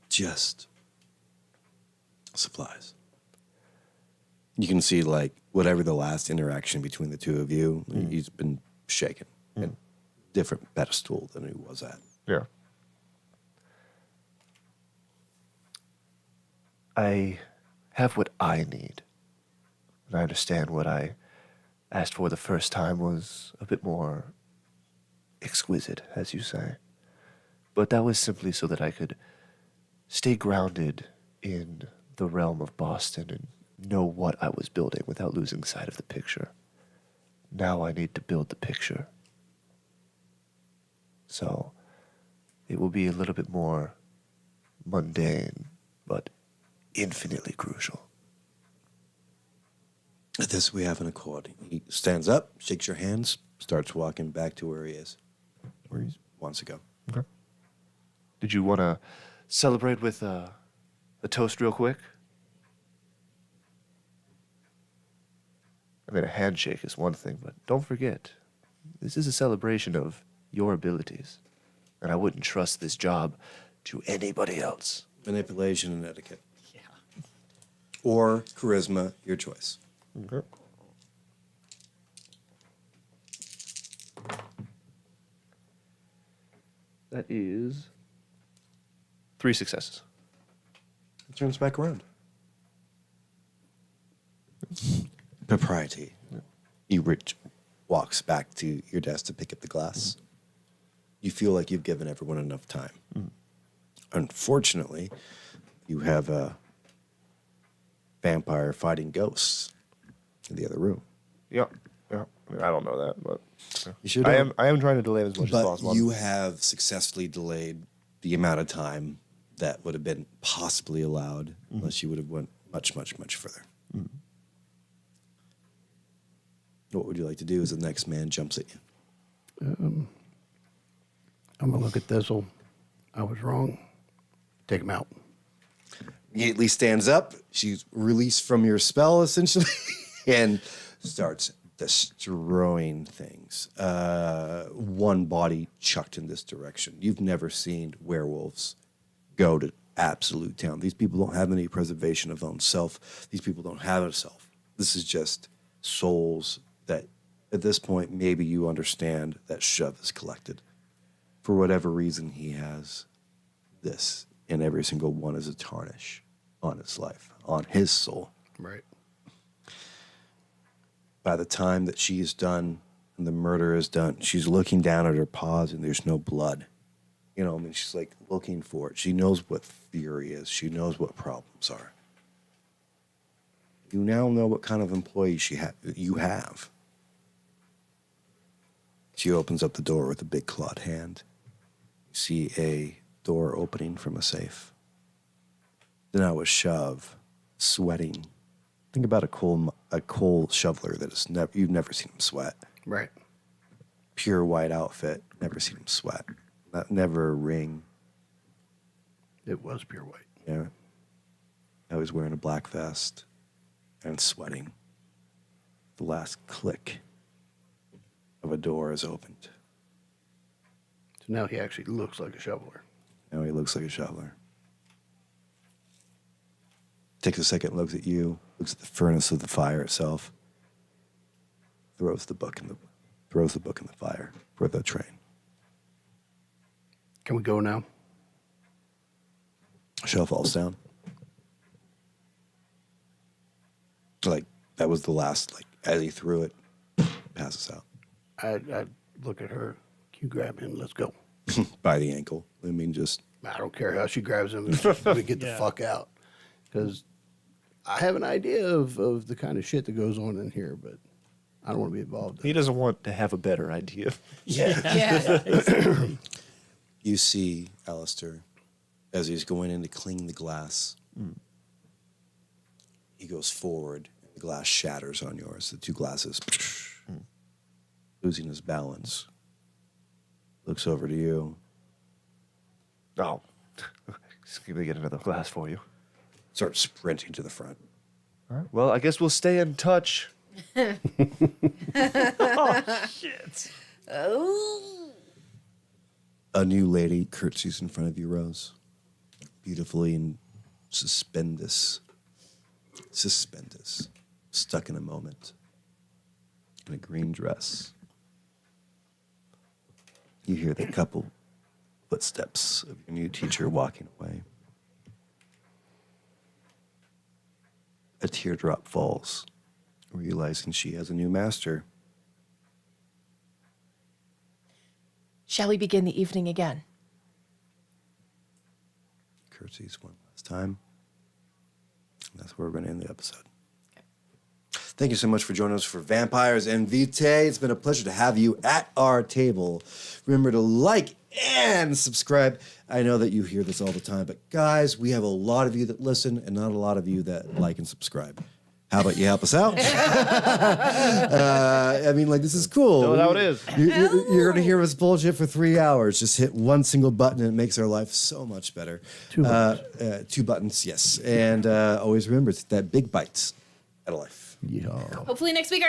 Just supplies. You can see, like, whatever the last interaction between the two of you, he's been shaken and different pedestal than he was at. Yeah. I have what I need. And I understand what I asked for the first time was a bit more exquisite, as you say. But that was simply so that I could stay grounded in the realm of Boston and know what I was building without losing sight of the picture. Now I need to build the picture. So it will be a little bit more mundane, but infinitely crucial. At this, we have an accord. He stands up, shakes your hands, starts walking back to where he is, where he wants to go. Okay. Did you want to celebrate with a toast real quick? I mean, a handshake is one thing, but don't forget, this is a celebration of your abilities. And I wouldn't trust this job to anybody else. Manipulation and etiquette. Yeah. Or charisma, your choice. Okay. That is 3 successes. It turns back around. Propriety. You walks back to your desk to pick up the glass. You feel like you've given everyone enough time. Unfortunately, you have a vampire fighting ghosts in the other room. Yeah. I mean, I don't know that, but You should I have. am trying to delay as much as But possible. you have successfully delayed the amount of time that would have been possibly allowed unless you would have went much, much, much further. What would you like to do as the next man jumps at you? I'm going to look at Thistle. I was wrong. Take him out. Immediately stands up. She's released from your spell, essentially, and starts destroying things. One body chucked in this direction. You've never seen werewolves go to absolute town. These people don't have any preservation of their own self. These people don't have a self. This is just souls that, at this point, maybe you understand that Shove is collected. For whatever reason, he has this, and every single one is a tarnish on his life, on his soul. Right. By the time that she is done and the murder is done, she's looking down at her paws and there's no blood. You know, I mean, she's like looking for it. She knows what fury is. She knows what problems are. You now know what kind of employee you have. She opens up the door with a big clawed hand. You see a door opening from a safe. Then I was Shove, sweating. Think about a coal shoveler that is you've never seen him sweat. Right. Pure white outfit, never seen him sweat. Never a ring. It was pure white. Yeah. I was wearing a black vest and sweating. The last click of a door is opened. So now he actually looks like a shoveler. Now he looks like a shoveler. Takes a second, looks at you, looks at the furnace of the fire itself, throws the book in the fire for the train. Can we go now? Shell falls down. Like that was the last. Like as he threw it, passes out I'd look at her. Can you grab him? Let's go. by the ankle. I mean, just I don't care how she grabs him. We get the fuck out. Because I have an idea of the kind of shit that goes on in here, but I don't want to be involved in He it. doesn't want to have a better idea. Yeah. you see Alister as he's going in to clean the glass. He goes forward. The glass shatters on yours. The two glasses, losing his balance. Looks over to you. Oh, let me get another glass for you. Starts sprinting to the front. All right. Well, I guess we'll stay in touch. A new lady curtsies in front of you, Rose. Beautifully and suspendous, stuck in a moment, in a green dress. You hear the couple footsteps of your new teacher walking away. A teardrop falls realizing she has a new master. Shall we begin the evening again? Curtsies one last time. And that's where we're going to end the episode. Thank you so much for joining us for Vampires and Vitae. It's been a pleasure to have you at our table. Remember to like and subscribe. I know that you hear this all the time, but guys, we have a lot of you that listen and not a lot of you that like and subscribe. How about you help us out? I mean, like, this is cool. Know how it is. You're going to hear us bullshit for 3 hours. Just hit one single button and it makes our life so much better. 2 buttons. 2 buttons, yes. And always remember, it's that big bites at a life. Yeah. Hopefully next week.